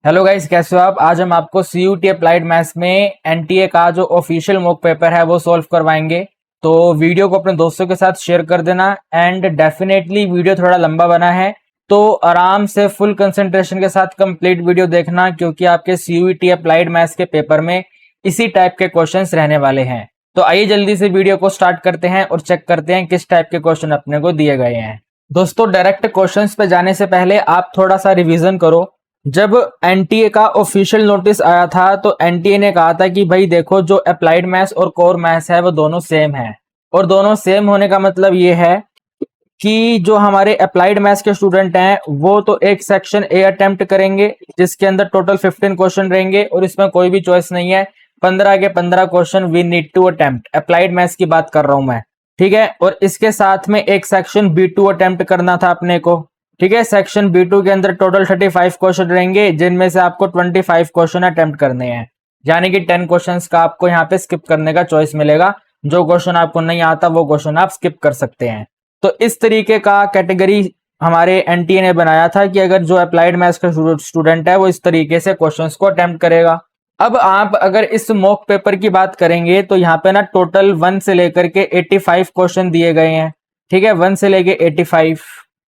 Hello guys, कैसे हो आप। आज हम आपको सीयूटी अप्लाइड मैथ्स में एनटीए का जो ऑफिशियल मॉक पेपर है वो सॉल्व करवाएंगे। तो वीडियो को अपने दोस्तों के साथ शेयर कर देना एंड डेफिनेटली वीडियो थोड़ा लंबा बना है तो आराम से फुल कंसंट्रेशन के साथ कंप्लीट वीडियो देखना, क्योंकि आपके सीयूटी अप्लाइड मैथ्स के पेपर में इसी टाइप के क्वेश्चंस रहने वाले हैं। तो आइए जल्दी से वीडियो को स्टार्ट करते हैं और चेक करते हैं किस टाइप के क्वेश्चन अपने को दिए गए हैं। दोस्तों, डायरेक्ट क्वेश्चंस पे जाने से पहले आप थोड़ा सा रिवीजन करो। जब एनटीए का ऑफिशियल नोटिस आया था तो एनटीए ने कहा था कि भाई देखो, जो अप्लाइड मैथ्स और कोर मैथ्स है वो दोनों सेम है। और दोनों सेम होने का मतलब ये है कि जो हमारे अप्लाइड मैथ्स के स्टूडेंट हैं वो तो एक सेक्शन ए अटेम्प्ट करेंगे जिसके अंदर टोटल 15 क्वेश्चन रहेंगे और इसमें कोई भी चॉइस नहीं है। 15 के 15 question we need to attempt. Applied maths की बात कर रहा हूं मैं, ठीक है। और इसके साथ में एक सेक्शन बी2 अटेम्प्ट करना था अपने को, ठीक है। सेक्शन बी2 के अंदर टोटल 35 क्वेश्चन रहेंगे जिनमें से आपको 25 क्वेश्चन अटेम्प्ट करने हैं, यानी कि 10 क्वेश्चंस का आपको यहाँ पे स्किप करने का चॉइस मिलेगा। जो क्वेश्चन आपको नहीं आता वो क्वेश्चन आप स्किप कर सकते हैं। तो इस तरीके का कैटेगरी हमारे एनटीए ने बनाया था कि अगर जो अप्लाइड मैथ्स का स्टूडेंट है वो इस तरीके से क्वेश्चंस को अटेम्प्ट करेगा। अब आप अगर इस मॉक पेपर की बात करेंगे तो यहाँ पे ना टोटल 1 से लेकर के 85 क्वेश्चन दिए गए हैं, ठीक है। 1 से लेके 85।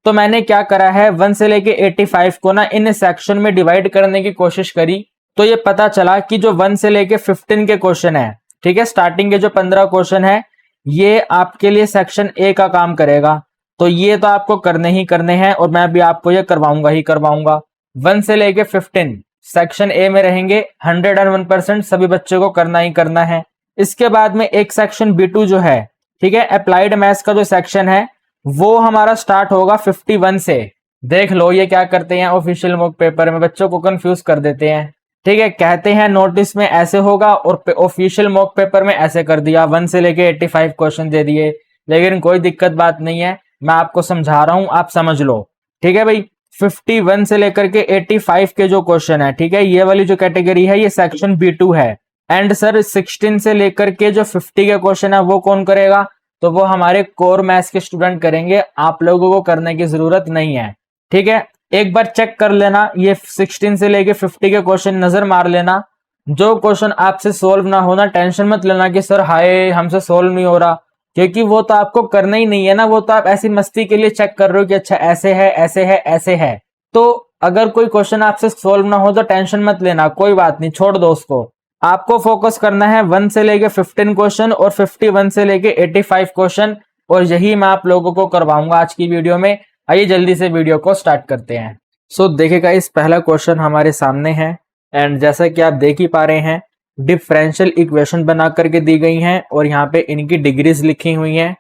तो मैंने क्या करा है, 1 से लेके 85 को ना इन सेक्शन में डिवाइड करने की कोशिश करी। तो ये पता चला कि जो 1 से लेके 15 के क्वेश्चन है, ठीक है, स्टार्टिंग के जो 15 क्वेश्चन है ये आपके लिए सेक्शन ए का काम करेगा। तो ये तो आपको करने ही करने हैं और मैं भी आपको ये करवाऊंगा ही करवाऊंगा। 1 से लेके 15 सेक्शन ए में रहेंगे। 101% सभी बच्चों को करना ही करना है। इसके बाद में एक सेक्शन बी2 जो है, ठीक है, अप्लाइड मैथ्स का जो सेक्शन है वो हमारा स्टार्ट होगा 51 से। देख लो ये क्या करते हैं, ऑफिशियल मॉक पेपर में बच्चों को कंफ्यूज कर देते हैं, ठीक है। कहते हैं नोटिस में ऐसे होगा और ऑफिशियल मॉक पेपर में ऐसे कर दिया, 1 से लेके 85 क्वेश्चन दे दिए। लेकिन कोई दिक्कत बात नहीं है, मैं आपको समझा रहा हूं, आप समझ लो, ठीक है भाई। 51 से लेकर के 85 के जो क्वेश्चन है, ठीक है, ये वाली जो कैटेगरी है ये सेक्शन बी2 है। एंड सर 16 से लेकर के जो 50 के क्वेश्चन है वो कौन करेगा, तो वो हमारे कोर मैथ्स के स्टूडेंट करेंगे। आप लोगों को करने की जरूरत नहीं है, ठीक है। एक बार चेक कर लेना, ये 16 से लेके 50 के क्वेश्चन नजर मार लेना। जो क्वेश्चन आपसे सोल्व ना होना, टेंशन मत लेना कि सर हाय हमसे सोल्व नहीं हो रहा, क्योंकि वो तो आपको करना ही नहीं है ना। वो तो आप ऐसी मस्ती के लिए चेक कर रहे हो कि अच्छा ऐसे है ऐसे है ऐसे है। तो अगर कोई क्वेश्चन आपसे सोल्व ना हो तो टेंशन मत लेना, कोई बात नहीं, छोड़ दो उसको। आपको फोकस करना है 1 से लेके 15 क्वेश्चन और 51 से लेके 85 क्वेश्चन, और यही मैं आप लोगों को करवाऊंगा आज की वीडियो में। आइए जल्दी से वीडियो को स्टार्ट करते हैं। सो देखिएगा, इस पहला क्वेश्चन हमारे सामने है एंड जैसा कि आप देख ही पा रहे हैं डिफरेंशियल इक्वेशन बना करके दी गई हैं और यहाँ पे इनकी डिग्रीज लिखी हुई हैं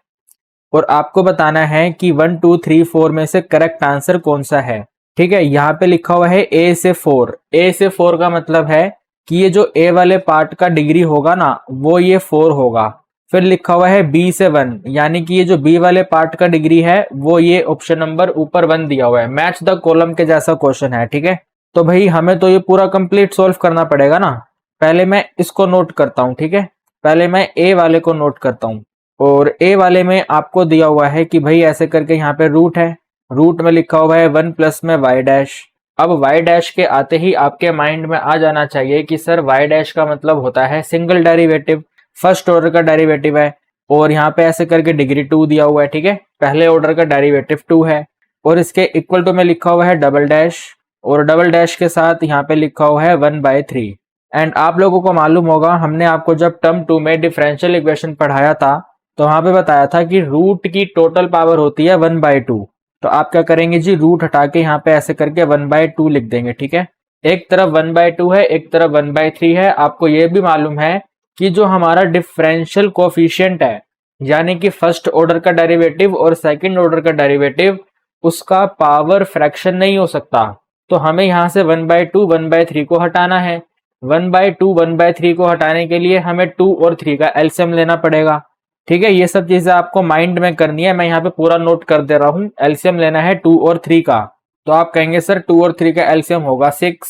और आपको बताना है कि 1 2 3 4 में से करेक्ट आंसर कौन सा है, ठीक है। यहाँ पे लिखा हुआ है ए से 4। ए से 4 का मतलब है कि ये जो ए वाले पार्ट का डिग्री होगा ना वो ये 4 होगा। फिर लिखा हुआ है बी से 1, यानी कि ये जो बी वाले पार्ट का डिग्री है वो ये ऑप्शन नंबर ऊपर 1 दिया हुआ है। मैच द कॉलम के जैसा क्वेश्चन है, ठीक है। तो भाई हमें तो ये पूरा कंप्लीट सॉल्व करना पड़ेगा ना। पहले मैं इसको नोट करता हूँ, ठीक है। पहले मैं ए वाले को नोट करता हूँ और ए वाले में आपको दिया हुआ है कि भाई ऐसे करके यहाँ पे रूट है। रूट में लिखा हुआ है 1 प्लस में वाई डैश। अब वाई डैश के आते ही आपके माइंड में आ जाना चाहिए कि सर वाई डैश का मतलब होता है सिंगल डेरिवेटिव, फर्स्ट ऑर्डर का डेरिवेटिव है। और यहाँ पे ऐसे करके डिग्री 2 दिया हुआ है, ठीक है, पहले ऑर्डर का डेरिवेटिव 2 है। और इसके इक्वल टू में लिखा हुआ है डबल डैश, और डबल डैश के साथ यहाँ पे लिखा हुआ है 1/3। एंड आप लोगों को मालूम होगा, हमने आपको जब टर्म 2 में डिफरेंशियल इक्वेशन पढ़ाया था तो वहां पे बताया था कि रूट की टोटल पावर होती है 1/2। तो आप क्या करेंगे जी, रूट हटा के यहाँ पे ऐसे करके 1/2 लिख देंगे, ठीक है। एक तरफ 1/2 है, एक तरफ 1/3 है। आपको ये भी मालूम है कि जो हमारा डिफरेंशियल कोफिशिएंट है, यानी कि फर्स्ट ऑर्डर का डेरिवेटिव और सेकंड ऑर्डर का डेरिवेटिव, उसका पावर फ्रैक्शन नहीं हो सकता। तो हमें यहाँ से 1/2 1/3 को हटाना है। 1/2 1/3 को हटाने के लिए हमें 2 और 3 का एलसीएम लेना पड़ेगा, ठीक है। ये सब चीजें आपको माइंड में करनी है, मैं यहाँ पे पूरा नोट कर दे रहा हूँ। एलसीएम लेना है 2 और 3 का। तो आप कहेंगे सर 2 और 3 का एलसीएम होगा 6।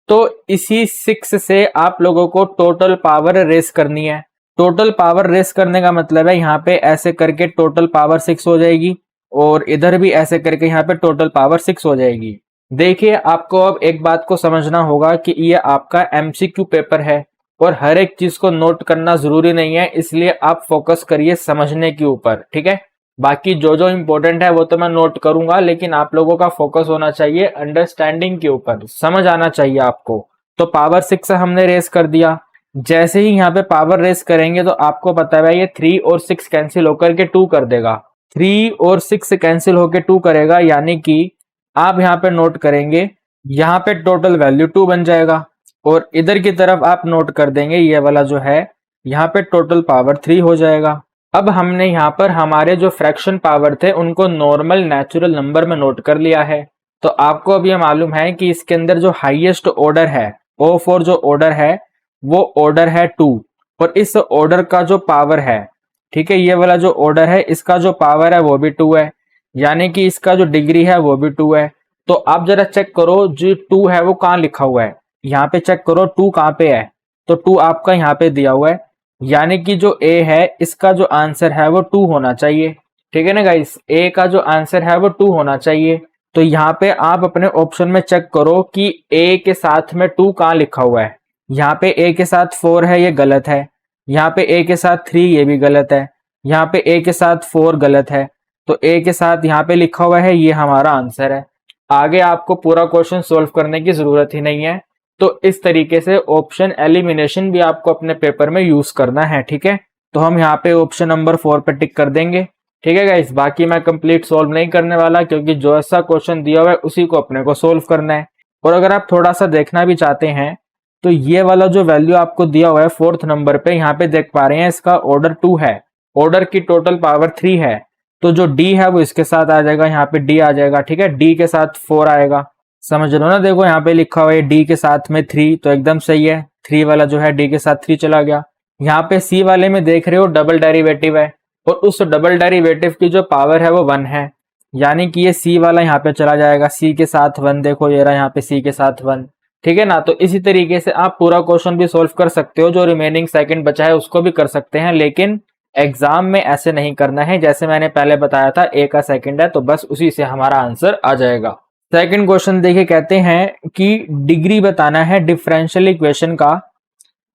तो इसी 6 से आप लोगों को टोटल पावर रेस करनी है। टोटल पावर रेस करने का मतलब है यहाँ पे ऐसे करके टोटल पावर 6 हो जाएगी और इधर भी ऐसे करके यहाँ पे टोटल पावर 6 हो जाएगी। देखिए, आपको अब एक बात को समझना होगा कि ये आपका एमसीक्यू पेपर है और हर एक चीज को नोट करना जरूरी नहीं है, इसलिए आप फोकस करिए समझने के ऊपर, ठीक है। बाकी जो जो इम्पोर्टेंट है वो तो मैं नोट करूंगा, लेकिन आप लोगों का फोकस होना चाहिए अंडरस्टैंडिंग के ऊपर, समझ आना चाहिए आपको। तो पावर 6 हमने रेस कर दिया। जैसे ही यहाँ पे पावर रेस करेंगे तो आपको पता है ये 3 और 6 कैंसिल होकर के 2 कर देगा। 3 और 6 कैंसिल होकर 2 करेगा, यानी कि आप यहाँ पे नोट करेंगे, यहाँ पे टोटल वैल्यू 2 बन जाएगा। और इधर की तरफ आप नोट कर देंगे ये वाला जो है, यहाँ पे टोटल पावर 3 हो जाएगा। अब हमने यहाँ पर हमारे जो फ्रैक्शन पावर थे उनको नॉर्मल नेचुरल नंबर में नोट कर लिया है। तो आपको अब ये मालूम है कि इसके अंदर जो हाईएस्ट ऑर्डर है, O4 जो ऑर्डर है वो ऑर्डर है 2, और इस ऑर्डर का जो पावर है, ठीक है, ये वाला जो ऑर्डर है इसका जो पावर है वो भी 2 है, यानी कि इसका जो डिग्री है वो भी 2 है। तो आप जरा चेक करो जो 2 है वो कहाँ लिखा हुआ है, यहाँ पे चेक करो 2 कहाँ पे है। तो 2 आपका यहाँ पे दिया हुआ है, यानी कि जो ए है इसका जो आंसर है वो 2 होना चाहिए, ठीक है ना गाइस। ए का जो आंसर है वो 2 होना चाहिए। तो यहाँ पे आप अपने ऑप्शन में चेक करो कि ए के साथ में 2 कहाँ लिखा हुआ है। यहाँ पे ए के साथ 4 है, ये गलत है। यहाँ पे ए के साथ 3, ये भी गलत है। यहाँ पे ए के साथ 4 गलत है। तो ए के साथ यहाँ पे लिखा हुआ है, ये हमारा आंसर है। आगे आपको पूरा क्वेश्चन सोल्व करने की जरूरत ही नहीं है। तो इस तरीके से ऑप्शन एलिमिनेशन भी आपको अपने पेपर में यूज करना है, ठीक है। तो हम यहाँ पे ऑप्शन नंबर 4 पे टिक कर देंगे, ठीक है गाइस। बाकी मैं कंप्लीट सोल्व नहीं करने वाला, क्योंकि जो ऐसा क्वेश्चन दिया हुआ है उसी को अपने को सोल्व करना है। और अगर आप थोड़ा सा देखना भी चाहते हैं तो ये वाला जो वैल्यू आपको दिया हुआ है 4th नंबर पे, यहाँ पे देख पा रहे हैं इसका ऑर्डर 2 है, ऑर्डर की टोटल पावर 3 है। तो जो डी है वो इसके साथ आ जाएगा, यहाँ पे डी आ जाएगा, ठीक है। डी के साथ 4 आएगा, समझ लो ना। देखो यहाँ पे लिखा हुआ है डी के साथ में 3, तो एकदम सही है। 3 वाला जो है डी के साथ 3 चला गया। यहाँ पे सी वाले में देख रहे हो डबल डेरिवेटिव है, और उस डबल डेरिवेटिव की जो पावर है वो 1 है, यानी कि ये सी वाला यहाँ पे चला जाएगा, सी के साथ 1। देखो ये रहा यहाँ पे सी के साथ 1, ठीक है ना। तो इसी तरीके से आप पूरा क्वेश्चन भी सोल्व कर सकते हो, जो रिमेनिंग सेकंड बचा है उसको भी कर सकते हैं, लेकिन एग्जाम में ऐसे नहीं करना है। जैसे मैंने पहले बताया था ए का सेकंड है, तो बस उसी से हमारा आंसर आ जाएगा। सेकंड क्वेश्चन देखिए, कहते हैं कि डिग्री बताना है डिफरेंशियल इक्वेशन का।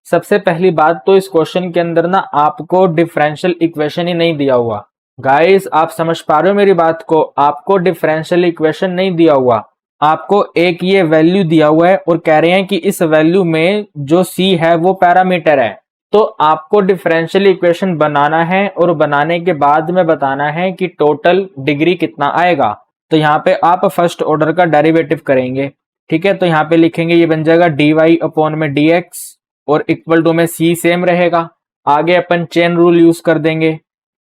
सबसे पहली बात तो इस क्वेश्चन के अंदर ना आपको डिफरेंशियल इक्वेशन ही नहीं दिया हुआ। गाइस आप समझ पा रहे हो मेरी बात को, आपको डिफरेंशियल इक्वेशन नहीं दिया हुआ, आपको एक ये वैल्यू दिया हुआ है और कह रहे हैं कि इस वैल्यू में जो सी है वो पैरामीटर है। तो आपको डिफरेंशियल इक्वेशन बनाना है और बनाने के बाद में बताना है कि टोटल डिग्री कितना आएगा। तो यहाँ पे आप फर्स्ट ऑर्डर का डेरिवेटिव करेंगे, ठीक है। तो यहाँ पे लिखेंगे, ये बन जाएगा डी वाई अपॉन में डी एक्स, और इक्वल टू में सी सेम रहेगा। आगे अपन चेन रूल यूज कर देंगे,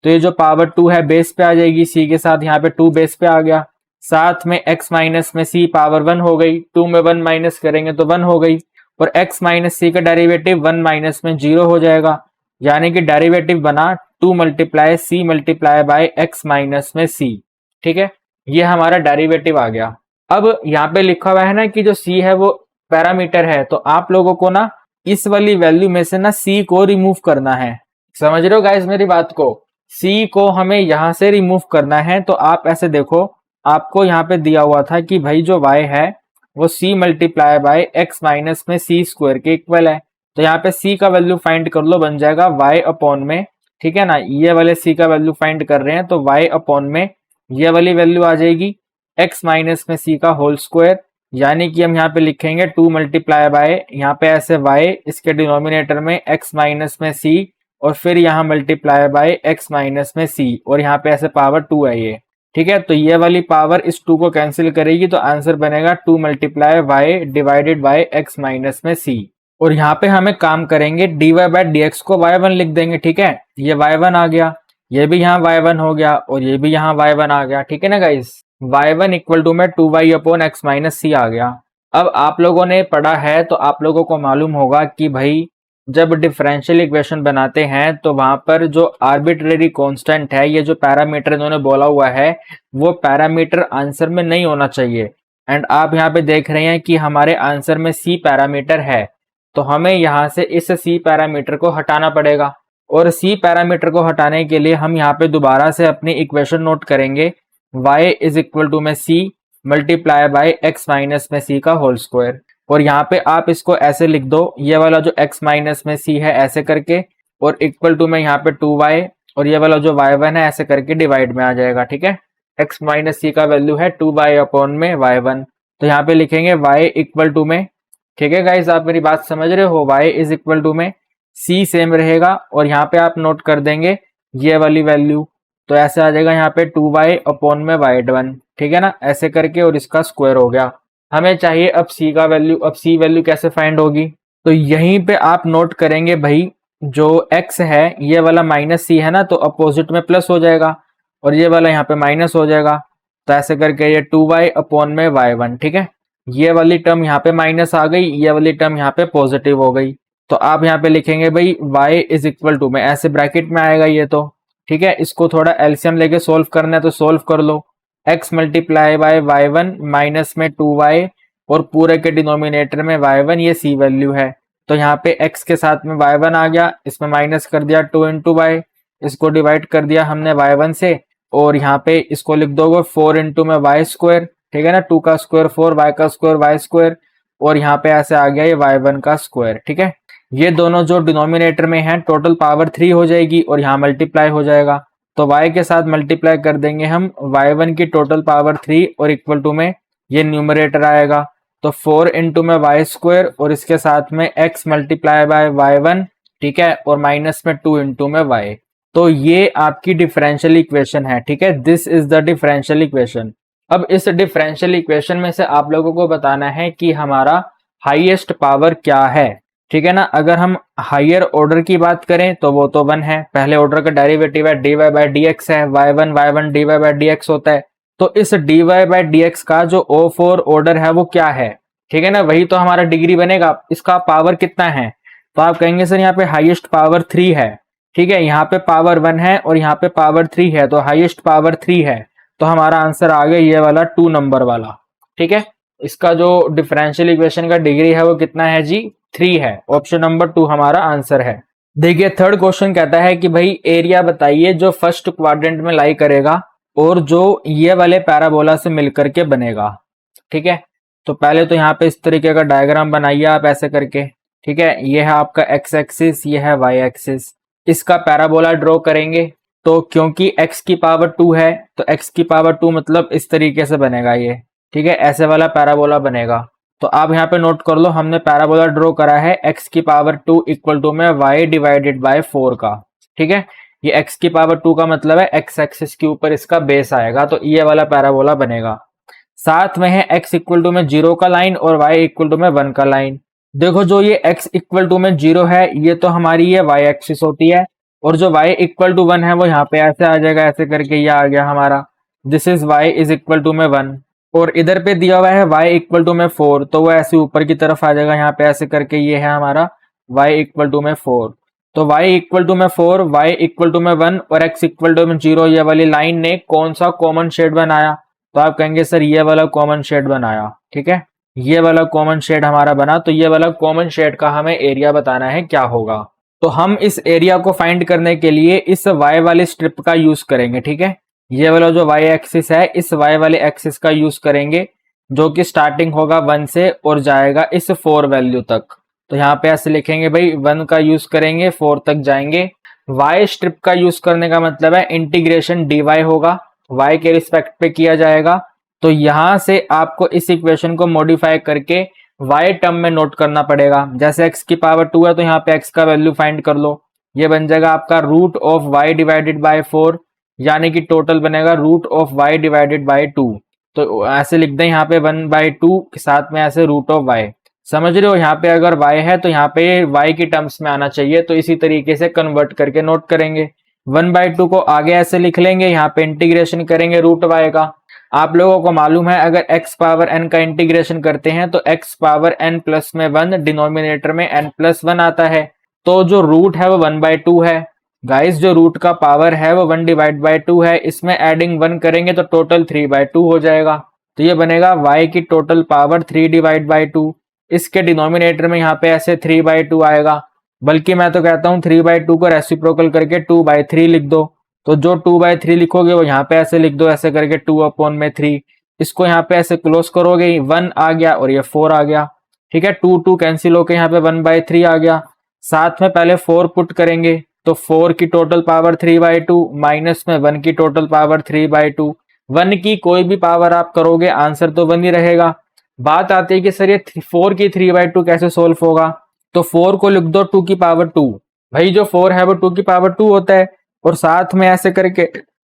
तो ये जो पावर 2 है बेस पे आ जाएगी, सी के साथ यहाँ पे 2 बेस पे आ गया, साथ में x माइनस में सी पावर 1 हो गई, 2 में 1 माइनस करेंगे तो 1 हो गई, और x माइनस सी का डेरिवेटिव 1 माइनस में 0 हो जाएगा, यानी कि डेरिवेटिव बना 2 multiply C multiply by x minus में सी, ठीक है। ये हमारा डेरिवेटिव आ गया। अब यहाँ पे लिखा हुआ है ना कि जो c है वो पैरामीटर है, तो आप लोगों को ना इस वाली वैल्यू में से ना c को रिमूव करना है। समझ रहे हो गाइस मेरी बात को, c को हमें यहां से रिमूव करना है। तो आप ऐसे देखो, आपको यहाँ पे दिया हुआ था कि भाई जो y है वो c multiply by x minus में सी स्क्वायर के इक्वल है। तो यहाँ पे c का वैल्यू फाइंड कर लो, बन जाएगा y अपॉन में, ठीक है ना। ये वाले c का वैल्यू फाइंड कर रहे हैं, तो y अपॉन में ये वाली वैल्यू आ जाएगी x माइनस में c का होल स्क्वायर, यानी कि हम यहाँ पे लिखेंगे 2 मल्टीप्लाई बाय, यहाँ पे ऐसे y इसके डिनोमिनेटर में x माइनस में c, और फिर यहाँ मल्टीप्लाई बाय x माइनस में c, और यहाँ पे ऐसे पावर 2 है ये, ठीक है। तो ये वाली पावर इस 2 को कैंसिल करेगी, तो आंसर बनेगा 2 multiply y divided bye x minus में c। और यहाँ पे हमें काम करेंगे dy बाय dx को y1 लिख देंगे, ठीक है। ये y1 आ गया, ये भी यहाँ y1 हो गया, और ये भी यहाँ y1 आ गया, ठीक है ना गाइस। y1 इक्वल टू में 2y अपॉन x माइनस सी आ गया। अब आप लोगों ने पढ़ा है तो आप लोगों को मालूम होगा कि भाई जब डिफरेंशियल इक्वेशन बनाते हैं तो वहां पर जो आर्बिट्रेरी कांस्टेंट है, ये जो पैरामीटर इन्होंने बोला हुआ है, वो पैरामीटर आंसर में नहीं होना चाहिए। एंड आप यहाँ पे देख रहे हैं कि हमारे आंसर में सी पैरामीटर है, तो हमें यहाँ से इस सी पैरामीटर को हटाना पड़ेगा। और सी पैरामीटर को हटाने के लिए हम यहाँ पे दोबारा से अपनी इक्वेशन नोट करेंगे, y इज इक्वल टू में सी, मल्टीप्लाई बाय एक्स माइनस में सी का होल स्क्वायर। और यहाँ पे आप इसको ऐसे लिख दो, ये वाला जो एक्स माइनस में सी है ऐसे करके, और इक्वल टू में यहाँ पे 2y, और ये वाला जो y1 है ऐसे करके डिवाइड में आ जाएगा। ठीक है, x माइनस सी का वैल्यू है 2y अपॉन में y1, तो यहाँ पे लिखेंगे y इक्वल टू में, ठीक है गाइज आप मेरी बात समझ रहे हो, y इज इक्वल टू में c सेम रहेगा, और यहाँ पे आप नोट कर देंगे ये वाली वैल्यू, तो ऐसे आ जाएगा यहाँ पे 2y अपॉन में y1, ठीक है ना, ऐसे करके, और इसका स्क्वायर हो गया। हमें चाहिए अब c का वैल्यू। अब c वैल्यू कैसे फाइंड होगी, तो यहीं पे आप नोट करेंगे भाई, जो x है ये वाला माइनस सी है ना, तो अपोजिट में प्लस हो जाएगा, और ये वाला यहाँ पे माइनस हो जाएगा, तो ऐसे करके ये 2y अपॉन में y1, ठीक है, ये वाली टर्म यहाँ पे माइनस आ गई, ये वाली टर्म यहाँ पे पॉजिटिव हो गई, तो आप यहाँ पे लिखेंगे भाई y इज इक्वल टू में, ऐसे ब्रैकेट में आएगा ये तो, ठीक है, इसको थोड़ा एलसीएम लेके सोल्व करना है तो सोल्व कर लो, x multiply by y1 minus में 2y, और पूरे के डिनोमिनेटर में y1, ये c वैल्यू है, तो यहाँ पे x के साथ में y1 आ गया, इसमें माइनस कर दिया 2 इंटू वाई, इसको डिवाइड कर दिया हमने y1 से, और यहाँ पे इसको लिख दोगे 4 इंटू में y स्क्वायर, ठीक है ना, 2 का स्क्वायर 4, y का स्क्वायर y स्क्वायर, और यहाँ पे ऐसे आ गया ये y1 का स्क्वायर। ठीक है, ये दोनों जो डिनोमिनेटर में है टोटल पावर 3 हो जाएगी, और यहाँ मल्टीप्लाई हो जाएगा, तो y के साथ मल्टीप्लाई कर देंगे हम y1 की टोटल पावर 3, और इक्वल टू में ये न्यूमरेटर आएगा, तो 4 इंटू में y स्क्वायर, और इसके साथ में x मल्टीप्लाई बाय y1, ठीक है, और माइनस में 2 इंटू में y, तो ये आपकी डिफरेंशियल इक्वेशन है। ठीक है, this is the differential equation. अब इस डिफरेंशियल इक्वेशन में से आप लोगों को बताना है कि हमारा हाईएस्ट पावर क्या है। ठीक है ना, अगर हम हायर ऑर्डर की बात करें तो वो तो 1 है, पहले ऑर्डर का डेरिवेटिव है dy बाय dx है, y1 dy बाय dx होता है, तो इस dy बाय dx का जो O4 ऑर्डर है वो क्या है, ठीक है ना, वही तो हमारा डिग्री बनेगा। इसका पावर कितना है, तो आप कहेंगे सर यहाँ पे हाईएस्ट पावर 3 है, ठीक है, यहाँ पे पावर 1 है और यहाँ पे पावर 3 है, तो हाईएस्ट पावर 3 है, तो हमारा आंसर आ गया ये वाला 2 नंबर वाला। ठीक है, इसका जो डिफरेंशियल इक्वेशन का डिग्री है वो कितना है जी, 3 है, ऑप्शन नंबर 2 हमारा आंसर है। देखिए थर्ड क्वेश्चन कहता है कि भाई एरिया बताइए जो फर्स्ट क्वाड्रेंट में लाई करेगा और जो ये वाले पैराबोला से मिलकर के बनेगा। ठीक है, तो पहले तो यहाँ पे इस तरीके का डायग्राम बनाइए आप ऐसे करके। ठीक है, ये है आपका एक्स एक्सिस, ये है वाई एक्सिस, इसका पैराबोला ड्रॉ करेंगे, तो क्योंकि x की पावर 2 है तो x की पावर 2 मतलब इस तरीके से बनेगा ये। ठीक है, ऐसे वाला पैराबोला बनेगा, तो आप यहाँ पे नोट कर लो हमने पैराबोला ड्रॉ करा है x की पावर 2 इक्वल टू में y डिवाइडेड बाय 4 का। ठीक है, ये x की पावर 2 का मतलब है x एक्सिस के ऊपर इसका बेस आएगा, तो ये वाला पैराबोला बनेगा। साथ में है x इक्वल टू में 0 का लाइन और y इक्वल टू में 1 का लाइन। देखो जो ये x इक्वल टू में 0 है ये तो हमारी ये y एक्सिस होती है, और जो y इक्वल टू 1 है वो यहाँ पे ऐसे आ जाएगा, ऐसे करके ये आ गया हमारा, this is y is equal to में 1, और इधर पे दिया हुआ है y इक्वल टू में 4, तो वो ऐसे ऊपर की तरफ आ जाएगा यहाँ पे ऐसे करके, ये है हमारा y इक्वल टू में 4। तो y इक्वल टू में 4, y इक्वल टू में 1 और x इक्वल टू में 0, ये वाली लाइन ने कौन सा कॉमन शेड बनाया, तो आप कहेंगे सर ये वाला कॉमन शेड बनाया। ठीक है, ये वाला कॉमन शेड हमारा बना, तो ये वाला कॉमन शेड का हमें एरिया बताना है क्या होगा। तो हम इस एरिया को फाइंड करने के लिए इस y वाले स्ट्रिप का यूज करेंगे। ठीक है, ये वाला जो y एक्सिस है इस y वाले एक्सिस का यूज करेंगे, जो कि स्टार्टिंग होगा 1 से और जाएगा इस 4 वैल्यू तक, तो यहाँ पे ऐसे लिखेंगे भाई 1 का यूज करेंगे 4 तक जाएंगे। y स्ट्रिप का यूज करने का मतलब है इंटीग्रेशन dy होगा, y के रिस्पेक्ट पे किया जाएगा, तो यहां से आपको इस इक्वेशन को मॉडिफाई करके y टर्म में नोट करना पड़ेगा। जैसे x की पावर 2 है तो यहाँ पे x का वैल्यू फाइंड कर लो, ये बन जाएगा आपका root of y divided by 4, यानी कि टोटल बनेगा root of y divided by 2, तो ऐसे लिख दें यहाँ पे 1/2 के साथ में ऐसे रूट ऑफ y। समझ रहे हो, यहाँ पे अगर y है तो यहाँ पे y की टर्म्स में आना चाहिए, तो इसी तरीके से कन्वर्ट करके नोट करेंगे। 1/2 को आगे ऐसे लिख लेंगे, यहाँ पे इंटीग्रेशन करेंगे रूट y का। आप लोगों को मालूम है अगर x पावर n का इंटीग्रेशन करते हैं तो x पावर n प्लस में 1, डिनोमिनेटर में n प्लस 1 आता है, तो जो रूट है वो 1/2 है। गाइस जो रूट का पावर है वो 1 डिवाइड बाय 2 है, इसमें एडिंग 1 करेंगे तो टोटल 3/2 हो जाएगा, तो ये बनेगा y की टोटल पावर 3 डिवाइड बाय 2। इसके डिनोमिनेटर में यहाँ पे ऐसे 3/2 आएगा, बल्कि मैं तो कहता हूँ 3/2 को रेसिप्रोकल करके 2/3 लिख दो, तो जो 2/3 लिखोगे वो यहाँ पे ऐसे लिख दो ऐसे करके 2 अपॉन में 3, इसको यहाँ पे ऐसे क्लोज करोगे, 1 आ गया और ये 4 आ गया, ठीक है। 2 2 कैंसिल होके यहाँ पे 1/3 आ गया। साथ में पहले 4 पुट करेंगे तो 4 की टोटल पावर 3/2 माइनस में 1 की टोटल पावर 3/2। 1 की कोई भी पावर आप करोगे आंसर तो 1 ही रहेगा। बात आती है कि सर ये 4 की 3/2 कैसे सोल्व होगा, तो 4 को लिख दो 2 की पावर 2। भाई जो 4 है वो 2 की पावर 2 होता है, और साथ में ऐसे करके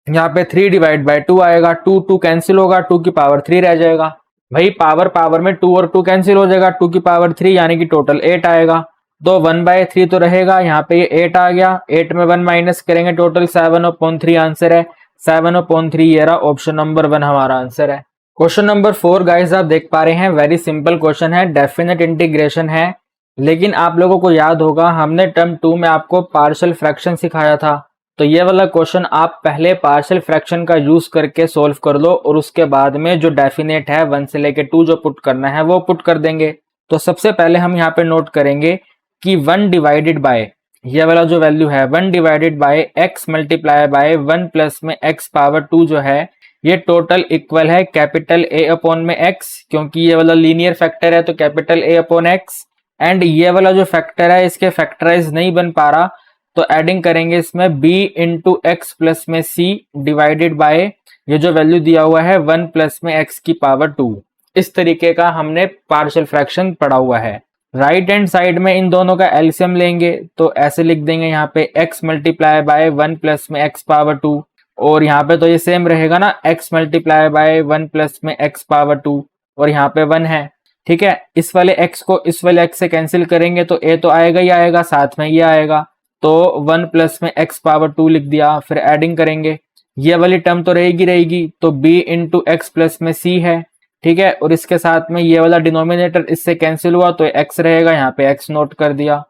यहाँ पे 3/2 आएगा। 2 2 कैंसिल होगा, 2 की पावर 3 रह जाएगा। भाई पावर पावर में 2 और 2 कैंसिल हो जाएगा, 2 की पावर 3 यानी कि टोटल 8 आएगा। तो 1/3 तो रहेगा, यहाँ पे ये 8 आ गया। 8 में 1 माइनस करेंगे, टोटल 7/3 आंसर है। 7/3 ये रहा, ऑप्शन नंबर 1 हमारा आंसर है। क्वेश्चन नंबर 4 गाइस आप देख पा रहे हैं, वेरी सिंपल क्वेश्चन है, डेफिनेट इंटीग्रेशन है। लेकिन आप लोगों को याद होगा हमने टर्म 2 में आपको पार्शियल फ्रैक्शन सिखाया था, तो ये वाला क्वेश्चन आप पहले पार्शियल फ्रैक्शन का यूज करके सोल्व कर लो, और उसके बाद में जो डेफिनेट है 1 से लेके 2 जो पुट करना है वो पुट कर देंगे। तो सबसे पहले हम यहाँ पे नोट करेंगे कि 1 डिवाइडेड बाय ये वाला जो वैल्यू है 1 divided by x multiply by 1 plus में x पावर 2 जो है ये टोटल इक्वल है कैपिटल A अपॉन में x, क्योंकि ये वाला लीनियर फैक्टर है तो capital A upon x। And ये वाला जो फैक्टर है इसके फैक्टराइज नहीं बन पा रहा, तो एडिंग करेंगे इसमें b इंटू एक्स प्लस में c डिवाइडेड बाय ये जो वैल्यू दिया हुआ है 1 प्लस में x की पावर 2। इस तरीके का हमने पार्शियल फ्रैक्शन पढ़ा हुआ है। राइट हैंड साइड में इन दोनों का एलसीएम लेंगे तो ऐसे लिख देंगे यहाँ पे x मल्टीप्लाई बाय 1 प्लस में x पावर 2, और यहाँ पे तो ये सेम रहेगा ना, x मल्टीप्लाई बाय 1 प्लस में x पावर 2, और यहाँ पे 1 है, ठीक है। इस वाले x को इस वाले x से कैंसिल करेंगे तो a तो आएगा ही आएगा, साथ में ये आएगा, तो 1 प्लस में x पावर 2 लिख दिया। फिर एडिंग करेंगे, ये वाली टर्म तो रहेगी तो b इंटू एक्स प्लस में c है, ठीक है। और इसके साथ में ये वाला डिनोमिनेटर इससे कैंसिल हुआ तो x रहेगा, यहाँ पे x नोट कर दिया।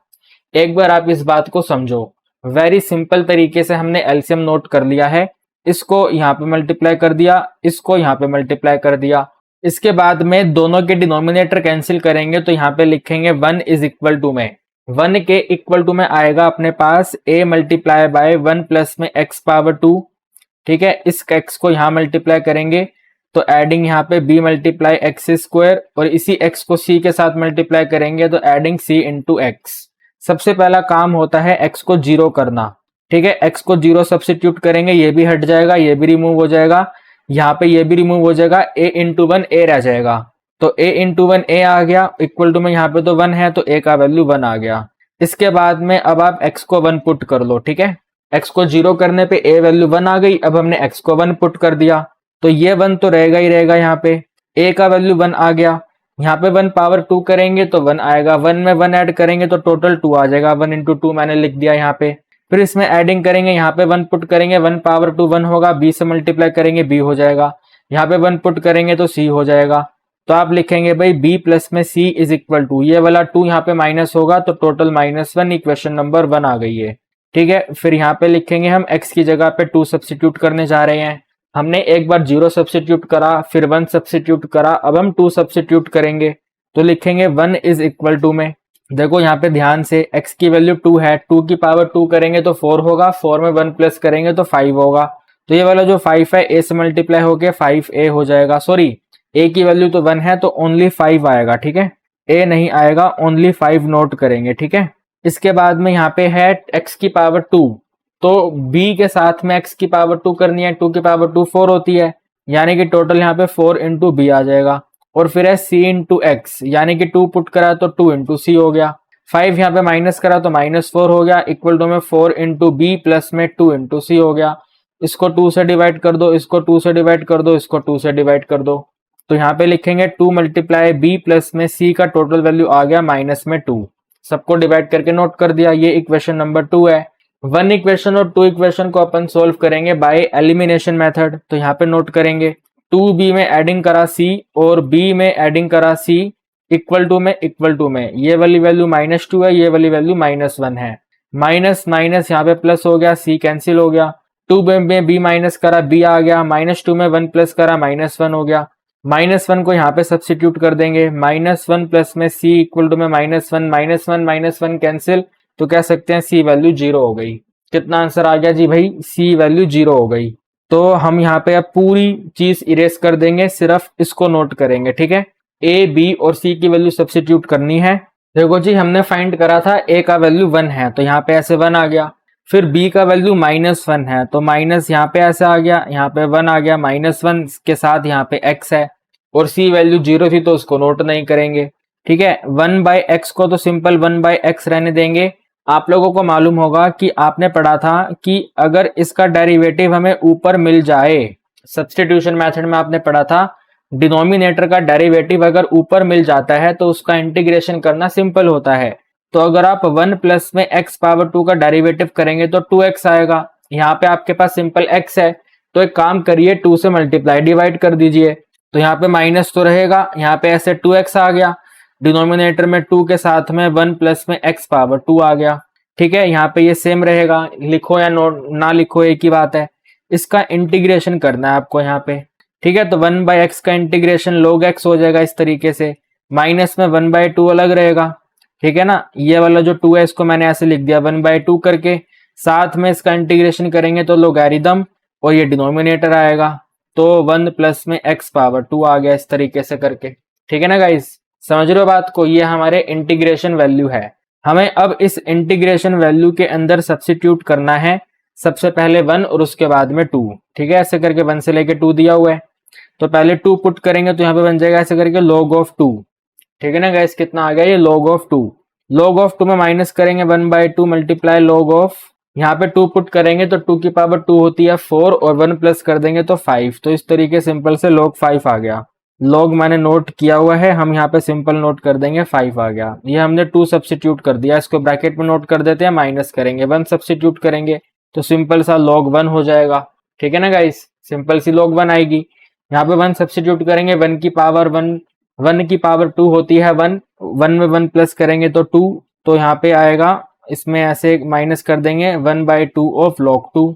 एक बार आप इस बात को समझो, वेरी सिंपल तरीके से हमने एलसीएम नोट कर लिया है। इसको यहाँ पे मल्टीप्लाई कर दिया, इसको यहाँ पे मल्टीप्लाई कर दिया। इसके बाद में दोनों के डिनोमिनेटर कैंसिल करेंगे तो यहाँ पे लिखेंगे 1 इज इक्वल टू में 1 के इक्वल टू में आएगा अपने पास a मल्टीप्लाई बाय 1 प्लस में x पावर 2, ठीक है। इस x को यहाँ मल्टीप्लाई करेंगे तो एडिंग यहाँ पे b मल्टीप्लाई एक्स स्क्वायर, और इसी x को c के साथ मल्टीप्लाई करेंगे तो एडिंग c इंटू एक्स। सबसे पहला काम होता है x को 0 करना, ठीक है। x को 0 सब्सिट्यूट करेंगे, ये भी हट जाएगा, ये भी रिमूव हो जाएगा, यहाँ पे ये भी रिमूव हो जाएगा, a इंटू 1 a रह जाएगा। तो a इंटू 1 a आ गया, इक्वल टू में यहाँ पे तो 1 है तो a का वैल्यू 1 आ गया। इसके बाद में अब आप x को 1 पुट कर लो, ठीक है। x को 0 करने पे a वैल्यू 1 आ गई, अब हमने x को 1 पुट कर दिया तो ये 1 तो रहेगा ही रहेगा, यहाँ पे a का वैल्यू 1 आ गया। यहाँ पे 1 पावर 2 करेंगे तो 1 आएगा, 1 में 1 ऐड करेंगे तो टोटल 2 आ जाएगा, 1 इंटू 2 मैंने लिख दिया यहाँ पे। फिर इसमें एडिंग करेंगे, यहाँ पे 1 पुट करेंगे, 1 पावर 2 1 होगा, b से मल्टीप्लाई करेंगे b हो जाएगा, यहाँ पे 1 पुट करेंगे तो c हो जाएगा। तो आप लिखेंगे भाई b प्लस में c इज इक्वल टू, ये वाला 2 यहाँ पे माइनस होगा तो टोटल -1, इक्वेशन नंबर 1 आ गई है, ठीक है। फिर यहाँ पे लिखेंगे हम x की जगह पे 2 सब्सिट्यूट करने जा रहे हैं। हमने एक बार 0 सब्सिट्यूट करा, फिर 1 सब्सिट्यूट करा, अब हम 2 सब्सिट्यूट करेंगे तो लिखेंगे 1 इज इक्वल टू में, देखो यहाँ पे ध्यान से x की वैल्यू 2 है, 2 की पावर 2 करेंगे तो 4 होगा, 4 में 1 प्लस करेंगे तो 5 होगा, तो ये वाला जो 5 है a से मल्टीप्लाई होके 5a हो जाएगा। सॉरी, a की वैल्यू तो 1 है तो ओनली 5 आएगा, ठीक है, a नहीं आएगा, ओनली 5 नोट करेंगे, ठीक है। इसके बाद में यहाँ पे है x की पावर 2, तो b के साथ में x की पावर 2 करनी है, 2 की पावर 2 4 होती है, यानी कि टोटल यहाँ पे 4 इंटू b आ जाएगा। और फिर है c इंटू एक्स, यानी कि 2 पुट करा तो 2 इंटू c हो गया, 5 यहाँ पे माइनस करा तो -4 हो गया, इक्वल टू में 4 इंटू बी प्लस में 2 इंटू सी हो गया। इसको 2 से डिवाइड कर दो, इसको 2 से डिवाइड कर दो, इसको 2 से डिवाइड कर दो, तो यहाँ पे लिखेंगे 2 मल्टीप्लाई बी प्लस में सी का टोटल वैल्यू आ गया -2। सबको डिवाइड करके नोट कर दिया, ये इक्वेशन नंबर 2 है। 1 इक्वेशन और 2 इक्वेशन को अपन सोल्व करेंगे बाय एलिमिनेशन मेथड, तो यहाँ पे नोट करेंगे 2b में एडिंग करा c और b में एडिंग करा c इक्वल टू में ये वाली वैल्यू -2 है, ये वाली वैल्यू -1 है, माइनस माइनस यहाँ पे प्लस हो गया, c कैंसिल हो गया, 2 में b माइनस करा b आ गया, -2 में 1 प्लस करा -1 हो गया, -1 को यहाँ पे सब्सिट्यूट कर देंगे, -1 प्लस में c इक्वल टू में -1 कैंसिल, तो कह सकते हैं c वैल्यू 0 हो गई। कितना आंसर आ गया जी भाई, c वैल्यू 0 हो गई। तो हम यहाँ पे अब पूरी चीज इरेज कर देंगे, सिर्फ इसको नोट करेंगे, ठीक है। ए, बी और सी की वैल्यू सब्स्टिट्यूट करनी है। देखो जी, हमने फाइंड करा था ए का वैल्यू 1 है, तो यहाँ पे ऐसे 1 आ गया। फिर बी का वैल्यू -1 है, तो माइनस यहाँ पे ऐसे आ गया, यहाँ पे 1 आ गया, -1 के साथ यहाँ पे x है। और सी वैल्यू 0 थी तो उसको नोट नहीं करेंगे, ठीक है। 1/x को तो सिंपल 1/x रहने देंगे। आप लोगों को मालूम होगा कि आपने पढ़ा था कि अगर इसका डेरिवेटिव हमें ऊपर मिल जाए, सब्स्टिट्यूशन मेथड में आपने पढ़ा था, डिनोमिनेटर का डेरिवेटिव अगर ऊपर मिल जाता है तो उसका इंटीग्रेशन करना सिंपल होता है। तो अगर आप 1 प्लस में x पावर 2 का डेरिवेटिव करेंगे तो 2x आएगा। यहाँ पे आपके पास सिंपल x है, तो एक काम करिए 2 से मल्टीप्लाई डिवाइड कर दीजिए, तो यहाँ पे माइनस तो रहेगा, यहाँ पे ऐसे 2x आ गया, डिनोमिनेटर में 2 के साथ में 1 प्लस में x पावर 2 आ गया, ठीक है। यहाँ पे ये सेम रहेगा, लिखो या ना लिखो एक ही बात है। इसका इंटीग्रेशन करना है आपको यहाँ पे, ठीक है। तो 1/x का इंटीग्रेशन log x हो जाएगा इस तरीके से, माइनस में 1/2 अलग रहेगा, ठीक है ना। ये वाला जो 2 है इसको मैंने ऐसे लिख दिया 1/2 करके, साथ में इसका इंटीग्रेशन करेंगे तो लोगैरिथम और ये डिनोमिनेटर आएगा, तो 1 प्लस में x पावर 2 आ गया इस तरीके से करके, ठीक है ना गाइस। समझ रहे हो बात को, ये हमारे इंटीग्रेशन वैल्यू है। हमें अब इस इंटीग्रेशन वैल्यू के अंदर सब्स्टिट्यूट करना है, सबसे पहले 1 और उसके बाद में 2, ठीक है। ऐसे करके 1 से लेके 2 दिया हुआ है, तो पहले 2 पुट करेंगे तो यहाँ पे बन जाएगा ऐसे करके log of 2, ठीक है ना गाइस। कितना आ गया ये log of 2, log of 2 में माइनस करेंगे 1/2 मल्टीप्लाई log of, यहाँ पे 2 पुट करेंगे तो 2 की पावर 2 होती है 4 और 1 प्लस कर देंगे तो 5, तो इस तरीके सिंपल से log 5 आ गया। log मैंने नोट किया हुआ है, हम यहाँ पे सिंपल नोट कर देंगे 5 आ गया। ये हमने 2 सब्स्टिट्यूट कर दिया, इसको ब्रैकेट में नोट कर देते हैं, माइनस करेंगे 1 सब्स्टिट्यूट करेंगे तो सिंपल सा log 1 हो जाएगा, ठीक है ना गाइस। सिंपल सी log 1 आएगी। यहाँ पे 1 सब्स्टिट्यूट करेंगे, 1 की पावर 2 होती है 1, 1 में 1 प्लस करेंगे तो 2, तो यहाँ पे आएगा, इसमें ऐसे माइनस कर देंगे 1/2 ऑफ log 2,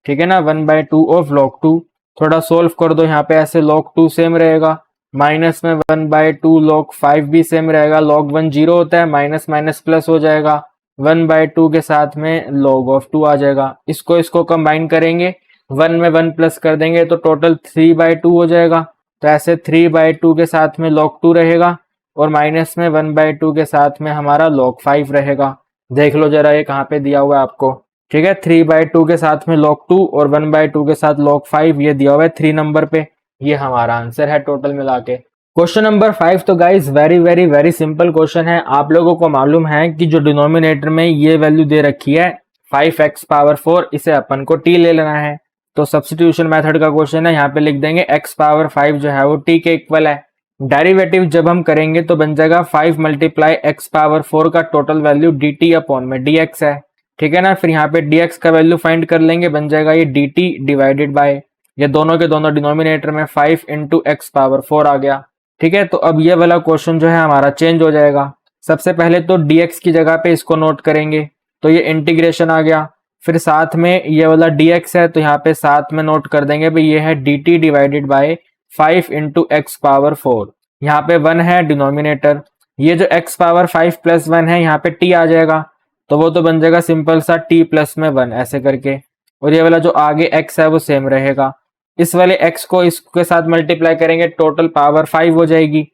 ठीक है ना, 1/2 ऑफ log 2। थोड़ा सोल्व कर दो, यहाँ पे ऐसे log 2 सेम रहेगा, माइनस में 1/2 log 5 भी सेम रहेगा, log 1 0 होता है, माइनस माइनस प्लस हो जाएगा, 1/2 के साथ में log of 2 आ जाएगा। इसको कंबाइन करेंगे, 1 में 1 प्लस कर देंगे तो टोटल 3/2 हो जाएगा, तो ऐसे 3/2 के साथ में log 2 रहेगा और माइनस में 1/2 के साथ में हमारा log 5 रहेगा। देख लो जरा ये कहाँ पे दिया हुआ है आपको, ठीक है। 3/2 के साथ में log 2 और 1/2 के साथ log 5 ये दिया हुआ है 3 नंबर पे, ये हमारा आंसर है टोटल मिला के। क्वेश्चन नंबर 5 तो guys very very very simple question है। आप लोगों को मालूम है कि जो डिनोमिनेटर में ये वैल्यू दे रखी है 5x पावर 4, इसे अपन को t ले लेना है, तो सब्स्टिट्यूशन मेथड का क्वेश्चन है। यहाँ पे लिख देंगे x पावर 5 जो है वो t के इक्वल है। डेरिवेटिव जब हम करेंगे तो बन जाएगा 5 मल्टीप्लाई x पावर 4 का टोटल वैल्यू dt अपॉन में dx है, ठीक है ना। फिर यहाँ पे dx का वैल्यू फाइंड कर लेंगे, बन जाएगा ये dt डिवाइडेड बाय, ये दोनों के दोनों डिनोमिनेटर में 5 इंटू x पावर 4 आ गया, ठीक है। तो अब ये वाला क्वेश्चन जो है हमारा चेंज हो जाएगा। सबसे पहले तो dx की जगह पे इसको नोट करेंगे, तो ये इंटीग्रेशन आ गया। फिर साथ में ये वाला dx है तो यहाँ पे साथ में नोट कर देंगे भाई ये है dt divided by 5 into x power 4, यहाँ पे 1 है डिनोमिनेटर, ये जो x पावर 5 प्लस 1 है यहाँ पे t आ जाएगा, तो वो तो बन जाएगा सिंपल सा t प्लस में 1 ऐसे करके, और ये वाला जो आगे x है वो सेम रहेगा। इस वाले x को इसके साथ मल्टीप्लाई करेंगे, टोटल पावर 5 हो जाएगी,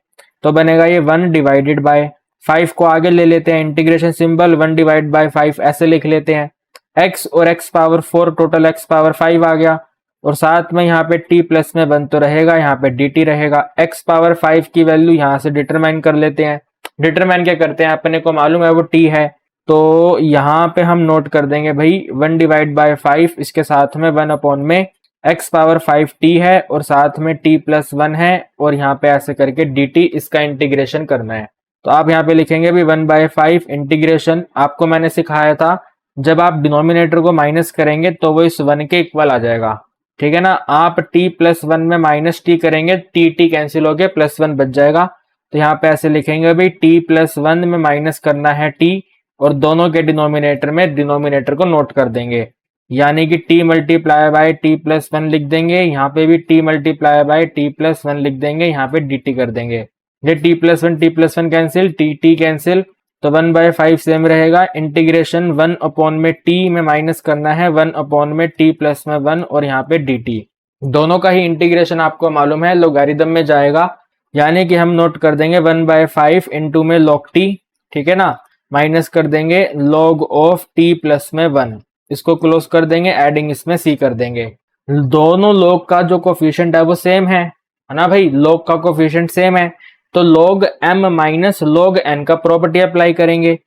तो बनेगा ये 1 डिवाइडेड बाय 5 को आगे ले लेते हैं, इंटीग्रेशन सिंबल 1 डिवाइड बाय 5 ऐसे लिख लेते हैं। x और x power 4 total x power 5 आ गया, और साथ में यहाँ पे t प्लस में 1 तो रहेगा, यहाँ पे dt रहेगा। x पावर 5 की वैल्यू यहाँ से डिटरमाइन कर लेते हैं। डिटरमाइन क्या करते हैं, अपने को मालूम है वो t है, तो यहाँ पे हम नोट कर देंगे भाई 1 डिवाइड बाय 5, इसके साथ में 1 अपॉन में x पावर 5 t है और साथ में t प्लस 1 है, और यहाँ पे ऐसे करके dt, इसका इंटीग्रेशन करना है। तो आप यहाँ पे लिखेंगे भी 1/5 इंटीग्रेशन, आपको मैंने सिखाया था जब आप डिनोमिनेटर को माइनस करेंगे तो वो इस 1 के इक्वल आ जाएगा, ठीक है ना। आप t प्लस 1 में माइनस t करेंगे, t कैंसिल हो गया, प्लस 1 बच जाएगा, तो यहाँ पे ऐसे लिखेंगे भाई t प्लस 1 में माइनस करना है t, और दोनों के डिनोमिनेटर में डिनोमिनेटर को नोट कर देंगे, यानी कि t multiply by t plus 1 लिख देंगे, यहाँ पे भी t multiply by t plus 1 लिख देंगे, यहाँ पे dt कर देंगे। ये t plus 1 cancel, t cancel, तो 1/5 सेम रहेगा। इंटीग्रेशन 1 अपॉन में टी में माइनस करना है 1 अपॉन में टी प्लस में 1 और यहाँ पे dt। दोनों का ही इंटीग्रेशन आपको मालूम है लोगारिदम में जाएगा, यानी कि हम नोट कर देंगे 1/5 इंटू में log t, ठीक है ना, माइनस कर देंगे log ऑफ t प्लस में 1, इसको क्लोज कर देंगे, एडिंग इसमें c कर देंगे। दोनों log का जो कोफिशिएंट है वो सेम है ना भाई, log का कोफिशिएंट सेम है, तो log m minus log n का प्रॉपर्टी अप्लाई करेंगे।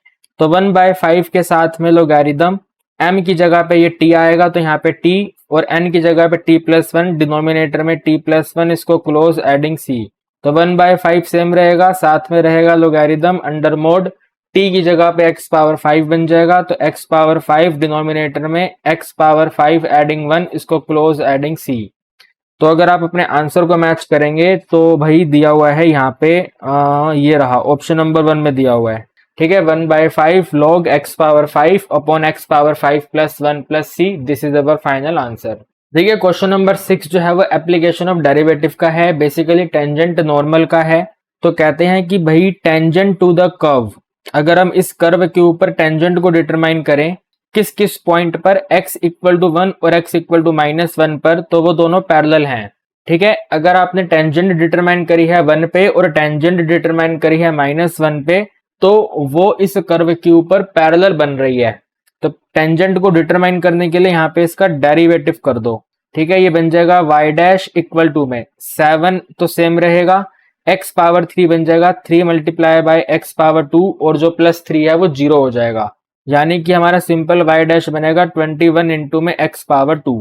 तो 1/5 के साथ में लोगारिदम m की जगह पे ये t आएगा, तो यहाँ पे t और n की जगह पे t प्लस 1, डिनोमिनेटर में t प्लस 1, इसको क्लोज एडिंग c। तो 1/5 सेम रहेगा, साथ में रहेगा लोगारिदम अंडर मोड t की जगह पे x पावर 5 बन जाएगा, तो x पावर 5 डिनोमिनेटर में x पावर 5 एडिंग 1, इसको क्लोज एडिंग c। तो अगर आप अपने आंसर को मैच करेंगे तो भाई दिया हुआ है यहाँ पे ये रहा ऑप्शन नंबर 1 में दिया हुआ है, ठीक है, 1/5 log x power 5 upon x power 5 plus 1 plus c, this is our final answer. देखिए क्वेश्चन नंबर 6 जो है वो एप्लीकेशन ऑफ डेरिवेटिव का है, बेसिकली टेंजेंट नॉर्मल का है। तो कहते हैं कि भाई टेंजेंट टू द कर्व, अगर हम इस कर्व के ऊपर टेंजेंट को डिटरमाइन करें किस किस पॉइंट पर x इक्वल टू 1 और x इक्वल टू -1 पर, तो वो दोनों पैरेलल हैं, ठीक है। अगर आपने टेंजेंट डिटरमाइन करी है 1 पे और टेंजेंट डिटरमाइन करी है -1 पे, तो वो इस कर्व के ऊपर पैरेलल बन रही है। तो टेंजेंट को डिटरमाइन करने के लिए यहाँ पे इसका डेरिवेटिव कर दो, ठीक है, ये बन जाएगा y डैश इक्वल टू में 7 तो सेम रहेगा, x पावर 3 बन जाएगा 3 मल्टीप्लाई बाय x पावर 2 और जो प्लस 3 है वो 0 हो जाएगा, यानी कि हमारा सिंपल y डैश बनेगा 21 इंटू में x पावर 2,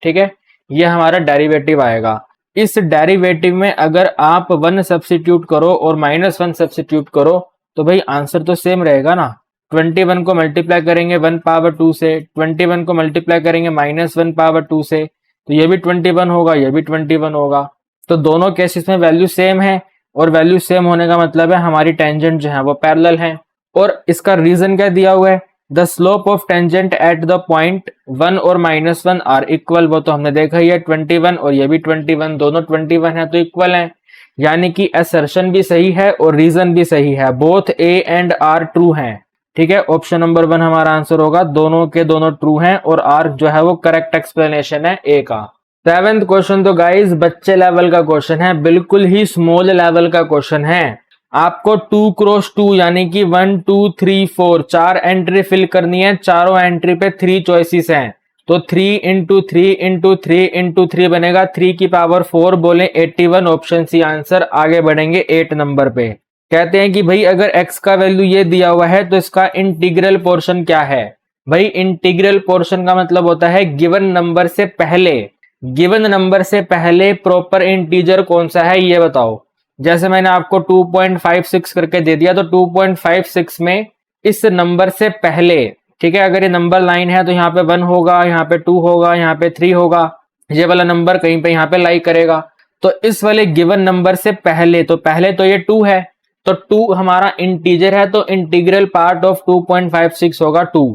ठीक है, ये हमारा डेरिवेटिव आएगा। इस डेरिवेटिव में अगर आप 1 सब्स्टिट्यूट करो और -1 सब्स्टिट्यूट करो तो भाई आंसर तो सेम रहेगा ना। 21 को मल्टीप्लाई करेंगे 1 पावर 2 से, 21 को मल्टीप्लाई करेंगे -1 पावर 2 से, तो ये भी 21 होगा, ये भी 21 होगा। तो दोनों केसेस में वैल्यू सेम है, और वैल्यू सेम होने का मतलब है हमारी टेंजेंट जो है वो पैरेलल है। और इसका रीजन क्या दिया हुआ है, the slope of tangent at the point 1 और -1 आर इक्वल, वो तो हमने देखा ही है 21 और ये भी 21, दोनों 21 है तो इक्वल है, यानी कि असर्शन भी सही है और रीजन भी सही है, both A and are true हैं, ठीक है। ऑप्शन नंबर 1 हमारा आंसर होगा, दोनों के दोनों ट्रू हैं और आर जो है वो करेक्ट एक्सप्लेनेशन है ए का। 7th क्वेश्चन तो गाइस बच्चे लेवल का क्वेश्चन है, बिल्कुल ही स्मॉल लेवल का क्वेश्चन है। आपको 2x2 यानी कि 1 2 3 4 4 एंट्री फिल करनी है, चारों एंट्री पे 3 चॉइसेस हैं, तो 3 इंटू 3 इंटू 3 इंटू 3 बनेगा 3 की पावर 4, बोले 81, ऑप्शन सी आंसर। आगे बढ़ेंगे 8 नंबर पे। कहते हैं कि भाई अगर x का वैल्यू ये दिया हुआ है तो इसका इंटीग्रल पोर्शन क्या है। भाई इंटीग्रल पोर्शन का मतलब होता है गिवन नंबर से पहले, गिवन नंबर से पहले प्रॉपर इंटीजर कौन सा है ये बताओ। जैसे मैंने आपको 2.56 करके दे दिया, तो 2.56 में इस नंबर से पहले, ठीक है, अगर ये नंबर लाइन है तो यहाँ पे 1 होगा, यहाँ पे 2 होगा, यहाँ पे 3 होगा, ये वाला नंबर कहीं पे यहाँ पे लाई करेगा। तो इस वाले गिवन नंबर से पहले, तो पहले तो ये 2 है, तो 2 हमारा इंटीजर है, तो इंटीग्रल पार्ट ऑफ 2.56 होगा 2।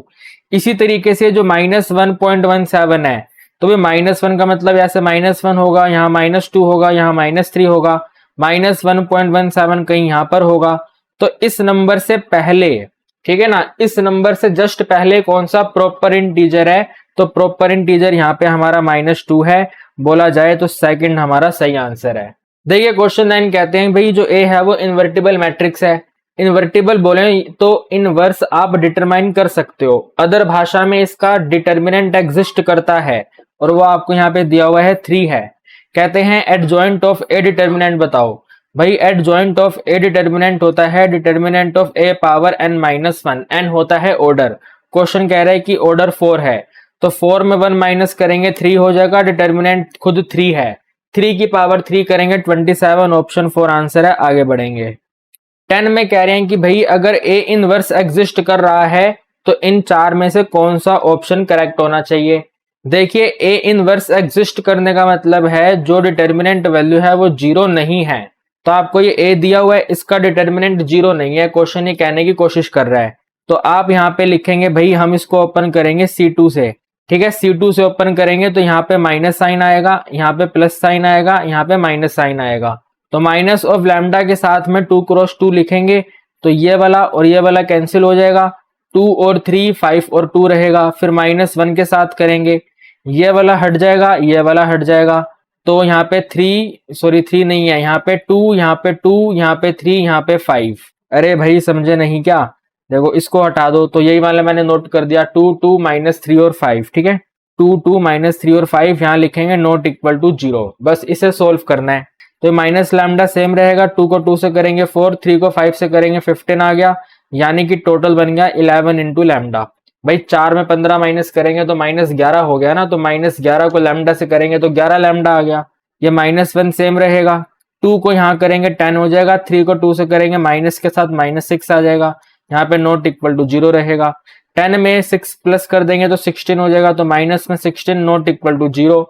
इसी तरीके से जो -1.17 है, तो भी -1 का मतलब ऐसे -1 होगा, यहाँ -2 होगा, यहाँ -3 होगा, -1.17 कहीं यहाँ पर होगा। तो इस नंबर से पहले, ठीक है ना, इस नंबर से जस्ट पहले कौन सा प्रॉपर इंटीजर है, तो प्रॉपर इंटीजर यहाँ पे हमारा -2 है, बोला जाए तो सेकंड हमारा सही आंसर है। देखिए क्वेश्चन 9 कहते हैं भाई जो ए है वो इन्वर्टिबल मैट्रिक्स है। इन्वर्टिबल बोले तो इनवर्स आप डिटरमाइन कर सकते हो, अदर भाषा में इसका डिटर्मिनेंट एग्जिस्ट करता है, और वो आपको यहाँ पे दिया हुआ है 3 है। कहते हैं एडजॉइंट ऑफ ए डिटर्मिनेंट बताओ। भाई एडजॉइंट ऑफ ए डिटर्मिनेंट होता है determinant of A power n-1, n होता है ऑर्डर। क्वेश्चन कह रहा है कि ऑर्डर 4 है, तो 4 में 1 माइनस करेंगे 3 हो जाएगा, डिटर्मिनेंट खुद 3 है, 3 की पावर 3 करेंगे 27, ऑप्शन 4 आंसर है। आगे बढ़ेंगे 10 में कह रहे हैं कि भाई अगर ए इनवर्स एग्जिस्ट कर रहा है तो इन 4 में से कौन सा ऑप्शन करेक्ट होना चाहिए। देखिए ए इनवर्स एग्जिस्ट करने का मतलब है जो डिटर्मिनेंट वैल्यू है वो 0 नहीं है, तो आपको ये ए दिया हुआ है, इसका डिटर्मिनेंट 0 नहीं है, क्वेश्चन ये कहने की कोशिश कर रहा है। तो आप यहाँ पे लिखेंगे भाई हम इसको ओपन करेंगे C2 से, ठीक है, C2 से ओपन करेंगे तो यहाँ पे माइनस साइन आएगा, यहाँ पे प्लस साइन आएगा, यहाँ पे माइनस साइन आएगा, तो माइनस ऑफ लैम्डा के साथ में 2 क्रॉस 2 लिखेंगे, तो ये वाला और ये वाला कैंसिल हो जाएगा, 2 और 3, 5 और 2 रहेगा, फिर -1 के साथ करेंगे, ये वाला हट जाएगा, ये वाला हट जाएगा, तो यहाँ पे 3 नहीं है, यहाँ पे 2, यहाँ पे 2, यहाँ पे 3, यहाँ पे 5। अरे भाई समझे नहीं क्या? देखो इसको हटा दो, तो यही वाला मैंने नोट कर दिया, 2, 2, -3 और 5, ठीक है। 2, 2, -3 और 5 यहाँ लिखेंगे नॉट इक्वल टू 0, बस इसे सोल्व करना है। तो माइनस लैम्डा सेम रहेगा, 2 को 2 से करेंगे 4, 3 को 5 से करेंगे 15 आ गया, यानी कि टोटल बन गया 11 इंटू लैम्डा। भाई 4 में 15 माइनस करेंगे तो -11 हो गया ना, तो -11 को लैम्डा से करेंगे तो 11 लैम्डा आ गया। ये -1 सेम रहेगा, 2 को यहाँ करेंगे 10 हो जाएगा, 3 को 2 से करेंगे माइनस के साथ -6 आ जाएगा, यहाँ पे नॉट इक्वल टू 0 रहेगा। 10 में 6 प्लस कर देंगे तो 16 हो जाएगा, तो माइनस में 16 नॉट इक्वल टू 0।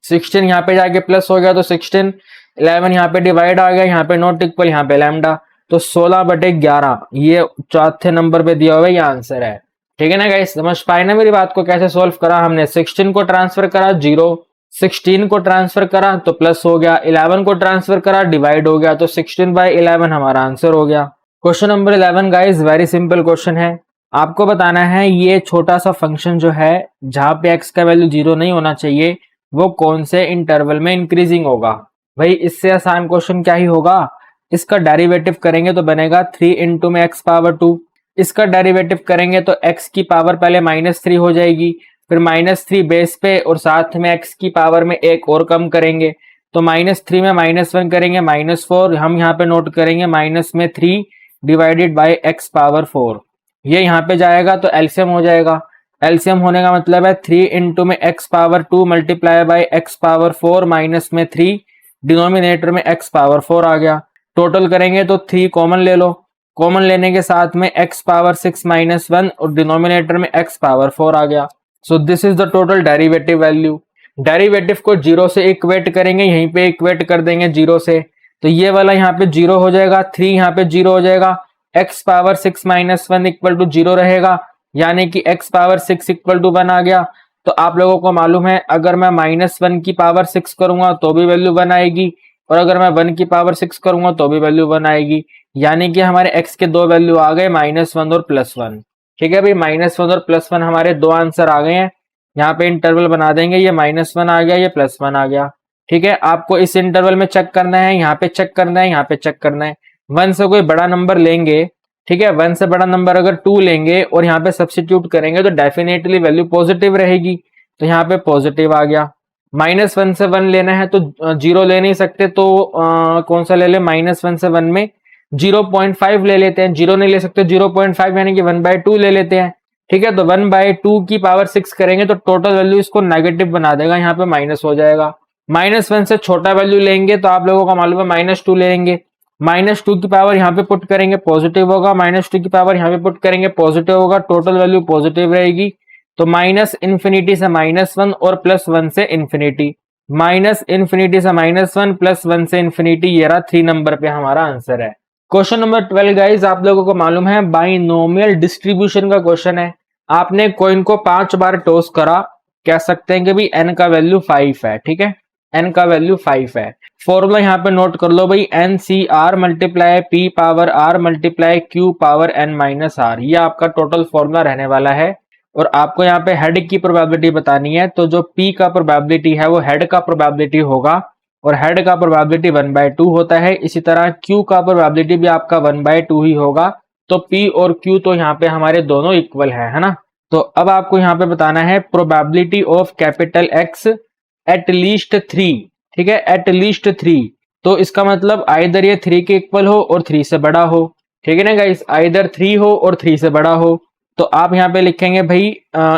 16 यहाँ पे जाके प्लस हो गया तो 16, 11 यहाँ पे डिवाइड आ गया, यहाँ पे नॉट इक्वल, यहाँ पे लैम्डा, तो 16/11 ये चौथे नंबर पे दिया हुआ है, ये आंसर है। ठीक है ना गाइस, समझ पाए ना मेरी बात को कैसे सोल्व करा हमने? 16 को ट्रांसफर करा 0, 16 को ट्रांसफर करा तो प्लस हो गया, 11 को ट्रांसफर करा डिवाइड हो गया, तो 16/11 हमारा आंसर हो गया। Question number 11 guys, very simple question है। आपको बताना है ये छोटा सा फंक्शन जो है जहां पे x का वैल्यू 0 नहीं होना चाहिए, वो कौन से इंटरवल में इंक्रीजिंग होगा। भाई इससे आसान क्वेश्चन क्या ही होगा, इसका डेरिवेटिव करेंगे तो बनेगा 3 इंटू में x पावर 2, इसका डेरिवेटिव करेंगे तो x की पावर पहले -3 हो जाएगी, फिर -3 बेस पे और साथ में x की पावर में एक और कम करेंगे, तो -3 में -1 करेंगे -4, हम यहाँ पे नोट करेंगे माइनस में 3 डिवाइडेड बाय x पावर 4, ये यहाँ पे जाएगा तो एलसीएम हो जाएगा। एलसीएम होने का मतलब है 3 इंटू में x power 2 multiply by x power 4 minus में 3, डिनोमिनेटर में x पावर 4 आ गया। टोटल करेंगे तो 3 कॉमन ले लो, कॉमन लेने के साथ में x पावर 6 -1 और डिनोमिनेटर में x पावर 4 आ गया। So this is the total derivative value. Derivative को 0 से इक्वेट करेंगे, यहीं पे इक्वेट कर देंगे 0 से, तो ये वाला यहाँ पे 0 हो जाएगा, 3 यहाँ पे 0 हो जाएगा, x पावर 6 -1 इक्वल टू 0 रहेगा, यानी कि x पावर 6 इक्वल टू 1 आ गया। तो आप लोगों को मालूम है अगर मैं -1 की पावर 6 करूंगा तो भी वैल्यू 1 आएगी, और अगर मैं 1 की पावर 6 करूंगा तो भी वैल्यू 1 आएगी, यानी कि हमारे x के दो वैल्यू आ गए -1 और +1। ठीक है भाई, -1 और +1 हमारे दो आंसर आ गए हैं। यहाँ पे इंटरवल बना देंगे, ये -1 आ गया, ये +1 आ गया। ठीक है, आपको इस इंटरवल में चेक करना है, यहाँ पे चेक करना है, यहाँ पे चेक करना है। 1 से कोई बड़ा नंबर लेंगे, ठीक है, 1 से बड़ा नंबर अगर 2 लेंगे और यहाँ पे सब्स्टिट्यूट करेंगे तो डेफिनेटली वैल्यू पॉजिटिव रहेगी, तो यहाँ पे पॉजिटिव आ गया। -1 से 1 लेना है तो 0 ले नहीं सकते, तो कौन सा ले ले, -1 से 1 में 0.5 ले लेते हैं, 0 नहीं ले सकते 0.5 यानी कि 1/2 ले लेते हैं। ठीक है, तो 1/2 की पावर 6 करेंगे तो टोटल वैल्यू इसको नेगेटिव बना देगा, यहाँ पे माइनस हो जाएगा। -1 से छोटा वैल्यू लेंगे तो आप लोगों का मालूम है -2 लेंगे, -2 की पावर यहाँ पे पुट करेंगे पॉजिटिव होगा, -2 की पावर यहाँ पे पुट करेंगे पॉजिटिव होगा, टोटल वैल्यू पॉजिटिव रहेगी। तो -∞ से -1 और +1 से इन्फिनिटी, -∞ से -1 +1 से इन्फिनिटी, ये रहा 3 नंबर पे हमारा आंसर है। क्वेश्चन नंबर 12 गाइज, आप लोगों को मालूम है बाइनोमियल डिस्ट्रीब्यूशन का क्वेश्चन है। आपने कॉइन को 5 बार टॉस करा, कह सकते हैं कि भाई n का वैल्यू 5 है। ठीक है, n का वैल्यू 5 है। फॉर्मूला यहाँ पे नोट कर लो भाई, NCR multiply P power R multiply Q power n-R, ये आपका टोटल फॉर्मूला रहने वाला है। और आपको यहाँ पे हेड की प्रोबेबिलिटी बतानी है, तो जो P का प्रोबेबिलिटी है वो हेड का प्रोबेबिलिटी होगा, और हेड का प्रोबेबिलिटी 1/2 होता है। इसी तरह Q का प्रोबेबिलिटी भी आपका 1/2 ही होगा। तो P और Q तो यहाँ पे हमारे दोनों इक्वल है ना। तो अब आपको यहाँ पे बताना है probability of capital X at least 3। ठीक है, एट लीस्ट 3, तो इसका मतलब आइदर ये 3 के इक्वल हो और 3 से बड़ा हो। ठीक है ना गाइस, आइदर 3 हो और 3 से बड़ा हो। तो आप यहाँ पे लिखेंगे भाई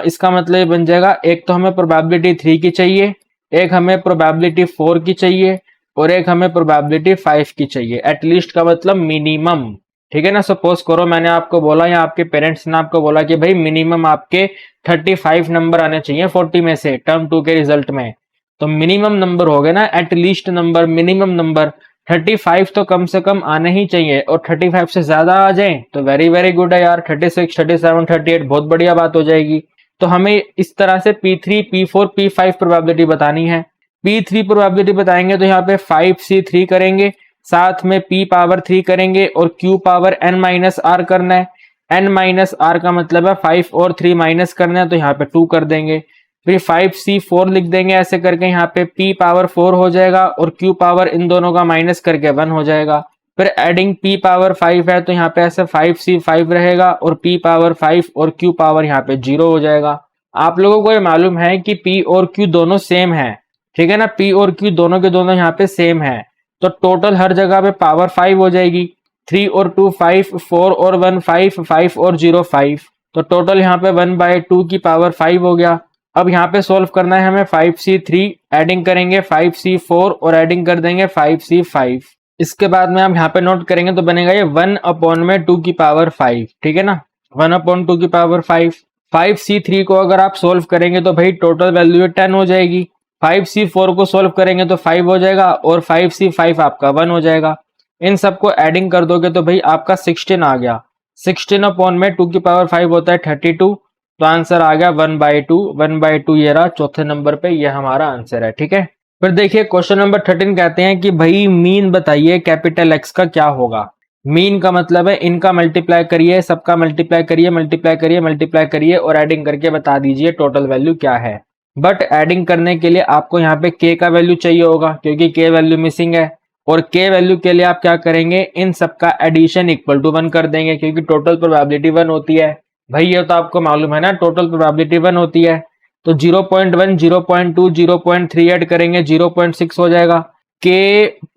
इसका मतलब बन जाएगा, एक तो हमें प्रोबेबिलिटी 3 की चाहिए, एक हमें प्रोबेबिलिटी 4 की चाहिए, और एक हमें प्रोबेबिलिटी 5 की चाहिए। एटलीस्ट का मतलब मिनिमम। ठीक है ना, सपोज करो मैंने आपको बोला या आपके पेरेंट्स ने आपको बोला कि भाई मिनिमम आपके 35 नंबर आने चाहिए 40 में से टर्म 2 के रिजल्ट में, तो मिनिमम नंबर हो गए ना, एटलीस्ट नंबर, मिनिमम नंबर 35 तो कम से कम आने ही चाहिए, और 35 से ज्यादा आ जाए तो वेरी वेरी गुड है यार, 36, 37, 38 बहुत बढ़िया बात हो जाएगी। तो हमें इस तरह से P3, P4, P5 प्रोबेबिलिटी बतानी है। P3 प्रोबेबिलिटी बताएंगे तो यहाँ पे 5C3 करेंगे, साथ में p पावर 3 करेंगे और q power n minus R करना है। n माइनस आर का मतलब है 5 और 3 माइनस करना है, तो यहाँ पे 2 कर देंगे। फिर 5c4 लिख देंगे, ऐसे करके यहाँ पे p पावर 4 हो जाएगा और q पावर इन दोनों का माइनस करके 1 हो जाएगा। फिर एडिंग p पावर 5 है तो यहाँ पे ऐसे 5c5 रहेगा और p पावर 5 और q पावर यहाँ पे 0 हो जाएगा। आप लोगों को ये मालूम है कि p और q दोनों सेम है, ठीक है ना, p और q दोनों के दोनों यहाँ पे सेम है, तो टोटल हर जगह पे पावर 5 हो जाएगी। 3 और 2 5, 4 और 1 5, 5 और 0 5, तो टोटल यहाँ पे 1/2 की पावर 5 हो गया। अब यहाँ पे सोल्व करना है हमें 5c3, एडिंग करेंगे 5c4 और एडिंग कर देंगे 5c5। इसके बाद में आप यहाँ पे नोट करेंगे तो बनेगा ये 1/2 की पावर 5, ठीक है ना, 1/2 की पावर 5। 5c3 को अगर आप सोल्व करेंगे तो भाई टोटल वैल्यू 10 हो जाएगी। 5c4 को सोल्व करेंगे तो 5 हो जाएगा और 5c5 आपका 1 हो जाएगा। इन सबको एडिंग कर दोगे तो भाई आपका 16 आ गया। 16/2 की पावर 5 होता है 32, तो आंसर आ गया 1/2। 1/2 ये रहा चौथे नंबर पे, ये हमारा आंसर है, ठीक है। फिर देखिए क्वेश्चन नंबर 13 कहते हैं कि भाई मीन बताइए कैपिटल एक्स का क्या होगा। मीन का मतलब है इनका मल्टीप्लाई करिए, सबका मल्टीप्लाई करिए, मल्टीप्लाई करिए, मल्टीप्लाई करिए और एडिंग करके बता दीजिए टोटल वैल्यू क्या है। बट एडिंग करने के लिए आपको यहाँ पे k का वैल्यू चाहिए होगा क्योंकि k वैल्यू मिसिंग है, और k वैल्यू के लिए आप क्या करेंगे, इन सबका एडिशन इक्वल टू 1 कर देंगे क्योंकि टोटल प्रोबेबिलिटी 1 होती है। भाई ये तो आपको मालूम है ना, टोटल प्रोबेबिलिटी 1 होती है। तो 0.1, 0.2, 0.3 ऐड करेंगे 0.6 हो जाएगा। k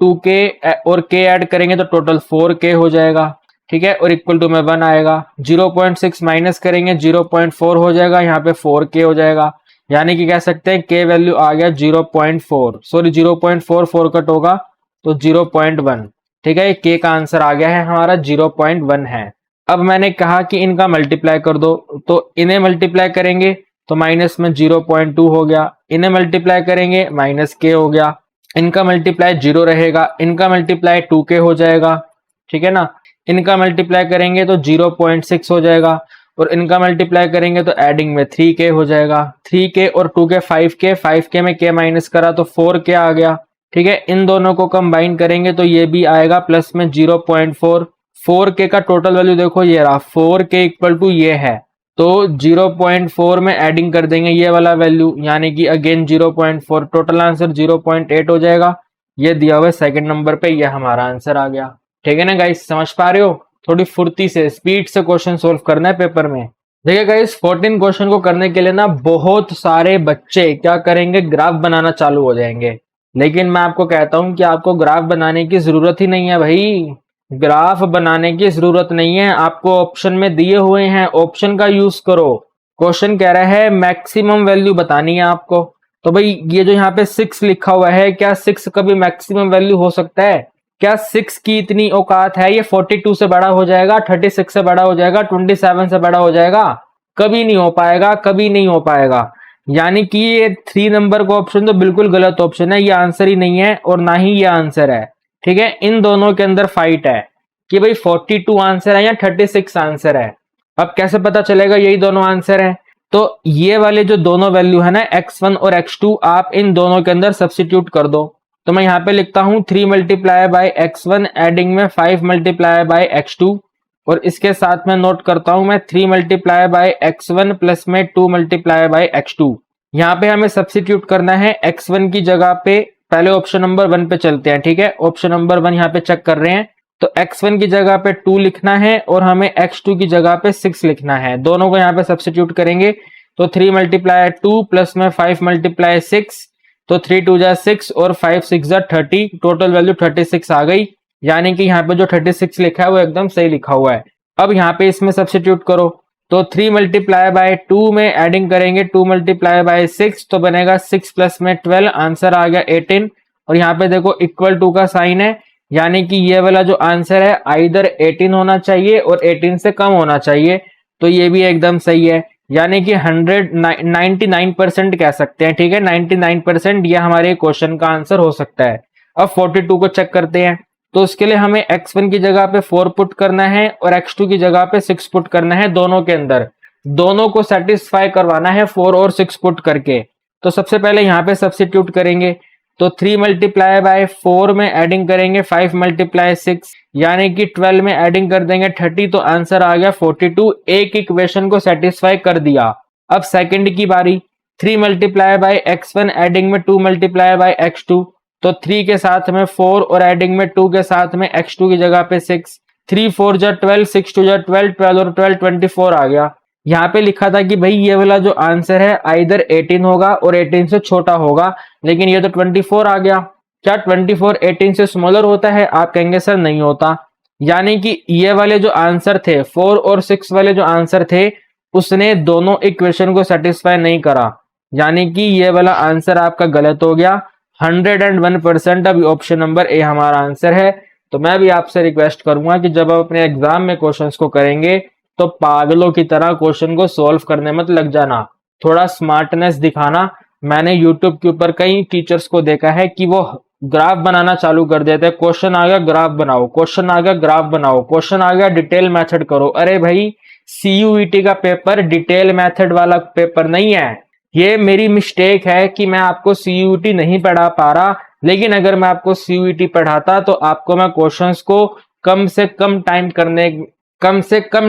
2k और k ऐड करेंगे तो टोटल 4k हो जाएगा, ठीक है, और इक्वल टू में 1 आएगा। 0.6 माइनस करेंगे 0.4 हो जाएगा, यहाँ पे 4k हो जाएगा। यानी कि कह सकते हैं k वैल्यू आ गया 0.4, सॉरी 0.44 कट होगा तो 0.1, ठीक है, k का आंसर आ गया है हमारा 0.1 है। अब मैंने कहा कि इनका मल्टीप्लाई कर दो, तो इन्हें मल्टीप्लाई करेंगे तो माइनस में 0.2 हो गया, इन्हें मल्टीप्लाई करेंगे माइनस k हो गया, इनका मल्टीप्लाई 0 रहेगा, इनका मल्टीप्लाई 2k हो जाएगा, ठीक है ना, इनका मल्टीप्लाई करेंगे तो 0.6 हो जाएगा और इनका मल्टीप्लाई करेंगे तो एडिंग में 3k हो जाएगा। 3k और 2k 5k, 5k में k माइनस करा तो 4k आ गया, ठीक है। इन दोनों को कंबाइन करेंगे तो ये भी आएगा प्लस में 0.4। 4k का टोटल वैल्यू देखो ये रहा, 4k इक्वल टू ये है, तो 0.4 में एडिंग कर देंगे ये वाला वैल्यू, यानी कि अगेन 0.4, टोटल आंसर 0.8 हो जाएगा। ये दिया हुआ है सेकंड नंबर पे, ये हमारा आंसर आ गया, ठीक है ना गाइस, समझ पा रहे हो। थोड़ी फुर्ती से स्पीड से क्वेश्चन सोल्व करना है पेपर में। देखिए गाइस 14 क्वेश्चन को करने के लिए ना बहुत सारे बच्चे क्या करेंगे, ग्राफ बनाना चालू हो जाएंगे, लेकिन मैं आपको कहता हूं कि आपको ग्राफ बनाने की जरूरत ही नहीं है भाई, ग्राफ बनाने की जरूरत नहीं है, आपको ऑप्शन में दिए हुए हैं, ऑप्शन का यूज करो। क्वेश्चन कह रहा है मैक्सिमम वैल्यू बतानी है आपको, तो भाई ये जो यहाँ पे 6 लिखा हुआ है, क्या 6 कभी मैक्सिमम वैल्यू हो सकता है? क्या 6 की इतनी औकात है? ये 42 से बड़ा हो जाएगा, 36 से बड़ा हो जाएगा, 27 से बड़ा हो जाएगा? कभी नहीं हो पाएगा, कभी नहीं हो पाएगा। यानी कि ये 3 नंबर का ऑप्शन तो बिल्कुल गलत ऑप्शन है, ये आंसर ही नहीं है और ना ही ये आंसर है, ठीक है। इन दोनों के अंदर फाइट है कि भाई 42 आंसर है या 36 आंसर है। अब कैसे पता चलेगा यही दोनों आंसर है? तो ये वाले जो दोनों वैल्यू है ना x1 और x2, आप इन दोनों के अंदर सब्स्टिट्यूट कर दो। तो मैं यहाँ पे लिखता हूं 3 मल्टीप्लाई बाय x1 एडिंग में 5 मल्टीप्लाई बाय x2, और इसके साथ में नोट करता हूं मैं 3 मल्टीप्लाई बाय x1 प्लस में 2 मल्टीप्लाई बाय x2। यहाँ पे हमें सब्स्टिट्यूट करना है x1 की जगह पे, पहले ऑप्शन नंबर 1 पे चलते हैं, ठीक है। ऑप्शन नंबर 1 यहाँ पे चेक कर रहे हैं, तो x1 की जगह पे 2 लिखना है और हमें x2 की जगह पे 6 लिखना है। दोनों को यहाँ पे सब्स्टिट्यूट करेंगे तो 3 मल्टीप्लाई 2 प्लस में 5 मल्टीप्लाई 6, तो 3 2 जा 6 और 5 6 जा 30, टोटल वैल्यू 36 आ गई। यानी कि यहाँ पे जो 36 लिखा है वो एकदम सही लिखा हुआ है। अब यहाँ पे इसमें सब्स्टिट्यूट करो, तो 3 मल्टीप्लाई बाय 2 में एडिंग करेंगे 2 मल्टीप्लाई बाय 6, तो बनेगा 6 प्लस में 12, आंसर आ गया 18। और यहाँ पे देखो इक्वल टू का साइन है, यानी कि ये वाला जो आंसर है आइदर 18 होना चाहिए और 18 से कम होना चाहिए, तो ये भी एकदम सही है। यानी कि 99% कह सकते हैं, ठीक है, 99% ये हमारे क्वेश्चन का आंसर हो सकता है। अब 42 को चेक करते हैं, तो उसके लिए हमें x1 की जगह पे 4 पुट करना है और x2 की जगह पे 6 पुट करना है, दोनों के अंदर दोनों को सेटिस्फाई करवाना है 4 और 6 पुट करके। तो सबसे पहले यहाँ पे सब्स्टिट्यूट करेंगे, तो 3 मल्टीप्लाई बाय 4 में एडिंग करेंगे 5 मल्टीप्लाई 6 यानी कि 12 में एडिंग कर देंगे 30, तो आंसर आ गया 42। एक इक्वेशन को सेटिस्फाई कर दिया। अब सेकंड की बारी, 3 मल्टीप्लाई बाय x1 एडिंग में 2 मल्टीप्लाई बाय x2, तो 3 के साथ में 4 और एडिंग में 2 के साथ में x2 की जगह पे 6, 3 4 जा 12, 6 2 जा 12, 12 और 12 24 आ गया। यहाँ पे लिखा था कि भाई ये वाला जो आंसर है आइदर 18 होगा और 18 से छोटा होगा, लेकिन ये तो 24 आ गया। क्या 24 18 से स्मॉलर होता है? आप कहेंगे सर नहीं होता। यानी कि ये वाले जो आंसर थे 4 और 6 वाले जो आंसर थे उसने दोनों इक्वेशन को सेटिस्फाई नहीं करा, यानी कि ये वाला आंसर आपका गलत हो गया 101%। अभी ऑप्शन नंबर ए हमारा आंसर है। तो मैं भी आपसे रिक्वेस्ट करूंगा कि जब आप अपने एग्जाम में क्वेश्चंस को करेंगे तो पागलों की तरह क्वेश्चन को सॉल्व करने मत लग जाना, थोड़ा स्मार्टनेस दिखाना। मैंने यूट्यूब के ऊपर कई टीचर्स को देखा है कि वो ग्राफ बनाना चालू कर देते हैं, क्वेश्चन आ गया ग्राफ बनाओ, क्वेश्चन आ गया ग्राफ बनाओ, क्वेश्चन आ गया डिटेल मेथड करो। अरे भाई सीयूईटी का पेपर डिटेल मेथड वाला पेपर नहीं है। ये मेरी मिस्टेक है कि मैं आपको सीयूईटी नहीं पढ़ा पा रहा, लेकिन अगर मैं आपको सीयूईटी पढ़ाता तो आपको मैं क्वेश्चंस को कम से कम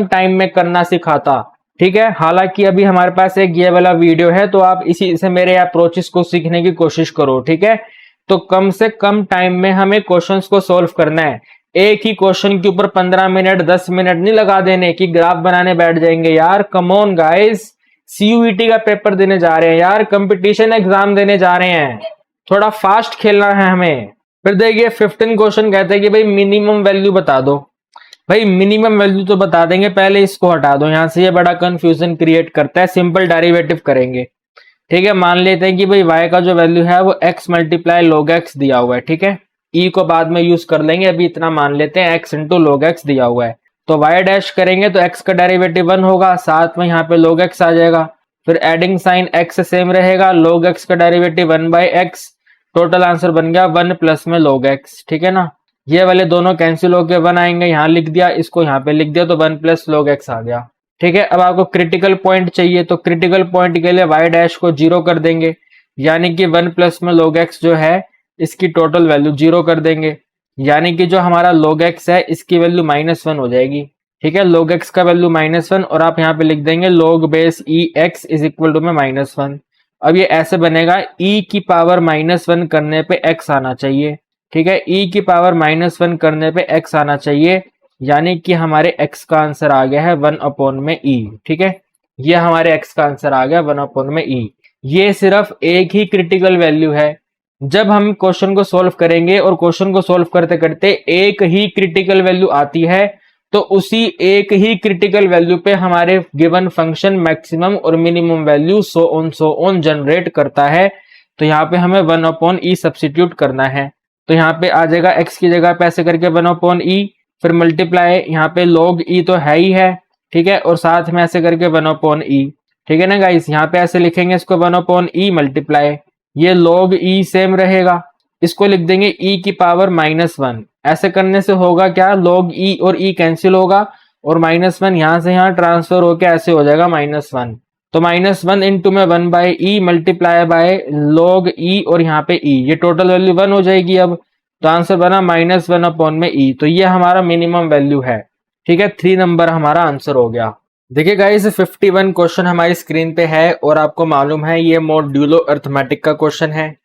टाइम में करना सिखाता, ठीक है। हालांकि अभी हमारे पास एक ये वाला वीडियो है, तो आप इसी से मेरे अप्रोचेस को सीखने की कोशिश करो, ठीक है। तो कम से कम टाइम में हमें क्वेश्चंस को सॉल्व करना है। एक ही क्वेश्चन के ऊपर 15 मिनट 10 मिनट नहीं लगा देने कि ग्राफ बनाने बैठ जाएंगे यार। कम ऑन गाइस, सीयूईटी का पेपर देने जा रहे हैं यार, कंपटीशन एग्जाम देने जा रहे हैं, थोड़ा फास्ट खेलना है हमें। फिर देखिए 15 क्वेश्चन कहते हैं कि भाई मिनिमम वैल्यू बता दो। भाई मिनिमम वैल्यू तो बता देंगे, पहले इसको हटा दो यहाँ से, ये बड़ा कंफ्यूजन क्रिएट करता है। सिंपल डेरिवेटिव करेंगे, ठीक है। मान लेते हैं कि भाई y का जो वैल्यू है वो x मल्टीप्लाई log x दिया हुआ है, ठीक है। e को बाद में यूज कर लेंगे, अभी इतना मान लेते हैं x इंटू log x दिया हुआ है। तो y डैश करेंगे तो x का डेरिवेटिव 1 होगा, साथ में यहाँ पे log x आ जाएगा। फिर एडिंग साइन x सेम रहेगा, log x का derivative 1 by x, total answer बन गया 1 प्लस में log x, ठीक है ना। ये वाले दोनों कैंसिल होके 1 आएंगे, यहाँ लिख दिया, इसको यहाँ पे लिख दिया, तो 1 प्लस log x आ गया, ठीक है। अब आपको क्रिटिकल पॉइंट चाहिए, तो क्रिटिकल पॉइंट के लिए y डैश को 0 कर देंगे, यानी कि 1 प्लस में log x जो है इसकी टोटल वैल्यू 0 कर देंगे, यानी कि जो हमारा log x है इसकी वैल्यू -1 हो जाएगी, ठीक है। log x का वैल्यू -1 और आप यहाँ पे लिख देंगे log base E x is equal to में -1। अब ये ऐसे बनेगा, e की पावर -1 करने पे x आना चाहिए, ठीक है। e की पावर -1 करने पे x आना चाहिए, यानी कि हमारे x का आंसर आ गया है 1 में e, ठीक है। ये हमारे x का आंसर आ गया 1 में e। ये सिर्फ एक ही क्रिटिकल वैल्यू है। जब हम क्वेश्चन को सॉल्व करेंगे और क्वेश्चन को सॉल्व करते करते एक ही क्रिटिकल वैल्यू आती है, तो उसी एक ही क्रिटिकल वैल्यू पे हमारे गिवन फंक्शन मैक्सिमम और minimum value so on generate करता है। तो यहाँ पे हमें 1/e सब्स्टिट्यूट करना है, तो यहाँ पे आ जाएगा x की जगह पे ऐसे करके 1/e, फिर मल्टीप्लाई यहाँ पे log e तो है ही है, ठीक है, और साथ में ऐसे करके 1/e, ठीक है ना गाइस। यहाँ पे ऐसे लिखेंगे इसको 1/e मल्टीप्लाई, ये log e सेम रहेगा, इसको लिख देंगे e की पावर -1। ऐसे करने से होगा क्या, log e और e कैंसिल होगा और -1 यहाँ से यहाँ ट्रांसफर होके ऐसे हो जाएगा -1। तो -1 इंटू में 1/e multiply by log e और यहाँ पे e, ये टोटल वैल्यू 1 हो जाएगी। अब तो आंसर बना -1 में e, तो ये हमारा मिनिमम वैल्यू है, ठीक है। 3 नंबर हमारा आंसर हो गया। देखिए गाइस 51 क्वेश्चन हमारी स्क्रीन पे है और आपको मालूम है ये मॉड्यूलो अर्थमेटिक का क्वेश्चन है।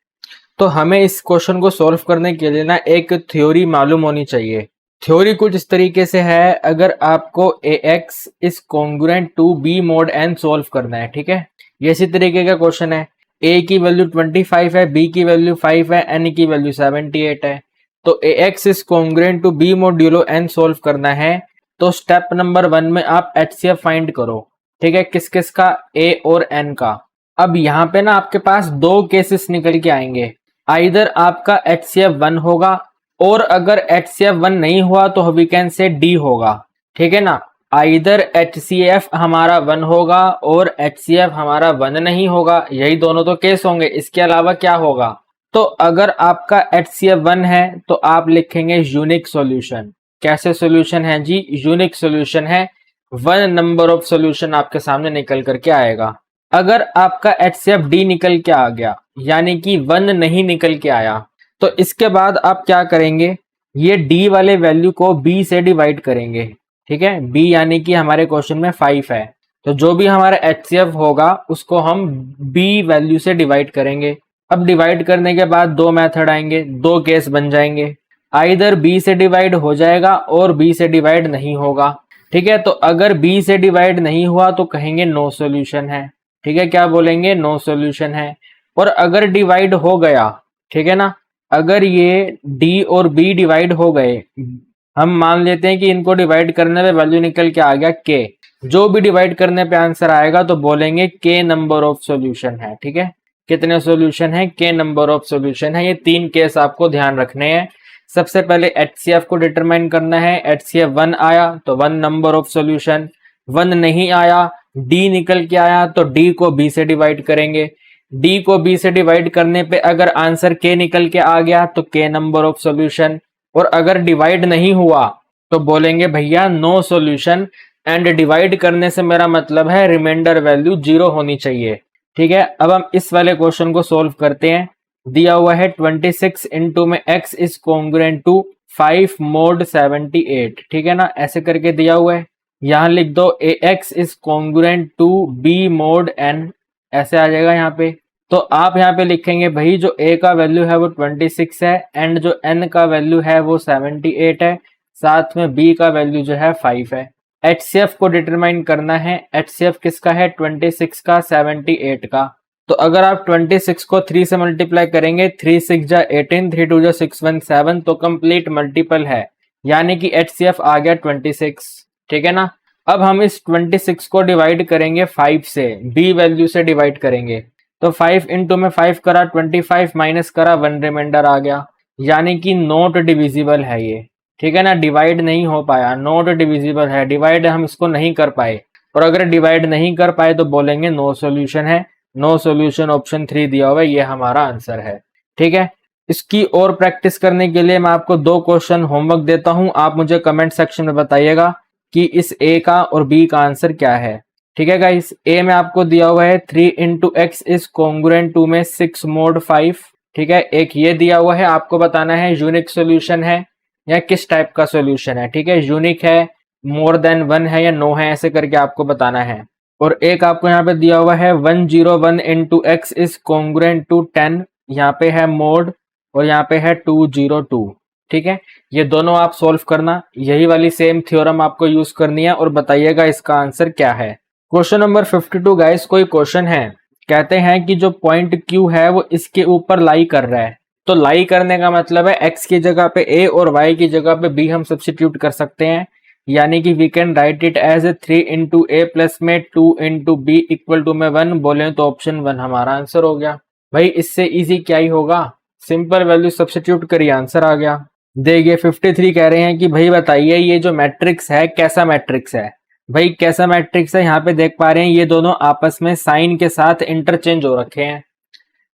तो हमें इस क्वेश्चन को सॉल्व करने के लिए ना एक थ्योरी मालूम होनी चाहिए। थ्योरी कुछ इस तरीके से है, अगर आपको ax is congruent to b mod n solve करना है, ठीक है। ये इसी तरीके का क्वेश्चन है, a की वैल्यू 25 है, b की वैल्यू 5 है, n की वैल्यू 78 है। तो ax is congruent to b modulo n solve करना है। तो स्टेप नंबर 1 में आप HCF फाइंड करो, ठीक है, किस किस का, a और n का। अब यहाँ पे ना आपके पास दो केसेस निकल के आएंगे, आइदर आपका HCF 1 होगा और अगर HCF 1 नहीं हुआ तो वी कैन से D होगा, ठीक है ना। आइदर HCF हमारा 1 होगा और HCF हमारा 1 नहीं होगा, यही दोनों तो केस होंगे, इसके अलावा क्या होगा। तो अगर आपका HCF 1 है तो आप लिखेंगे यूनिक सॉल्यूशन। कैसे सॉल्यूशन है जी, यूनिक सॉल्यूशन है, 1 नंबर ऑफ सॉल्यूशन आपके सामने निकल करके आएगा। अगर आपका HCF D निकल के आ गया, यानी कि 1 नहीं निकल के आया। तो इसके बाद आप क्या करेंगे, ये डी वाले वैल्यू को बी से डिवाइड करेंगे। ठीक है, बी यानी कि हमारे क्वेश्चन में 5 है, तो जो भी हमारा एचसीएफ होगा उसको हम बी वैल्यू से डिवाइड करेंगे। अब डिवाइड करने के बाद दो मेथड आएंगे, दो केस बन जाएंगे, आइदर बी से डिवाइड हो जाएगा और बी से डिवाइड नहीं होगा। ठीक है, तो अगर बी से डिवाइड नहीं हुआ तो कहेंगे नो सॉल्यूशन है। ठीक है, क्या बोलेंगे, नो सॉल्यूशन है। और अगर डिवाइड हो गया, ठीक है ना, अगर ये डी और बी डिवाइड हो गए, हम मान लेते हैं कि इनको डिवाइड करने पे वैल्यू निकल के आ गया के, जो भी डिवाइड करने पे आंसर आएगा तो बोलेंगे के नंबर ऑफ सॉल्यूशन है। ठीक है, कितने सॉल्यूशन है, के नंबर ऑफ सॉल्यूशन है। ये 3 केस आपको ध्यान रखने हैं। सबसे पहले एचसीएफ को डिटरमाइन करना है, एचसीएफ 1 आया तो 1 नंबर ऑफ सॉल्यूशन, 1 नहीं आया, डी निकल के आया तो डी को बी से डिवाइड करेंगे, डी को बी से डिवाइड करने पे अगर आंसर के निकल के आ गया तो के नंबर ऑफ सॉल्यूशन, और अगर डिवाइड नहीं हुआ तो बोलेंगे भैया नो सॉल्यूशन। एंड डिवाइड करने से मेरा मतलब है रिमाइंडर वैल्यू 0 होनी चाहिए। ठीक है, अब हम इस वाले क्वेश्चन को सोल्व करते हैं। दिया हुआ है 26 इंटू में x is congruent to 5 mod 78। ठीक है ना, ऐसे करके दिया हुआ है। यहां लिख दो ax is congruent to b mod n, ऐसे आ जाएगा यहाँ पे। तो आप यहाँ पे लिखेंगे भाई जो a का वैल्यू है वो 26 है एंड जो n का वैल्यू है वो 78 है, साथ में b का वैल्यू जो है 5 है। HCF को डिटरमाइन करना है, HCF किसका है, 26 का, 78 का। तो अगर आप 26 को 3 से मल्टीप्लाई करेंगे, 3 6 जा 18, 3 2 जा 6 1 7, तो कंप्लीट मल्टीपल है, यानी कि HCF आ गया 26। ठीक है ना, अब हम इस 26 को डिवाइड करेंगे 5 से, B वैल्यू से डिवाइड करेंगे। तो 5 इंटू में 5 करा 25 माइनस करा 1 रिमाइंडर आ गया, यानी कि नॉट डिविजिबल है ये। ठीक है ना, डिवाइड नहीं हो पाया, नॉट डिविजिबल है, डिवाइड हम इसको नहीं कर पाए। और अगर डिवाइड नहीं कर पाए तो बोलेंगे नो सॉल्यूशन है। नो सॉल्यूशन ऑप्शन 3 दिया हुआ है, ये हमारा आंसर है। ठीक है, इसकी और प्रैक्टिस करने के लिए मैं आपको 2 क्वेश्चन होमवर्क देता हूं, आप मुझे कमेंट सेक्शन में बताइएगा कि इस ए का और बी का आंसर क्या है। ठीक है गाइस, ए में आपको दिया हुआ है 3 into X is congruent to में 6 mod 5। ठीक है, एक ये दिया हुआ है, आपको बताना है यूनिक सोल्यूशन है या किस टाइप का सोल्यूशन है। ठीक है, यूनिक है, मोर देन 1 है या नो है, ऐसे करके आपको बताना है। और एक आपको यहाँ पे दिया हुआ है 101 into X is congruent to 10, यहाँ पे है मोड और यहाँ पे है 202। ठीक है, ये दोनों आप सोल्व करना, यही वाली सेम थ्योरम आपको यूज करनी है और बताइएगा इसका आंसर क्या है। क्वेश्चन नंबर 52 गाइस, कोई क्वेश्चन है, कहते हैं कि जो पॉइंट Q है वो इसके ऊपर लाई कर रहा है। तो लाई करने का मतलब है x की जगह पे a और y की जगह पे b हम सब्स्टिट्यूट कर सकते हैं, यानी कि we can write it as 3 into A plus में 2 इंटू बी इक्वल टू में 1 बोले तो ऑप्शन 1 हमारा आंसर हो गया। भाई इससे इजी क्या ही होगा, सिंपल वैल्यू सब्स्टिट्यूट करिए, आंसर आ गया। देखिए 53 कह रहे हैं कि भाई बताइए ये जो मैट्रिक्स है कैसा मैट्रिक्स है। भाई कैसा मैट्रिक्स है, यहाँ पे देख पा रहे हैं ये दोनों आपस में साइन के साथ इंटरचेंज हो रखे हैं,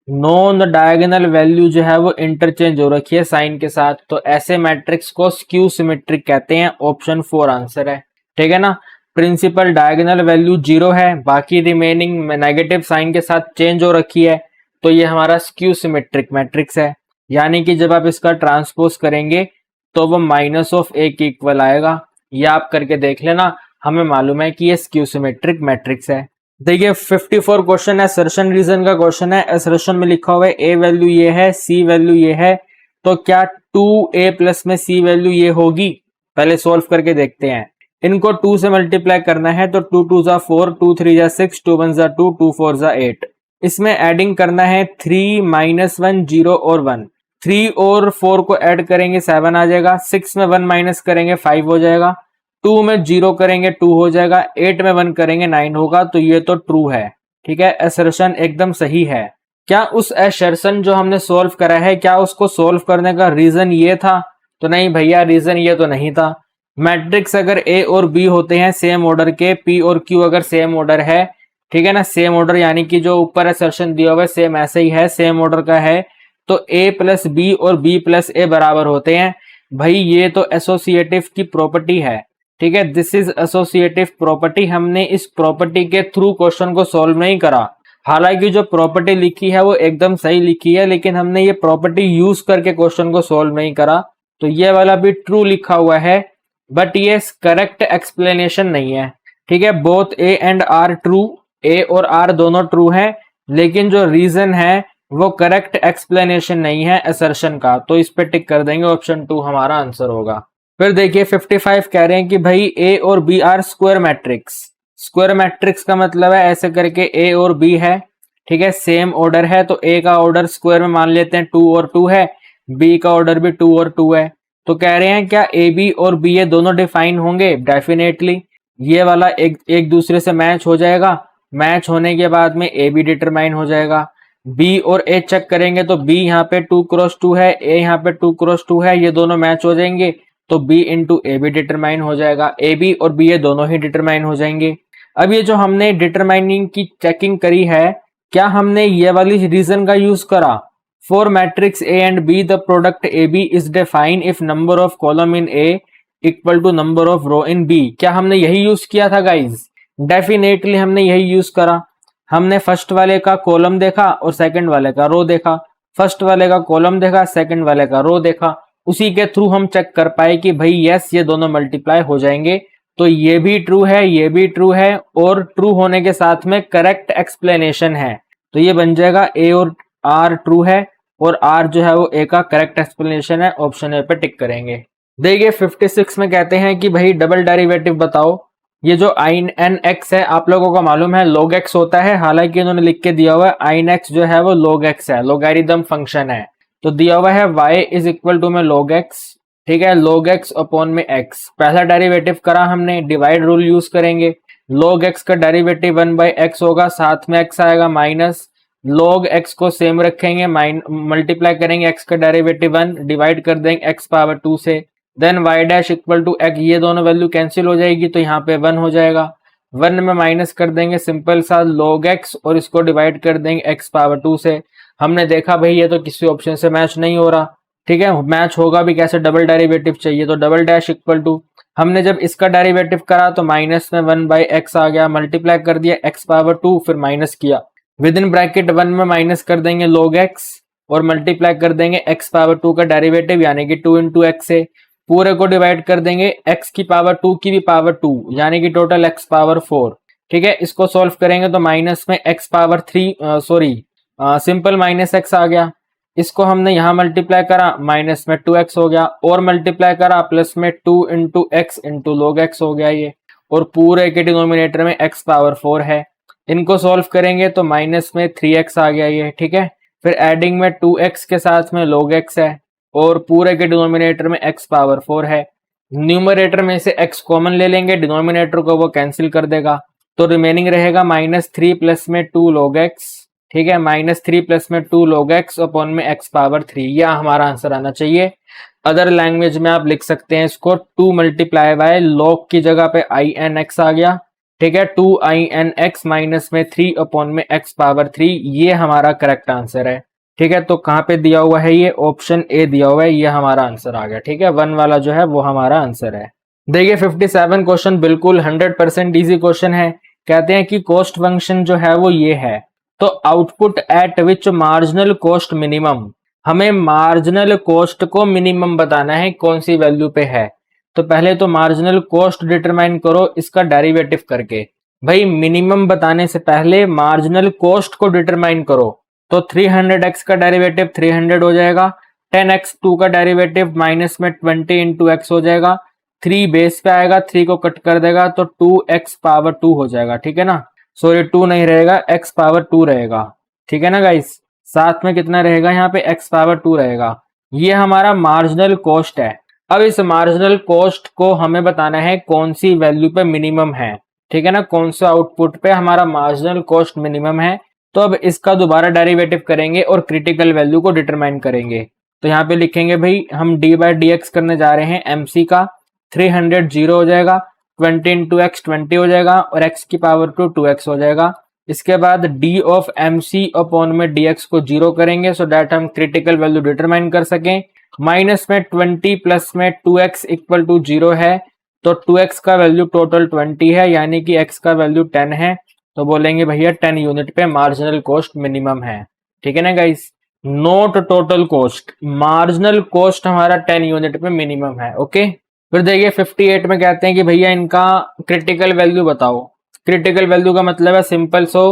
नॉन डायगोनल वैल्यू जो है वो इंटरचेंज हो रखी है साइन के साथ, तो ऐसे मैट्रिक्स को स्क्यू सिमेट्रिक कहते हैं, ऑप्शन 4 आंसर है। ठीक है ना, प्रिंसिपल डायगोनल वैल्यू 0 है, बाकी रिमेनिंग नेगेटिव साइन के साथ चेंज हो रखी है, तो ये हमारा स्क्यू सिमेट्रिक मैट्रिक्स है, यानी कि जब आप इसका ट्रांसपोज करेंगे तो वो माइनस ऑफ ए के इक्वल आएगा। ये आप करके देख लेना, हमें मालूम है कि ये स्क्यू सिमेट्रिक मैट्रिक्स है। देखिए 54 क्वेश्चन है, असर्शन रीजन का क्वेश्चन है। असर्शन में लिखा हुआ है ए वैल्यू ये है, सी वैल्यू ये है, तो क्या 2a प्लस में सी वैल्यू ये होगी, पहले सोल्व करके देखते हैं। इनको 2 से मल्टीप्लाई करना है तो 2 2 जा 4, 2 3 जा 6, 2 1 जा 2, 2 4 जा 8। इसमें एडिंग करना है 3 -1 0 और 1, 3 और 4 को ऐड करेंगे 7 आ जाएगा, 6 में 1 माइनस करेंगे 5 हो जाएगा, 2 में 0 करेंगे 2 हो जाएगा, 8 में 1 करेंगे 9 होगा, तो ये तो ट्रू है। ठीक है, असर्शन एकदम सही है। क्या उस असर्शन जो हमने सोल्व करा है, क्या उसको सोल्व करने का रीजन ये था, तो नहीं भैया, रीजन ये तो नहीं था। मैट्रिक्स अगर ए और बी होते हैं सेम ऑर्डर के, पी और क्यू अगर सेम ऑर्डर है, ठीक है ना, सेम ऑर्डर यानी कि जो ऊपर असर्शन दिया हुआ है सेम ऐसे ही है, सेम ऑर्डर का है, तो ए प्लस बी और बी प्लस ए बराबर होते हैं। भाई ये तो एसोसिएटिव की प्रॉपर्टी है। ठीक है, दिस इज एसोसिएटिव प्रॉपर्टी। हमने इस प्रॉपर्टी के थ्रू क्वेश्चन को सॉल्व नहीं करा, हालांकि जो प्रॉपर्टी लिखी है वो एकदम सही लिखी है, लेकिन हमने ये प्रॉपर्टी यूज करके क्वेश्चन को सोल्व नहीं करा, तो ये वाला भी ट्रू लिखा हुआ है, बट ये करेक्ट एक्सप्लेनेशन नहीं है। ठीक है, both A and are true, a और आर दोनों ट्रू हैं, लेकिन जो रीजन है वो करेक्ट एक्सप्लेनेशन नहीं है असर्शन का, तो इस पे टिक कर देंगे, ऑप्शन 2 हमारा आंसर होगा। फिर देखिए 55 कह रहे हैं कि भाई ए और B are square matrix. Square matrix का मतलब है ऐसे करके ए और बी है, ठीक है, सेम ऑर्डर है, तो ए का ऑर्डर स्क्वायर में मान लेते हैं 2 और 2 है, बी का ऑर्डर भी 2 और 2 है। तो कह रहे हैं क्या ए बी और बी ए दोनों डिफाइन होंगे? डेफिनेटली ये वाला एक दूसरे से मैच हो जाएगा, मैच होने के बाद में ए बी डिटरमाइन हो जाएगा। बी और ए चेक करेंगे तो बी यहाँ पे 2 क्रॉस 2 है, ए यहाँ पे 2 क्रॉस 2 है, ये दोनों मैच हो जाएंगे, तो B into A B determine हो जाएगा, ए बी और बी ए दोनों ही डिटरमाइन हो जाएंगे। अब ये जो हमने डिटरमाइनिंग की चेकिंग करी है, क्या हमने ये वाली रीजन का यूज करा? For matrix A and B the product A B is define if number of column in A equal to number of row in B. क्या हमने यही यूज किया था गाइज? डेफिनेटली हमने यही यूज करा। हमने फर्स्ट वाले का कॉलम देखा और सेकंड वाले का रो देखा, फर्स्ट वाले का कॉलम देखा, सेकंड वाले का रो देखा, उसी के थ्रू हम चेक कर पाए कि भाई यस ये दोनों मल्टीप्लाई हो जाएंगे, तो ये भी ट्रू है, ये भी ट्रू है, और ट्रू होने के साथ में करेक्ट एक्सप्लेनेशन है, तो ये बन जाएगा ए और आर ट्रू है और आर जो है वो ए का करेक्ट एक्सप्लेनेशन है, ऑप्शन ए पे टिक करेंगे। देखिए 56 में कहते हैं कि भाई डबल डेरिवेटिव बताओ। ये जो आइन एन एक्स है आप लोगों को मालूम है log x होता है, हालांकि इन्होंने लिख के दिया हुआ है आइन एक्स जो है वो log x है, लोगारिथम फंक्शन है, तो दिया हुआ है y इज इक्वल टू में log x, ठीक है, log x अपॉन में x। पहला डेरिवेटिव करा हमने, डिवाइड रूल यूज करेंगे, log x का डेरिवेटिव 1/x होगा, साथ में x आएगा माइनस, log x को सेम रखेंगे, मल्टीप्लाई करेंगे x का डेरिवेटिव 1, डिवाइड कर देंगे x पावर 2 से, then y dash equal to x, ये दोनों वैल्यू कैंसिल हो जाएगी तो यहाँ पे 1 हो जाएगा, 1 में माइनस कर देंगे सिंपल सा log x और इसको डिवाइड कर देंगे x पावर 2 से। हमने देखा भाई ये तो किसी ऑप्शन से मैच नहीं हो रहा, ठीक है, मैच होगा भी कैसे, डबल डेरिवेटिव चाहिए, तो डबल डैश इक्वल टू, हमने जब इसका डेरिवेटिव करा तो माइनस में 1/x आ गया, मल्टीप्लाई कर दिया x पावर 2, फिर माइनस किया, विद इन ब्रैकेट 1 में माइनस कर देंगे log x और मल्टीप्लाई कर देंगे x पावर 2 का डेरिवेटिव यानी कि 2 इंटू एक्स से, पूरे को डिवाइड कर देंगे x की पावर 2 की भी पावर 2 यानी कि टोटल x पावर 4, ठीक है, इसको सॉल्व करेंगे तो माइनस में x power 3 simple minus x आ गया, इसको हमने यहाँ मल्टीप्लाई करा, माइनस में 2x हो गया, और मल्टीप्लाई करा प्लस में 2 into x into log x हो गया ये, और पूरे के डिनोमिनेटर में x पावर 4 है, इनको सॉल्व करेंगे तो माइनस में 3x आ गया ये, ठीक है, फिर एडिंग में 2x के साथ में log x है, और पूरे के डिनोमिनेटर में x पावर 4 है, न्यूमरेटर में से x कॉमन ले लेंगे, डिनोमिनेटर को वो कैंसिल कर देगा, तो रिमेनिंग रहेगा -3 प्लस में 2 log x, ठीक है, -3 प्लस में 2 log x अपॉन में x पावर 3, यह हमारा आंसर आना चाहिए। अदर लैंग्वेज में आप लिख सकते हैं इसको 2 मल्टीप्लाई बाय log की जगह पे i n x आ गया, ठीक है, 2 i n x माइनस में 3 अपॉन में x पावर 3, ये हमारा करेक्ट आंसर है, ठीक है, तो कहाँ पे दिया हुआ है ये, ऑप्शन ए दिया हुआ है, ये हमारा आंसर आ गया, ठीक है, 1 वाला जो है वो हमारा आंसर है। देखिए 57 क्वेश्चन बिल्कुल 100% इजी क्वेश्चन है, कहते हैं कि कॉस्ट फंक्शन जो है वो ये है, तो output at which marginal cost minimum, हमें मार्जिनल कॉस्ट को मिनिमम बताना है, कौन सी वैल्यू पे है, तो पहले तो मार्जिनल कॉस्ट डिटरमाइन करो इसका डेरिवेटिव करके, भाई मिनिमम बताने से पहले मार्जिनल कॉस्ट को डिटरमाइन करो, तो 300x का डेरिवेटिव 300 हो जाएगा, 10x 2 का डेरिवेटिव माइनस में 20 इंटू एक्स हो जाएगा, 3 बेस पे आएगा, 3 को कट कर देगा तो 2x पावर 2 हो जाएगा, ठीक है ना, सॉरी 2 नहीं रहेगा, x पावर 2 रहेगा, ठीक है ना गाइस, साथ में कितना रहेगा यहाँ पे x पावर 2 रहेगा, ये हमारा मार्जिनल कॉस्ट है। अब इस मार्जिनल कॉस्ट को हमें बताना है कौन सी वैल्यू पे मिनिमम है, ठीक है ना, कौन सा आउटपुट पे हमारा मार्जिनल कॉस्ट मिनिमम है, तो अब इसका दोबारा डेरिवेटिव करेंगे और क्रिटिकल वैल्यू को डिटरमाइन करेंगे, तो यहाँ पे लिखेंगे भाई हम d/dx करने जा रहे हैं mc का, 300 0 हो जाएगा, 20 इंटू एक्स 20 हो जाएगा और x की पावर 2 2x हो जाएगा, इसके बाद d ऑफ mc अपॉन में dx को 0 करेंगे सो दैट हम क्रिटिकल वैल्यू डिटरमाइन कर सकें, माइनस में 20 प्लस में 2x इक्वल टू 0 है, तो 2x का वैल्यू टोटल 20 है यानी कि x का वैल्यू 10 है, तो बोलेंगे भैया 10 यूनिट पे मार्जिनल कॉस्ट मिनिमम है। ठीक है ना guys, note total cost, marginal cost हमारा 10 यूनिट पे मिनिमम है। ओके, फिर देखिए 58 में कहते हैं कि भैया इनका क्रिटिकल वैल्यू बताओ। क्रिटिकल वैल्यू का मतलब है सिंपल सो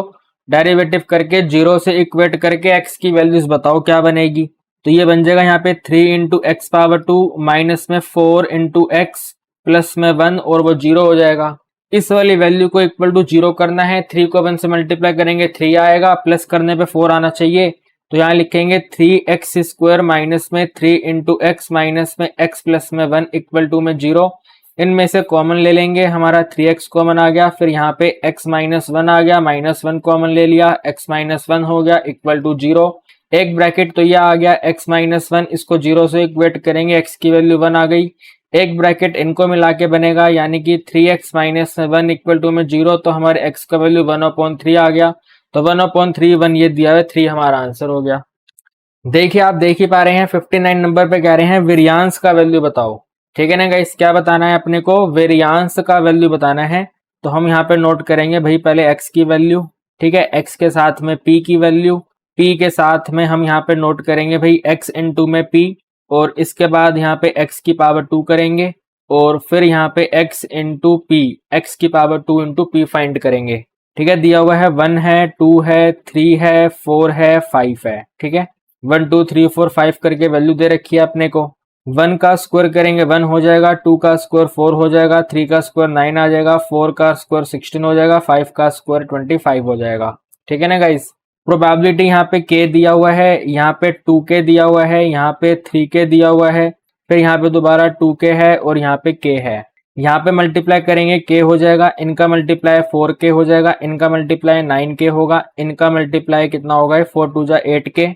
डेरिवेटिव करके जीरो से इक्वेट करके एक्स की वैल्यूज बताओ क्या बनेगी। तो ये बन जाएगा यहाँ पे 3 इंटू एक्स पावर 2 माइनस में 4 इंटू एक्स प्लस में 1 और वो जीरो हो जाएगा। इस वाली वैल्यू को इक्वल टू जीरो करना है, 3 को 1 से मल्टीप्लाई करेंगे 3 आएगा, प्लस करने पे 4 आना चाहिए। तो यहाँ लिखेंगे 3x² माइनस में 3 इंटू एक्स माइनस में x प्लस में 1 इक्वल टू में 0। इनमें से कॉमन ले लेंगे, हमारा 3x कॉमन आ गया, फिर यहाँ पे x माइनस 1 आ गया, माइनस 1 कॉमन ले लिया, x माइनस 1 हो गया इक्वल टू 0। एक ब्रैकेट तो यह आ गया x माइनस 1, इसको 0 से इक्वेट करेंगे, x की वैल्यू 1 आ गई। एक ब्रैकेट इनको मिला के बनेगा यानी कि 3x माइनस 1 इक्वल टू में 0, तो हमारे x का वैल्यू 1/3 आ गया। तो 1/3 1 ये दिया है, 3 हमारा आंसर हो गया। देखिए आप देख ही पा रहे हैं 59 नंबर पे कह रहे हैं वेरियांस का वैल्यू बताओ। ठीक है ना गाइस, क्या बताना है अपने को, वेरियांस का वैल्यू बताना है। तो हम यहाँ पे नोट करेंगे भाई पहले x की वैल्यू, ठीक है, x के साथ में p की वैल्यू, p के साथ में हम यहाँ पे नोट करेंगे भाई x इंटू में p, और इसके बाद यहाँ पे x की पावर 2 करेंगे, और फिर यहाँ पे x इंटू p, x की पावर 2 इंटू p फाइंड करेंगे। ठीक है, दिया हुआ है 1 है, 2 है, 3 है, 4 है, 5 है। ठीक है, 1 2 3 4 5 करके वैल्यू दे रखी है अपने को। 1 का स्क्वायर करेंगे 1 हो जाएगा, 2 का स्क्वायर 4 हो जाएगा, 3 का स्क्वायर 9 आ जाएगा, 4 का स्क्वायर 16 हो जाएगा, 5 का स्क्वायर 25 हो जाएगा। ठीक है ना गाइस, प्रोबेबिलिटी यहाँ पे k दिया हुआ है, यहाँ पे 2k दिया हुआ है, यहाँ पे 3k दिया हुआ है, फिर यहाँ पे दोबारा 2k है और यहाँ पे k है। यहाँ पे मल्टीप्लाई करेंगे k हो जाएगा, इनका मल्टीप्लाई 4k हो जाएगा, इनका मल्टीप्लाई 9k होगा, इनका मल्टीप्लाई कितना होगा 4 2 जा 8k,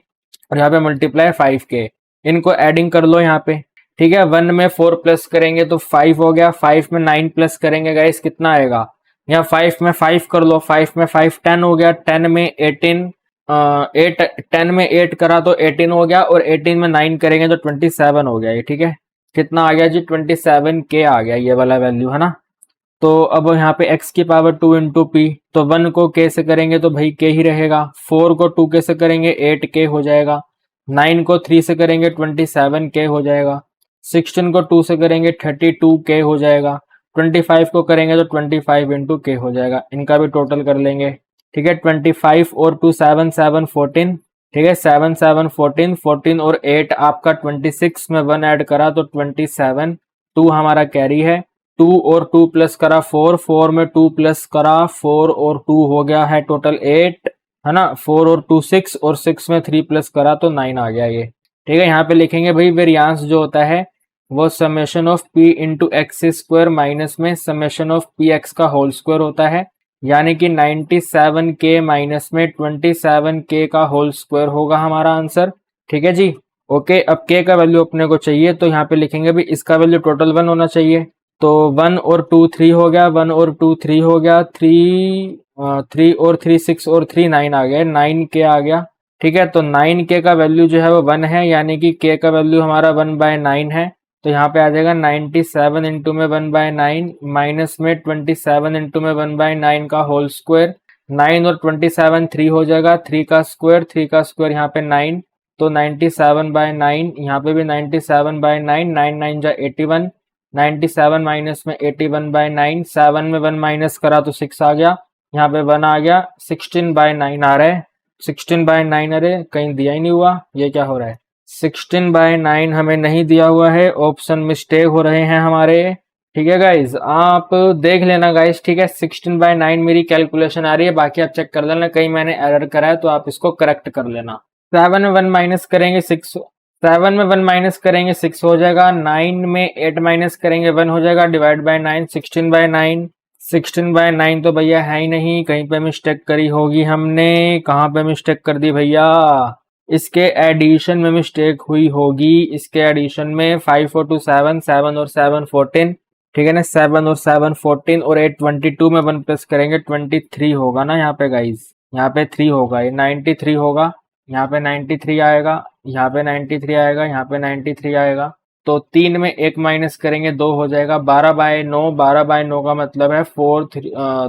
और यहाँ पे मल्टीप्लाई 5k। इनको एडिंग कर लो यहाँ पे। ठीक है, 1 में 4 प्लस करेंगे तो 5 हो गया, 5 में 9 प्लस करेंगे गाइस कितना आएगा, यहाँ 5 में 5 कर लो, 5 में 5 10 हो गया, 10 में 18 8 10 में 8 करा तो 18 हो गया, और 18 में 9 करेंगे तो 27 हो गया ये। ठीक है, कितना आ गया जी 27k आ गया ये वाला वैल्यू, है ना। तो अब यहाँ पे x की पावर 2 इंटू पी, तो 1 को k से करेंगे तो भाई k ही रहेगा, 4 को 2k से करेंगे 8k हो जाएगा, 9 को 3 से करेंगे 27k हो जाएगा, 16 को 2 से करेंगे 32k हो जाएगा, 25 को करेंगे तो 25 इंटू k हो जाएगा। इनका भी टोटल कर लेंगे। ठीक है, 25 और 2 7 7 14, ठीक है, 7 7 14, 14 और 8 आपका 26 में 1 ऐड करा तो 27, 2 हमारा कैरी है, 2 और 2 प्लस करा 4, 4 में 2 प्लस करा 4 और 2 हो गया है टोटल 8, है ना, 4 और 2 6, और 6 में 3 प्लस करा तो 9 आ गया ये। ठीक है, यहाँ पे लिखेंगे भाई वेरियांस जो होता है वो summation of p into x square minus में समेशन ऑफ पी एक्स का होल स्क्वायर होता है, यानी कि 97k माइनस में 27k का होल स्क्वायर होगा हमारा आंसर। ठीक है जी, ओके। अब k का वैल्यू अपने को चाहिए, तो यहाँ पे लिखेंगे भी इसका वैल्यू टोटल 1 होना चाहिए, तो 1 और 2 3 हो गया, 1 और 2 3 हो गया, 3 और 3 6 और 3 9 आ गया, 9k आ गया। ठीक है, तो 9k का वैल्यू जो है वो 1 है, यानी कि k का वैल्यू हमारा 1/9 है। तो यहाँ पे आ जाएगा 97 इंटू में 1/9 माइनस में 27 इंटू में 1/9 का होल स्क्वायर, 9 और 27 3 हो जाएगा, 3 का स्क्वायर यहाँ पे 9, तो 97/9, यहाँ पे भी 97/9, 9 9 जा 81, 97 माइनस में 81/9, 7 में 1 माइनस करा तो 6 आ गया, यहाँ पे 1 आ गया, 16/9 आ रहा है, 16/9, अरे कहीं दिया ही नहीं हुआ, ये क्या हो रहा है, 16/9 हमें नहीं दिया हुआ है, ऑप्शन मिस्टेक हो रहे हैं हमारे। ठीक है गाइज, आप देख लेना गाइज, ठीक है, 16/9 मेरी कैलकुलेशन आ रही है, बाकी आप चेक कर लेना, कहीं मैंने एरर करा है तो आप इसको करेक्ट कर लेना। 7 में 1 माइनस करेंगे 6, 7 में 1 माइनस करेंगे 6 हो जाएगा, 9 में 8 माइनस करेंगे 1 हो जाएगा, डिवाइड बाय 9, 16/9, 16/9 तो भैया है ही नहीं, कहीं पे मिस्टेक करी होगी हमने, कहाँ पे मिस्टेक कर दी भैया, इसके एडिशन में मिस्टेक हुई होगी, इसके एडिशन में 5 और 2 7, 7 और 7 14, ठीक है ना, 7 और 7 14 और 8 22 में 1 प्लस करेंगे 23 होगा ना यहाँ पे गाइज, यहाँ पे 3 होगा, ये 93 होगा, यहाँ पे 93 आएगा, यहाँ पे 93 आएगा, यहाँ पे 93 आएगा, तो 3 में 1 माइनस करेंगे 2 हो जाएगा। 12/9, 12/9 का मतलब है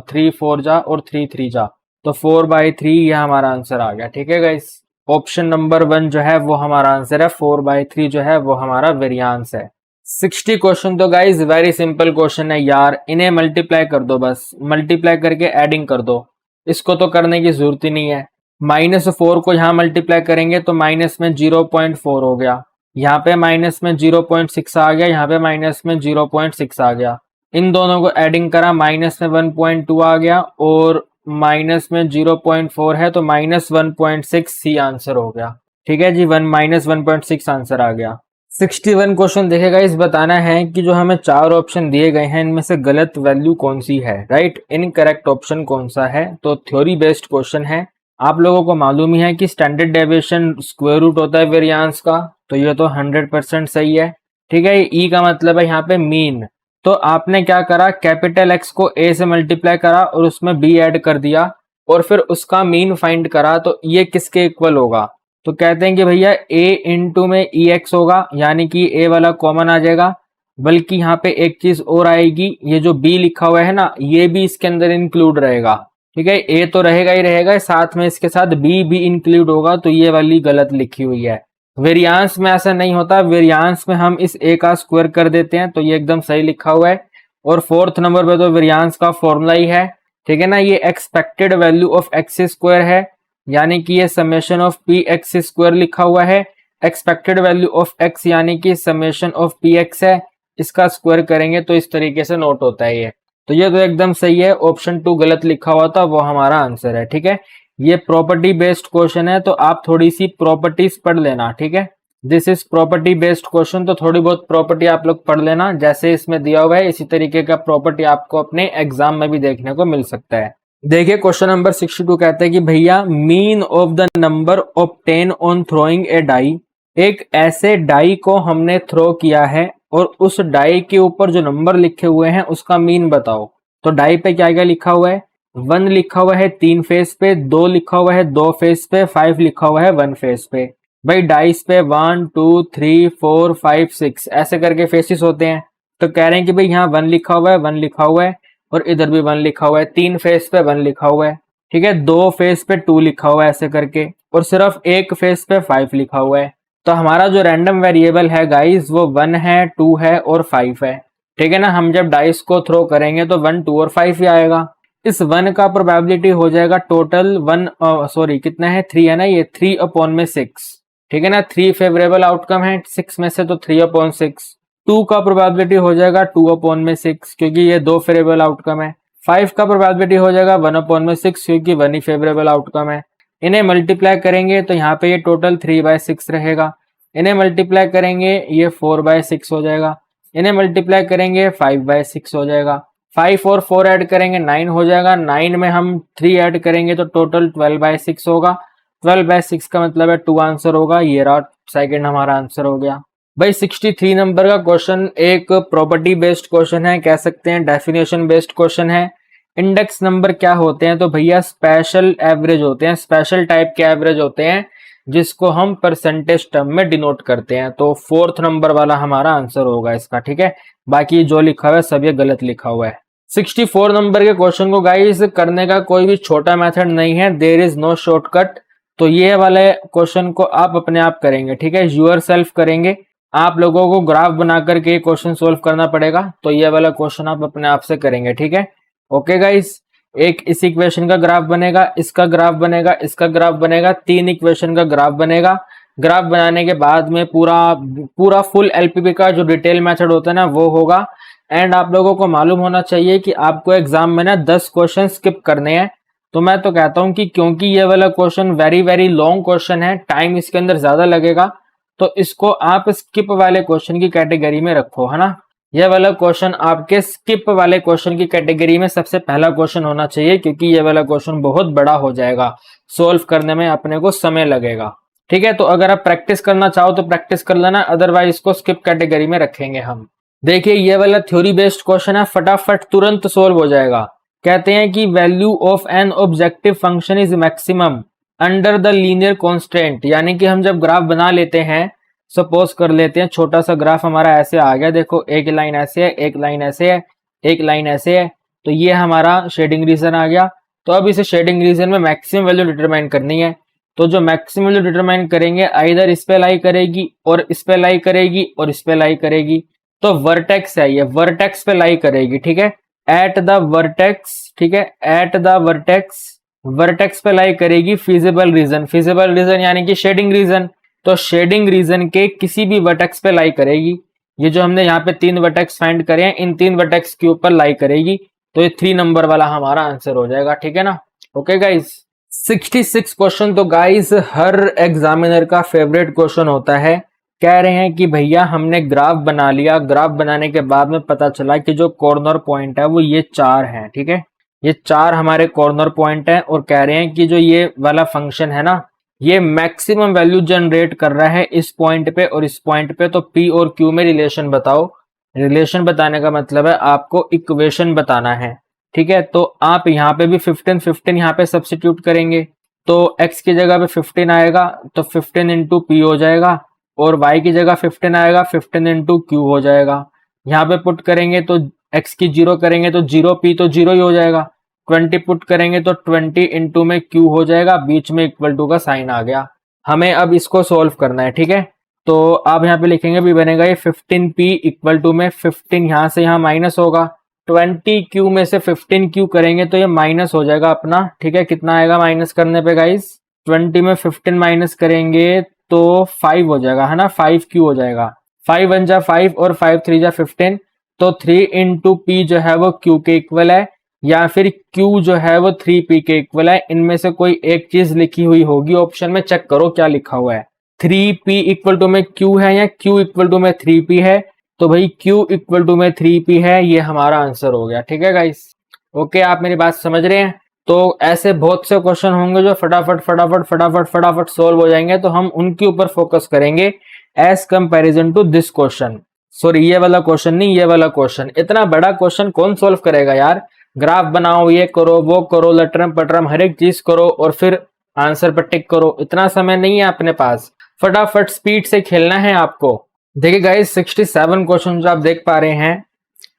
3 4 जा और 3 3 जा, तो 4/3 ये हमारा आंसर आ गया। ठीक है गाइस, ऑप्शन नंबर 1 जो है वो हमारा आंसर है, 4/3 जो है वो हमारा वेरियांस है। 60 क्वेश्चन तो गाइस वेरी सिंपल क्वेश्चन है यार, इन्हें मल्टीप्लाई कर दो, बस मल्टीप्लाई करके एडिंग कर दो, इसको तो करने की जरूरत ही नहीं है। -4 को यहाँ मल्टीप्लाई करेंगे तो माइनस में 0.4 हो गया, यहाँ पे माइनस में 0.6 आ गया, यहाँ पे माइनस में 0.6 आ गया। इन दोनों को एडिंग करा, माइनस में 1.2 आ गया और माइनस में 0.4 है तो -1.6 सी आंसर हो गया। ठीक है जी, -1.6 आंसर आ गया। 61 क्वेश्चन देखेगा, इस बताना है कि जो हमें 4 ऑप्शन दिए गए हैं इनमें से गलत वैल्यू कौन सी है, राइट, इनकरेक्ट ऑप्शन कौन सा है। तो थ्योरी बेस्ड क्वेश्चन है, आप लोगों को मालूम ही है कि स्टैंडर्ड डेविएशन स्क्वायर रूट होता है वेरियांस का, तो ये तो 100% सही है। ठीक है, ई का मतलब है यहाँ पे मीन, तो आपने क्या करा, कैपिटल एक्स को ए से मल्टीप्लाई करा और उसमें बी ऐड कर दिया और फिर उसका मीन फाइंड करा, तो ये किसके इक्वल होगा, तो कहते हैं कि भैया a इंटू में ई एक्स होगा, यानी कि a वाला कॉमन आ जाएगा। बल्कि यहाँ पे एक चीज और आएगी, ये जो b लिखा हुआ है ना, ये भी इसके अंदर इंक्लूड रहेगा। ठीक है, a तो रहेगा ही रहेगा, साथ में इसके साथ b भी इंक्लूड होगा, तो ये वाली गलत लिखी हुई है। वेरियांस में ऐसा नहीं होता, वेरियांस में हम इस a का स्क्वायर कर देते हैं, तो ये एकदम सही लिखा हुआ है। और 4th नंबर पे तो वेरियांस का फॉर्मूला ही है, ठीक है ना, ये expected value of x square है, यानी कि ये summation of P x square लिखा हुआ है। एक्सपेक्टेड वैल्यू ऑफ एक्स यानी कि समेशन ऑफ पी एक्स है, इसका स्क्वायर करेंगे तो इस तरीके से नोट होता है ये, तो ये तो एकदम सही है। ऑप्शन 2 गलत लिखा हुआ था, वो हमारा आंसर है। ठीक है, ये प्रॉपर्टी बेस्ड क्वेश्चन है, तो आप थोड़ी सी प्रॉपर्टीज पढ़ लेना। ठीक है, this is property based question, तो थोड़ी बहुत प्रॉपर्टी आप लोग पढ़ लेना, जैसे इसमें दिया हुआ है इसी तरीके का प्रॉपर्टी आपको अपने एग्जाम में भी देखने को मिल सकता है। देखिए क्वेश्चन नंबर 62 कहते हैं कि भैया mean of the number obtain on throwing a die, एक ऐसे डाई को हमने थ्रो किया है और उस डाई के ऊपर जो नंबर लिखे हुए हैं उसका मीन बताओ। तो डाई पे क्या क्या लिखा हुआ है, 1 लिखा हुआ है 3 फेस पे, 2 लिखा हुआ है 2 फेस पे, 5 लिखा हुआ है 1 फेस पे। भाई डाइस पे 1 2 3 4 5 6 ऐसे करके फेसिस होते हैं, तो कह रहे हैं कि भाई यहाँ 1 लिखा हुआ है 1 लिखा हुआ है और इधर भी 1 लिखा हुआ है, 3 फेस पे 1 लिखा हुआ है, ठीक है, 2 फेस पे 2 लिखा हुआ है ऐसे करके, और सिर्फ एक फेस पे 5 लिखा हुआ है। तो हमारा जो रैंडम वेरिएबल है गाइस वो 1 है 2 है और 5 है। ठीक है ना, हम जब डाइस को थ्रो करेंगे तो 1 2 और 5 ही आएगा। इस 1 का प्रोबेबिलिटी हो जाएगा टोटल 1 कितना है 3 है ना, ये 3/6। ठीक है ना, 3 फेवरेबल आउटकम है 6 में से, तो 3/6। 2 का प्रोबेबिलिटी हो जाएगा 2/6 क्योंकि ये 2 फेवरेबल आउटकम है। 5 का प्रोबेबिलिटी हो जाएगा 1/6 क्योंकि 1 ही फेवरेबल आउटकम है। इन्हें मल्टीप्लाई करेंगे तो यहाँ पे ये टोटल 3/6 रहेगा, इन्हें मल्टीप्लाई करेंगे ये 4/6 हो जाएगा, इन्हें मल्टीप्लाई करेंगे 5/6 हो जाएगा, 5 और 4 ऐड करेंगे 9 हो जाएगा, 9 में हम 3 ऐड करेंगे तो टोटल 12/6 होगा, 12/6 का मतलब है 2 आंसर होगा, ये रहा सेकंड हमारा आंसर हो गया। भाई 63 नंबर का क्वेश्चन एक प्रॉपर्टी बेस्ड क्वेश्चन है, कह सकते हैं डेफिनेशन बेस्ड क्वेश्चन है। इंडेक्स नंबर क्या होते हैं, तो भैया स्पेशल एवरेज होते हैं, स्पेशल टाइप के एवरेज होते हैं जिसको हम परसेंटेज टर्म में डिनोट करते हैं। तो 4th नंबर वाला हमारा आंसर होगा इसका। ठीक है, बाकी जो लिखा हुआ है सब ये गलत लिखा हुआ है। 64 नंबर के क्वेश्चन को गाइस करने का कोई भी छोटा मेथड नहीं है, देयर इज नो शॉर्टकट। तो ये वाले क्वेश्चन को आप अपने आप करेंगे, ठीक है, यूर सेल्फ करेंगे, आप लोगों को ग्राफ बना करके क्वेश्चन सोल्व करना पड़ेगा, तो ये वाला क्वेश्चन आप अपने आप से करेंगे। ठीक है, ओके गाइस, एक इस इक्वेशन का ग्राफ बनेगा, इसका ग्राफ बनेगा, इसका ग्राफ बनेगा, 3 इक्वेशन का ग्राफ बनेगा। ग्राफ बनाने के बाद में पूरा फुल एलपीपी का जो डिटेल मेथड होता है ना वो होगा। एंड आप लोगों को मालूम होना चाहिए कि आपको एग्जाम में ना 10 क्वेश्चन स्किप करने हैं। तो मैं तो कहता हूं कि क्योंकि ये वाला question very very long question है, टाइम इसके अंदर ज्यादा लगेगा, तो इसको आप स्किप वाले क्वेश्चन की कैटेगरी में रखो, है ना। यह वाला क्वेश्चन आपके स्किप वाले क्वेश्चन की कैटेगरी में सबसे पहला क्वेश्चन होना चाहिए, क्योंकि ये वाला क्वेश्चन बहुत बड़ा हो जाएगा, सोल्व करने में अपने को समय लगेगा। ठीक है, तो अगर आप प्रैक्टिस करना चाहो तो प्रैक्टिस कर लेना, अदरवाइज इसको स्किप कैटेगरी में रखेंगे हम। देखिए ये वाला थ्योरी बेस्ड क्वेश्चन है, फटाफट तुरंत सोल्व हो जाएगा। कहते हैं कि value of an objective function is maximum under the linear constant, यानी कि हम जब ग्राफ बना लेते हैं सपोज कर लेते हैं छोटा सा ग्राफ हमारा ऐसे आ गया, देखो एक लाइन ऐसे है, एक लाइन ऐसे है, एक लाइन ऐसे है, तो ये हमारा शेडिंग रीजन आ गया। तो अब इसे शेडिंग रीजन में मैक्सिमम वैल्यू डिटरमाइन करनी है, तो जो मैक्सिमम वैल्यू डिटरमाइन करेंगे आइदर इस पे लाई करेगी और इस पे लाई करेगी और इस पे लाई करेगी। तो वर्टेक्स है ये, वर्टेक्स पे लाई करेगी, ठीक है, एट द वर्टेक्स, ठीक है, एट द वर्टेक्स, वर्टेक्स पे लाई करेगी फिजिबल रीजन, फिजिबल रीजन यानी कि शेडिंग रीजन। तो शेडिंग रीजन के किसी भी वर्टेक्स पे लाई करेगी। ये जो हमने यहाँ पे 3 वर्टेक्स फाइंड करे हैं, इन 3 वर्टेक्स के ऊपर लाई करेगी, तो ये 3 नंबर वाला हमारा आंसर हो जाएगा, ठीक है ना। ओके गाइस, 66 क्वेश्चन तो गाइस हर एग्जामिनर का फेवरेट क्वेश्चन होता है। कह रहे हैं कि भैया हमने ग्राफ बना लिया, ग्राफ बनाने के बाद में पता चला कि जो कॉर्नर पॉइंट है वो ये 4 है, ठीक है, ये 4 हमारे कॉर्नर पॉइंट है, और कह रहे हैं कि जो ये वाला फंक्शन है ना, ये मैक्सिमम वैल्यू जनरेट कर रहा है इस पॉइंट पे और इस पॉइंट पे। तो पी और क्यू में रिलेशन बताओ। रिलेशन बताने का मतलब है आपको इक्वेशन बताना है, ठीक है। तो आप यहाँ पे भी 15 यहाँ पे सब्सिट्यूट करेंगे, तो x की जगह पे 15 आएगा, तो 15 इंटू पी हो जाएगा, और y की जगह 15 आएगा, 15 इंटू क्यू हो जाएगा। यहाँ पे पुट करेंगे तो x की 0 करेंगे तो 0 p तो 0 ही हो जाएगा, 20 पुट करेंगे तो 20 इंटू में क्यू हो जाएगा, बीच में इक्वल टू का साइन आ गया। हमें अब इसको सोल्व करना है, ठीक है। तो आप यहाँ पे लिखेंगे भी बनेगा ये 15p इक्वल टू में 15 यहाँ से यहाँ माइनस होगा, 20q में से 15q करेंगे तो ये माइनस हो जाएगा अपना, ठीक है। कितना आएगा माइनस करने पे गाइस, 20 में 15 माइनस करेंगे तो 5 हो जाएगा, है ना, 5q हो जाएगा। 5 1 जा 5 और 5 3 जा 15, तो 3 इंटू पी जो है वो q के इक्वल है, या फिर q जो है वो 3p के इक्वल है। इनमें से कोई एक चीज लिखी हुई होगी ऑप्शन में, चेक करो क्या लिखा हुआ है। 3p इक्वल टू में q है या q इक्वल टू में 3p है, तो भाई q इक्वल टू में 3p है, ये हमारा आंसर हो गया, ठीक है गाइस। ओके, आप मेरी बात समझ रहे हैं। तो ऐसे बहुत से क्वेश्चन होंगे जो फटाफट फटाफट फटाफट फटाफट सोल्व हो जाएंगे, तो हम उनके ऊपर फोकस करेंगे as comparison to this question. Sorry, ये वाला क्वेश्चन नहीं, ये वाला क्वेश्चन। इतना बड़ा क्वेश्चन कौन सोल्व करेगा यार। ग्राफ बनाओ, ये करो, वो करो, लटरम पटरम हर एक चीज करो और फिर आंसर पर टिक करो, इतना समय नहीं है अपने पास। फटाफट स्पीड से खेलना है आपको। देखिए गाइस, 67 क्वेश्चन जो आप देख पा रहे हैं,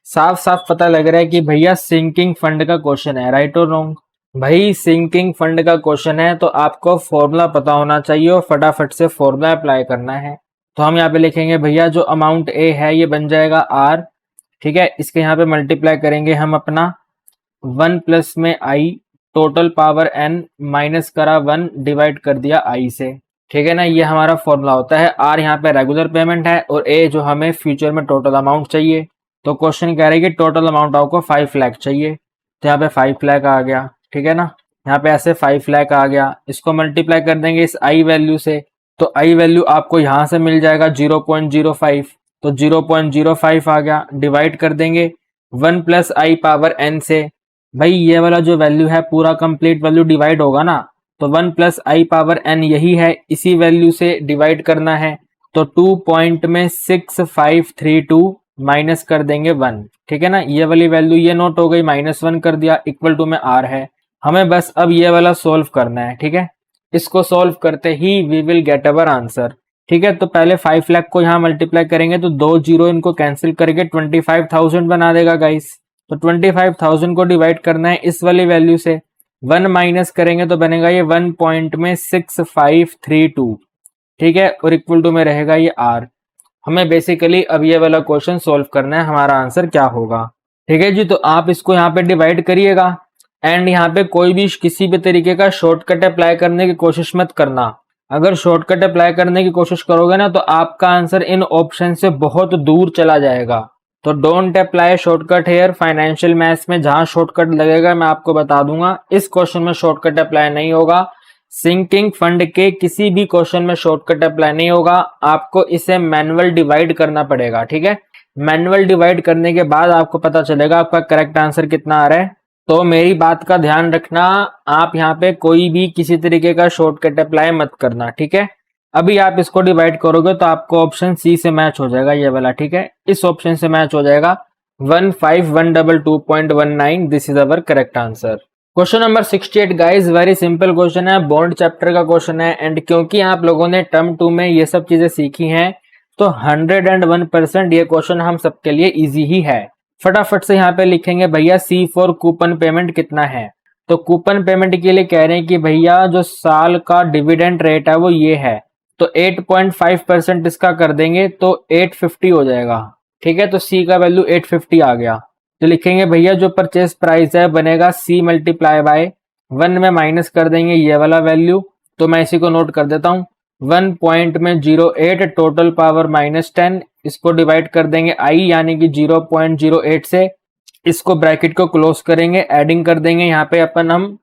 साफ साफ पता लग रहा है कि भैया सिंकिंग फंड का क्वेश्चन है, राइट और रॉन्ग। भाई सिंकिंग फंड का क्वेश्चन है तो आपको फॉर्मूला पता होना चाहिए और फटाफट से फॉर्मूला अप्लाई करना है। तो हम यहाँ पे लिखेंगे भैया जो अमाउंट ए है ये बन जाएगा आर, ठीक है। इसके यहाँ पे मल्टीप्लाई करेंगे हम अपना 1 प्लस में आई, टोटल पावर n माइनस करा 1 डिवाइड कर दिया i से, ठीक है ना। ये हमारा फॉर्मूला होता है। आर यहाँ पे रेगुलर पेमेंट है और ए जो हमें फ्यूचर में टोटल अमाउंट चाहिए। तो क्वेश्चन कह रहे हैं कि टोटल अमाउंट आपको 5 लाख चाहिए, तो यहाँ पे 5 लाख आ गया, ठीक है ना। यहाँ पे ऐसे 5 लाख आ गया, इसको मल्टीप्लाई कर देंगे इस आई वैल्यू से, तो आई वैल्यू आपको यहाँ से मिल जाएगा 0.05, तो 0.05 आ गया, डिवाइड कर देंगे 1 प्लस आई पावर n से। भाई ये वाला जो वैल्यू है पूरा कंप्लीट वैल्यू डिवाइड होगा ना, तो 1 प्लस आई पावर n यही है, इसी वैल्यू से डिवाइड करना है। तो 2.6532 माइनस कर देंगे 1, ठीक है ना। ये वाली वैल्यू ये नोट हो गई, -1 कर दिया, इक्वल टू में r है। हमें बस अब ये वाला सोल्व करना है, ठीक है। इसको सोल्व करते ही we will get our answer, ठीक है। तो पहले 5 लाख को यहाँ मल्टीप्लाई करेंगे तो 2 जीरो इनको कैंसिल करके 25,000 बना देगा गाइस। तो 25,000 को डिवाइड करना है इस वाली वैल्यू से, 1 माइनस करेंगे तो बनेगा ये 1.6532, ठीक है, और इक्वल टू में रहेगा ये r। हमें बेसिकली अब ये वाला क्वेश्चन सोल्व करना है, हमारा आंसर क्या होगा, ठीक है जी। तो आप इसको यहाँ पे डिवाइड करिएगा एंड यहाँ पे कोई भी किसी भी तरीके का शॉर्टकट अप्लाई करने की कोशिश मत करना। अगर शॉर्टकट अप्लाई करने की कोशिश करोगे ना तो आपका आंसर इन ऑप्शन से बहुत दूर चला जाएगा। तो don't apply shortcut here. Financial maths में जहां शॉर्टकट लगेगा मैं आपको बता दूंगा, इस क्वेश्चन में शॉर्टकट अप्लाई नहीं होगा। सिंकिंग फंड के किसी भी क्वेश्चन में शॉर्टकट अप्लाई नहीं होगा, आपको इसे मैनुअल डिवाइड करना पड़ेगा, ठीक है। मैनुअल डिवाइड करने के बाद आपको पता चलेगा आपका करेक्ट आंसर कितना आ रहा है। तो मेरी बात का ध्यान रखना, आप यहाँ पे कोई भी किसी तरीके का शॉर्टकट अप्लाई मत करना, ठीक है। अभी आप इसको डिवाइड करोगे तो आपको ऑप्शन सी से मैच हो जाएगा ये वाला, ठीक है। इस ऑप्शन से मैच हो जाएगा 15122.19, this is our correct answer. Question number 68 guys, very simple question है, बॉन्ड चैप्टर का क्वेश्चन है। एंड क्योंकि आप लोगों ने टर्म 2 में ये सब चीजें सीखी हैं तो 101% ये क्वेश्चन हम सबके लिए इजी ही है। फटाफट से यहाँ पे लिखेंगे भैया सी फॉर कूपन पेमेंट कितना है। तो कूपन पेमेंट के लिए कह रहे हैं कि भैया जो साल का डिविडेंड रेट है वो ये है, तो 8.5% इसका कर देंगे तो 850 हो जाएगा। ठीक है, तो सी का वैल्यू 850 आ गया। तो लिखेंगे भैया जो परचेस प्राइस है बनेगा सी मल्टीप्लाई बाय 1 में माइनस कर देंगे ये वाला वैल्यू। तो मैं इसी को नोट कर देता हूँ, 1.08 टोटल पावर -10, इसको डिवाइड कर देंगे आई यानी कि 0.08 से, इसको ब्रैकेट को क्लोज करेंगे, एडिंग कर देंगे यहाँ पे अपन हम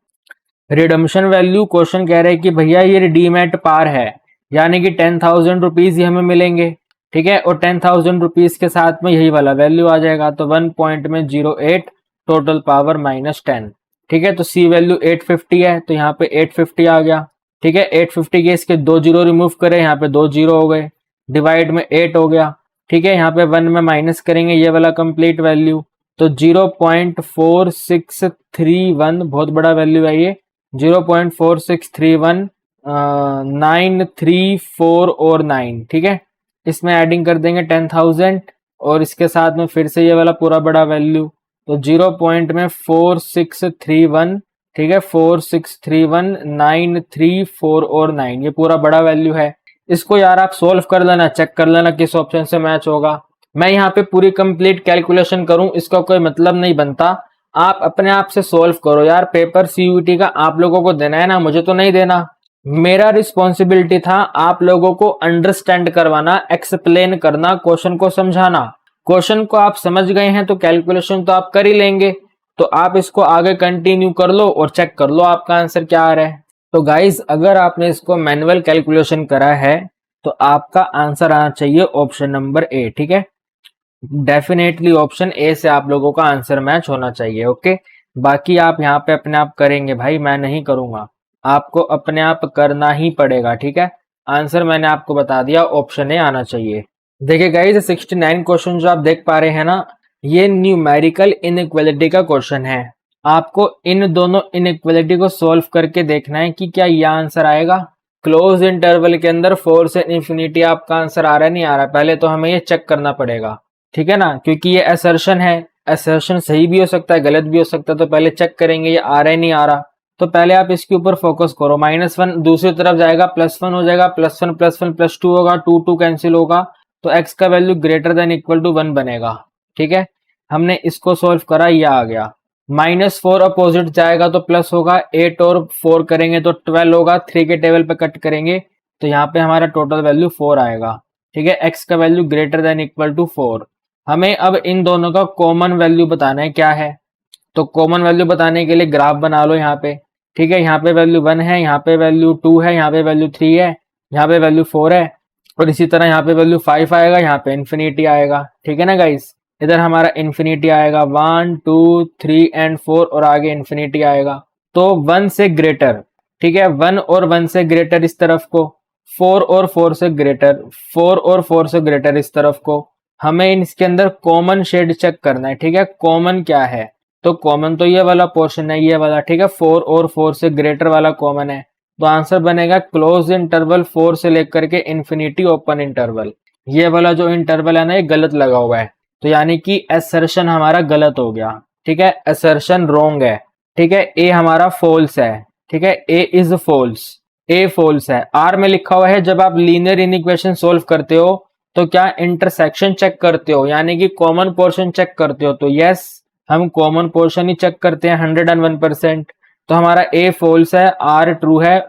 रिडम्शन वैल्यू। क्वेश्चन कह रहे हैं कि भैया ये रिडीम एट पार है यानी कि 10,000 रुपीज ही हमें मिलेंगे। ठीक है, और 10,000 रुपीज के साथ में यही वाला वैल्यू आ जाएगा, तो 1.08 टोटल पावर -10। ठीक है, तो सी वैल्यू 850 है, तो यहाँ पे 850 आ गया। ठीक है, 850 के इसके 2 जीरो रिमूव करें, यहाँ पे 2 जीरो हो गए, डिवाइड में 8 हो गया। ठीक है, यहाँ पे 1 में माइनस करेंगे ये वाला कंप्लीट वैल्यू, तो 0.4631 बहुत बड़ा वैल्यू है ये, 0.4631 934 और 9। ठीक है, इसमें एडिंग कर देंगे 10,000 और इसके साथ में फिर से ये वाला पूरा बड़ा वैल्यू, तो 0.4631। ठीक है, 4631 934 और 9, ये पूरा बड़ा वैल्यू है। इसको यार आप सोल्व कर लेना, चेक कर लेना किस ऑप्शन से मैच होगा। मैं यहाँ पे पूरी कंप्लीट कैलकुलेशन करूं इसका कोई मतलब नहीं बनता, आप अपने आप से सोल्व करो यार। पेपर सीयूईटी का आप लोगों को देना है ना, मुझे तो नहीं देना। मेरा रिस्पॉन्सिबिलिटी था आप लोगों को अंडरस्टैंड करवाना, एक्सप्लेन करना, क्वेश्चन को समझाना। क्वेश्चन को आप समझ गए हैं तो कैलकुलेशन तो आप कर ही लेंगे, तो आप इसको आगे कंटिन्यू कर लो और चेक कर लो आपका आंसर क्या आ रहा है। तो गाइज अगर आपने इसको मैनुअल कैलकुलेशन करा है तो आपका आंसर आना चाहिए ऑप्शन नंबर ए। ठीक है, डेफिनेटली ऑप्शन ए से आप लोगों का आंसर मैच होना चाहिए। ओके, बाकी आप यहाँ पे अपने आप करेंगे भाई, मैं नहीं करूंगा, आपको अपने आप करना ही पड़ेगा। ठीक है, आंसर मैंने आपको बता दिया, ऑप्शन ए आना चाहिए। देखिए गाइज 69 क्वेश्चन जो आप देख पा रहे हैं ना, ये न्यूमेरिकल इनइक्वालिटी का क्वेश्चन है। आपको इन दोनों इनइक्वालिटी को सॉल्व करके देखना है कि क्या ये आंसर आएगा। क्लोज इंटरवल के अंदर 4 से इन्फिनिटी आपका आंसर आ रहा है नहीं आ रहा, पहले तो हमें ये चेक करना पड़ेगा। ठीक है ना, क्योंकि ये असर्शन है, असर्शन सही भी हो सकता है गलत भी हो सकता है, तो पहले चेक करेंगे ये आ रहा है नहीं आ रहा। तो पहले आप इसके ऊपर फोकस करो, -1 दूसरी तरफ जाएगा, +1 हो जाएगा, +1 +1 +2 होगा, 2 2 कैंसिल होगा, तो x का value greater than equal to 1 बनेगा। ठीक है, हमने इसको सोल्व करा, ये आ गया। -4 अपोजिट जाएगा तो प्लस होगा, 8 और 4 करेंगे तो 12 होगा, 3 के टेबल पे कट करेंगे तो यहाँ पे हमारा टोटल वैल्यू 4 आएगा। ठीक है, x का value greater than equal to 4। हमें अब इन दोनों का कॉमन वैल्यू बताना है क्या है, तो कॉमन वैल्यू बताने के लिए ग्राफ बना लो यहाँ पे। ठीक है, यहाँ पे वैल्यू 1 है, यहाँ पे वैल्यू 2 है, यहाँ पे वैल्यू 3 है, यहाँ पे वैल्यू 4 है, और इसी तरह यहाँ पे वैल्यू 5 आएगा, यहाँ पे इन्फिनिटी आएगा। ठीक है ना गाइस, इधर हमारा इन्फिनिटी आएगा 1 2 3 एंड 4 और आगे इन्फिनिटी आएगा। तो 1 से ग्रेटर, ठीक है, 1 और 1 से ग्रेटर इस तरफ को, 4 और 4 से ग्रेटर, 4 और 4 से ग्रेटर इस तरफ को। हमें इसके अंदर कॉमन शेड चेक करना है। ठीक है, कॉमन क्या है, तो कॉमन तो ये वाला पोर्शन है, ये वाला। ठीक है, 4 और 4 से ग्रेटर वाला कॉमन है, तो आंसर बनेगा क्लोज इंटरवल 4 से लेकर के इन्फिनिटी ओपन इंटरवल। ये वाला जो इंटरवल है ना, ये गलत लगा हुआ है, तो यानी कि असर्शन हमारा गलत हो गया। ठीक है, असर्शन रॉन्ग है। ठीक है, ए हमारा फॉल्स है। ठीक है, ए इज फॉल्स, ए फॉल्स है। आर में लिखा हुआ है जब आप लीनियर इनइक्वेशन सोल्व करते हो तो क्या इंटरसेक्शन चेक करते हो, यानी कि कॉमन पोर्शन चेक करते हो, तो यस हम कॉमन पोर्शन ही चेक करते हैं 101%। तो हमारा ए फॉल्स है, आर ट्रू है,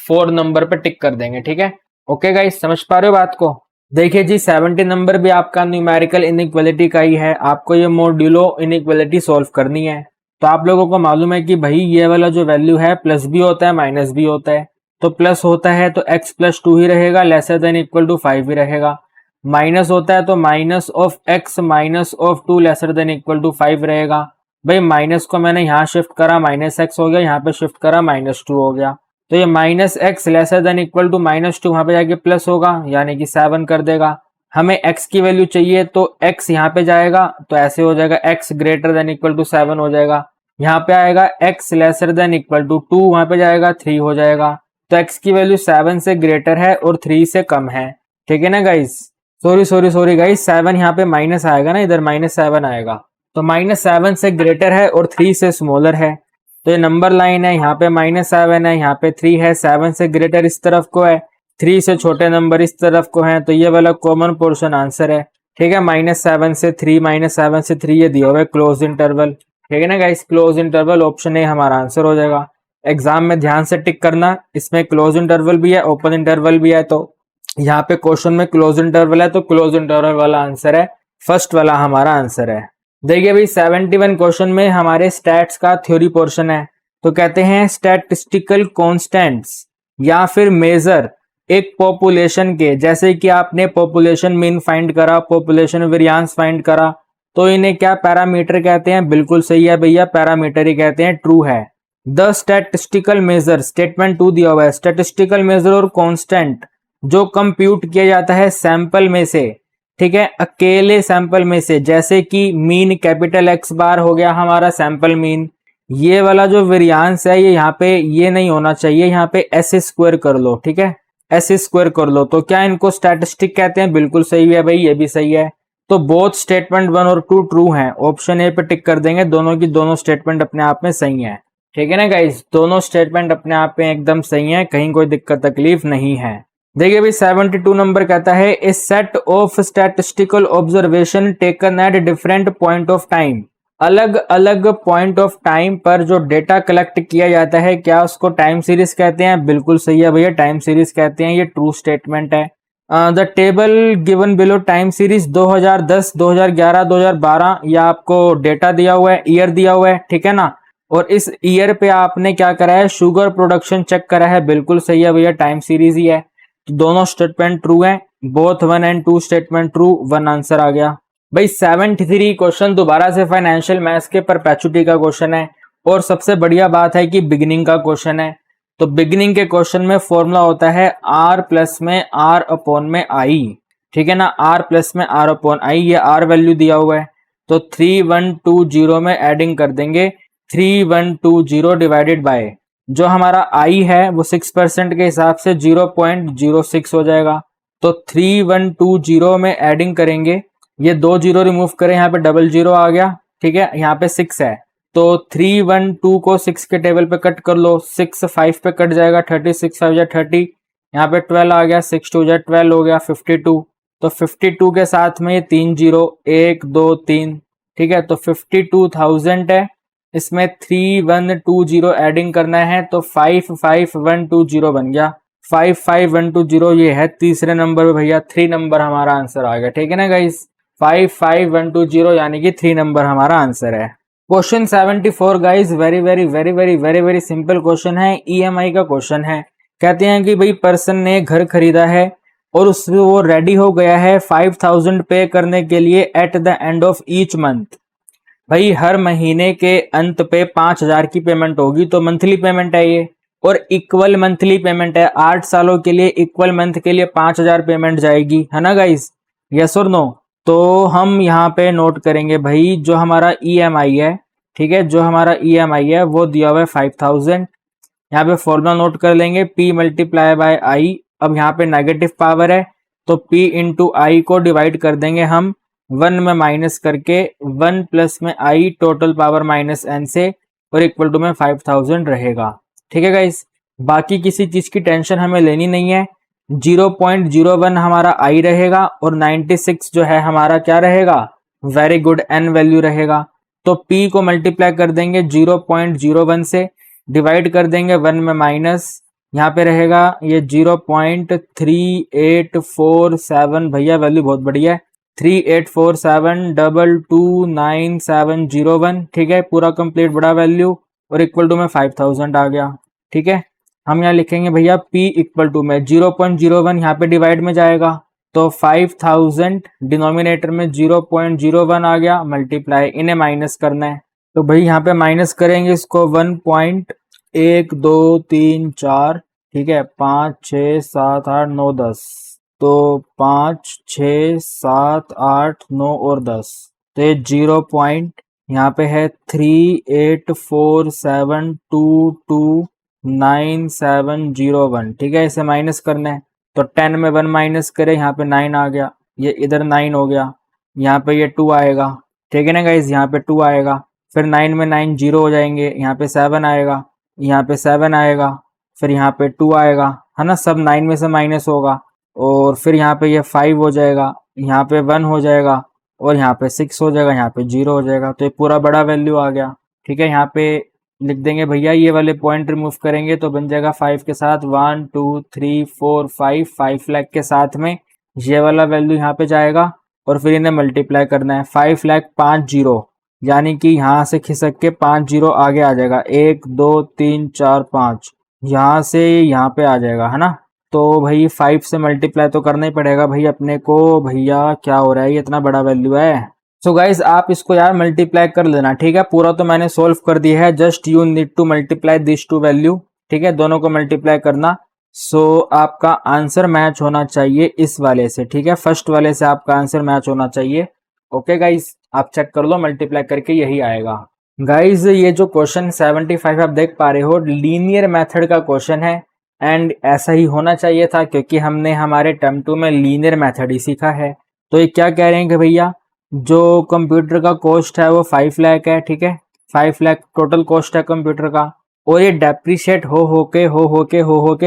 4 नंबर पे टिक कर देंगे। ठीक है, ओके गाइस, समझ पा रहे हो बात को। देखिए जी 70 नंबर भी आपका न्यूमेरिकल इनइक्वालिटी का ही है, आपको ये मॉड्यूलो इनइक्वालिटी सॉल्व करनी है। तो आप लोगों को मालूम है कि भाई ये वाला जो वैल्यू है प्लस भी होता है माइनस भी होता है, तो प्लस होता है तो x+2 ही रहेगा, लेसर देन इक्वल टू 5 ही रहेगा। माइनस होता है तो -(x -2) lesser than equal to 5 रहेगा। भाई माइनस को मैंने यहाँ शिफ्ट करा, -x हो गया, यहाँ पे शिफ्ट करा, -2 हो गया, तो ये -x lesser than equal to -2 वहां पे जाके प्लस होगा, यानी कि 7 कर देगा। हमें x की वैल्यू चाहिए तो x यहाँ पे जाएगा, तो ऐसे हो जाएगा x greater than equal to 7 हो जाएगा। यहाँ पे आएगा x lesser than equal to 2, वहां पे जाएगा 3 हो जाएगा। तो x की वैल्यू 7 से ग्रेटर है और 3 से कम है। ठीक है ना गाइस, सॉरी गाइस, 7 यहाँ पे माइनस आएगा ना, इधर -7 आएगा, तो -7 से ग्रेटर है और 3 से स्मॉलर है। तो ये नंबर लाइन है, यहाँ पे -7 है, यहाँ पे 3 है, 7 से ग्रेटर इस तरफ को है, 3 से छोटे नंबर इस तरफ को है, तो ये वाला कॉमन पोर्शन आंसर है। ठीक है, -7 से 3, -7 से 3 ये दिया हुआ है क्लोज इंटरवल। ठीक है ना guys, close interval option A हमारा आंसर हो जाएगा। एग्जाम में ध्यान से टिक करना, इसमें क्लोज इंटरवल भी है, ओपन इंटरवल भी है, तो यहाँ पे क्वेश्चन में क्लोज इंटरवल है, तो क्लोज इंटरवल वाला आंसर है, फर्स्ट वाला हमारा आंसर है। देखिए भाई 71 क्वेश्चन में हमारे स्टैट्स का थ्योरी पोर्शन है, तो कहते हैं स्टैटिस्टिकल कॉन्स्टेंट्स या फिर मेजर एक पॉपुलेशन के, जैसे कि आपने पॉपुलेशन मीन फाइंड करा, पॉपुलेशन वेरिएंस फाइंड करा, तो इन्हें क्या पैरामीटर कहते हैं? बिल्कुल सही है भैया, पैरामीटर ही कहते हैं, ट्रू है। द स्टैटिस्टिकल मेजर, स्टेटमेंट 2 दिया हुआ है, स्टैटिस्टिकल मेजर और कांस्टेंट जो कंप्यूट किया जाता है सैंपल में से, ठीक है, अकेले सैंपल में से, जैसे कि मीन कैपिटल एक्स बार हो गया हमारा सैंपल मीन, ये वाला जो वेरिएंस है ये यहाँ पे ये नहीं होना चाहिए, यहाँ पे एस स्क्वायर कर लो, ठीक है, एस स्क्वायर कर लो, तो क्या इनको स्टैटिस्टिक कहते हैं? बिल्कुल सही है भाई, ये भी सही है। तो बोथ स्टेटमेंट 1 और 2 ट्रू हैं, ऑप्शन ए पे टिक कर देंगे, दोनों की दोनों स्टेटमेंट अपने आप में सही है। ठीक है ना गाइस, दोनों स्टेटमेंट अपने आप में एकदम सही है, कहीं कोई दिक्कत तकलीफ नहीं है। देखिए भाई 72 नंबर कहता है a set of statistical observation taken at different point of time, अलग अलग पॉइंट ऑफ टाइम पर जो डेटा कलेक्ट किया जाता है, क्या उसको टाइम सीरीज कहते हैं? बिल्कुल सही है भैया, टाइम सीरीज कहते हैं, ये ट्रू स्टेटमेंट है। The table given below time series 2010, 2011, 2012, या आपको डेटा दिया हुआ है, ईयर दिया हुआ है, ठीक है ना, और इस ईयर पे आपने क्या करा है? शुगर प्रोडक्शन चेक करा है, बिल्कुल सही है भैया, टाइम सीरीज ही है। तो दोनों स्टेटमेंट ट्रू है, both 1 and 2 statement true, 1 answer आ गया भाई। 73 क्वेश्चन दोबारा से फाइनेंशियल मैथ्स के परपेचुटी का क्वेश्चन है, और सबसे बढ़िया बात है कि बिगिनिंग का क्वेश्चन है। तो बिगिनिंग के क्वेश्चन में फॉर्मूला होता है r प्लस में r अपॉन में i, ठीक है ना, r प्लस में r अपॉन i, ये r वैल्यू दिया हुआ है, तो 3120 में एडिंग कर देंगे, 3120 डिवाइडेड बाय जो हमारा i है वो 6% के हिसाब से 0.06 हो जाएगा, तो 3120 में एडिंग करेंगे, ये 2 जीरो रिमूव करें, यहाँ पे डबल जीरो आ गया, ठीक है, यहाँ पे 6 है, तो 312 को 6 के टेबल पे कट कर लो, 6 5 पे कट जाएगा, 36 5 या 30, यहाँ पे 12 आ गया, 6 2 या 12 हो गया 52, तो 52 के साथ में ये 3 जीरो 1 2 3, ठीक है, तो 52,000 है, इसमें 3120 एडिंग करना है, तो 55120 बन गया, 55120 ये है तीसरे नंबर पे भैया, 3 नंबर हमारा आंसर आ गया। ठीक है ना गाइस, 55120 यानी कि 3 नंबर हमारा आंसर है। Question 74 guys, very very very very very very simple question है, ईएमआई का क्वेश्चन है। कहते हैं कि भाई पर्सन ने घर खरीदा है और उसमें वो रेडी हो गया है 5000 पे करने के लिए at the end of each month. भाई हर महीने के अंत पे 5000 की पेमेंट होगी, तो मंथली पेमेंट है ये, और इक्वल मंथली पेमेंट है, 8 सालों के लिए इक्वल मंथ के लिए 5000 पेमेंट जाएगी, है ना गाइस, यस और नो। तो हम यहाँ पे नोट करेंगे भाई जो हमारा ईएमआई है, ठीक है, जो हमारा ईएमआई है वो दिया हुआ है 5000, यहाँ पे फॉर्मूला नोट कर लेंगे, P मल्टीप्लाई बाय आई, अब यहाँ पे नेगेटिव पावर है, तो P इंटू आई को डिवाइड कर देंगे हम 1 में माइनस करके, 1 प्लस में आई टोटल पावर माइनस n से, और इक्वल टू में 5000 रहेगा। ठीक है गाइस, बाकी किसी चीज की टेंशन हमें लेनी नहीं है, 0.01 हमारा i रहेगा, और 96 जो है हमारा क्या रहेगा? वेरी गुड, n वैल्यू रहेगा, तो p को मल्टीप्लाई कर देंगे 0.01 से, डिवाइड कर देंगे 1 में माइनस, यहाँ पे रहेगा ये 0.3847, भैया वैल्यू बहुत बढ़िया है, 3847229701, ठीक है, पूरा कंप्लीट बड़ा वैल्यू, और इक्वल टू में 5000 आ गया। ठीक है, हम यहाँ लिखेंगे भैया P इक्वल टू में 0.01 यहाँ पे डिवाइड में जाएगा, तो 5000 डिनोमिनेटर में 0.01 आ गया, मल्टीप्लाई, इन्हें माइनस करना है, तो भाई यहाँ पे माइनस करेंगे इसको 1.1234, ठीक है, 5 6 7 8 9 10, तो 5 6 7 8 9 और 10, तो ये 0 पॉइंट यहाँ पे है 3847229701, ठीक है, इसे माइनस करना है, तो 10 में 1 माइनस करें, यहाँ पे 9 आ गया, ये इधर 9 हो गया, यहाँ पे ये 2 आएगा, ठीक है ना गाइज, यहाँ पे 2 आएगा, फिर 9 में 9 जीरो हो जाएंगे, यहाँ पे 7 आएगा, यहाँ पे 7 आएगा, फिर यहाँ पे 2 आएगा, है ना, सब 9 में से माइनस होगा, और फिर यहाँ पे ये 5 हो जाएगा, यहाँ पे 1 हो जाएगा, और यहाँ पे 6 हो जाएगा, यहाँ पे 0 हो जाएगा। तो ये पूरा बड़ा वैल्यू आ गया, ठीक है। यहाँ पे लिख देंगे भैया, ये वाले पॉइंट रिमूव करेंगे तो बन जाएगा 5 के साथ 1 2 3 4 5 लाख के साथ में ये वाला वैल्यू यहाँ पे जाएगा, और फिर इन्हें मल्टीप्लाई करना है। 5 लाख 5 जीरो, यानी कि यहाँ से खिसक के 5 जीरो आगे आ जाएगा, 1 2 3 4 5, यहाँ से यहाँ पे आ जाएगा, है ना। तो भाई 5 से मल्टीप्लाई तो करना ही पड़ेगा भाई अपने को। भैया क्या हो रहा है, ये इतना बड़ा वैल्यू है। सो गाइज आप इसको यार मल्टीप्लाई कर लेना, ठीक है। पूरा तो मैंने सोल्व कर दिया है, just you need to multiply this two value, ठीक है, दोनों को मल्टीप्लाई करना। सो आपका आंसर मैच होना चाहिए इस वाले से, ठीक है, फर्स्ट वाले से आपका आंसर मैच होना चाहिए। ओके गाइज, आप चेक कर लो, मल्टीप्लाई करके यही आएगा। गाइज ये जो क्वेश्चन 75 आप देख पा रहे हो, लीनियर मेथड का क्वेश्चन है, एंड ऐसा ही होना चाहिए था क्योंकि हमने हमारे टर्म 2 में लीनियर मेथड ही सीखा है। तो ये क्या कह रहे हैं कि भैया जो कंप्यूटर का कॉस्ट है वो 5 लाख है, ठीक है, 5 लाख टोटल कॉस्ट है कंप्यूटर का, और ये डेप्रिशिएट हो के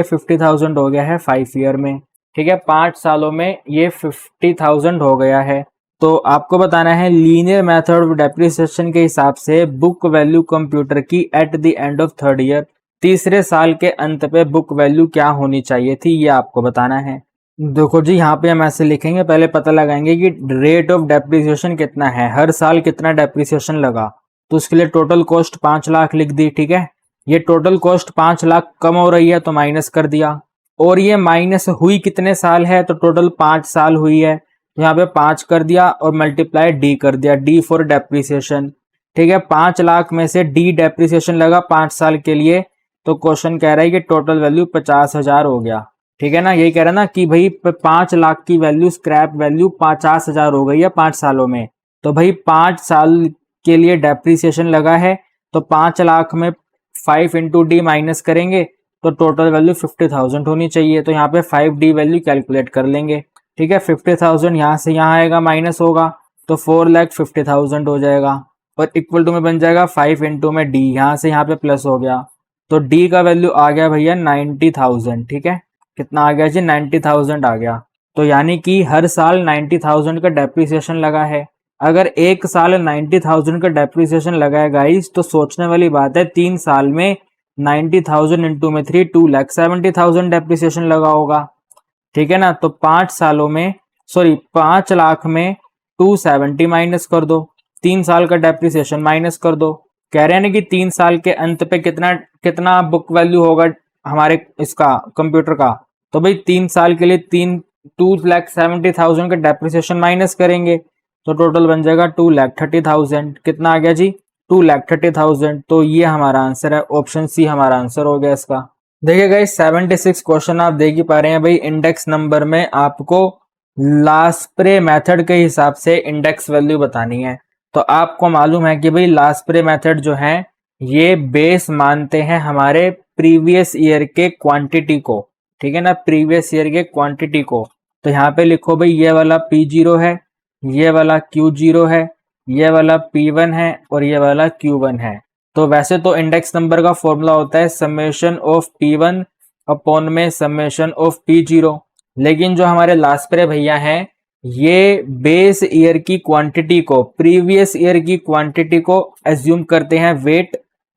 50,000 हो गया है 5 ईयर में, ठीक है, 5 सालों में ये 50,000 हो गया है। तो आपको बताना है लीनियर मेथड ऑफ डेप्रिसिएशन के हिसाब से बुक वैल्यू कंप्यूटर की at the end of third year, तीसरे साल के अंत पे बुक वैल्यू क्या होनी चाहिए थी, ये आपको बताना है। देखो जी, यहाँ पे हम ऐसे लिखेंगे, पहले पता लगाएंगे कि रेट ऑफ डेप्रिसिएशन कितना है, हर साल कितना डेप्रिसिएशन लगा। तो उसके लिए टोटल कॉस्ट 5 लाख लिख दी, ठीक है। ये टोटल कॉस्ट 5 लाख कम हो रही है तो माइनस कर दिया, और ये माइनस हुई कितने साल है, तो टोटल 5 साल हुई है, तो यहाँ पे 5 कर दिया और मल्टीप्लाई डी कर दिया, डी फॉर डेप्रिसिएशन, ठीक है। 5 लाख में से डी डेप्रिसिएशन लगा 5 साल के लिए, तो क्वेश्चन कह रहा है कि टोटल वैल्यू 50,000 हो गया, ठीक है ना। यही कह रहा है ना कि भाई 5 लाख की वैल्यू स्क्रैप वैल्यू 50,000 हो गई है 5 सालों में। तो भाई 5 साल के लिए डेप्रिसिएशन लगा है, तो 5 लाख में 5 इंटू डी माइनस करेंगे तो टोटल वैल्यू 50,000 होनी चाहिए। तो यहाँ पे 5D वैल्यू कैलकुलेट कर लेंगे, ठीक है। 50,000 यहाँ से यहाँ आएगा, माइनस होगा तो 4,50,000 हो जाएगा, और इक्वल टू में बन जाएगा 5 इंटू में डी, यहाँ से यहाँ पे प्लस हो गया, तो डी का वैल्यू आ गया भैया 90,000, ठीक है। कितना आ गया जी, 90,000 आ गया। तो यानी कि हर साल 90,000 का डेप्रिसिएशन लगा है। अगर एक साल 90,000 का डेप्रिसिएशन लगा है गाइस, तो सोचने वाली बात है 3 साल में 90,000 इंटू में 3 2,70,000 डेप्रिसिएशन लगा होगा, ठीक है ना। तो 5 सालों में 5 लाख में 270 माइनस कर दो, 3 साल का डेप्रिसिएशन माइनस कर दो। कह रहे हैं ना कि 3 साल के अंत पे कितना कितना बुक वैल्यू होगा हमारे इसका कंप्यूटर का, तो भाई 3 साल के लिए 2,70,000 का डेप्रिसिएशन माइनस करेंगे तो टोटल बन जाएगा 2,30,000। कितना आ गया जी, 2,30,000। तो ये हमारा आंसर है, ऑप्शन सी हमारा आंसर हो गया इसका। देखिए गाइस 76 क्वेश्चन आप देख ही पा रहे हैं भाई, इंडेक्स नंबर में आपको लास्प्रे मेथड के हिसाब से इंडेक्स वैल्यू बतानी है। तो आपको मालूम है कि भाई लास्प्रे मेथड जो है ये बेस मानते हैं हमारे प्रीवियस ईयर के क्वांटिटी को, ठीक है ना, प्रीवियस ईयर के क्वांटिटी को। तो यहाँ पे लिखो भाई ये वाला P0 है, ये वाला Q0 है, ये वाला P1 है, और ये वाला Q1 है। तो वैसे तो इंडेक्स नंबर का फॉर्मूला होता है समेशन ऑफ P1 अपॉन में समेशन ऑफ P0, लेकिन जो हमारे लास्प्रे भैया हैं ये बेस ईयर की क्वांटिटी को, प्रीवियस ईयर की क्वांटिटी को एज्यूम करते हैं वेट।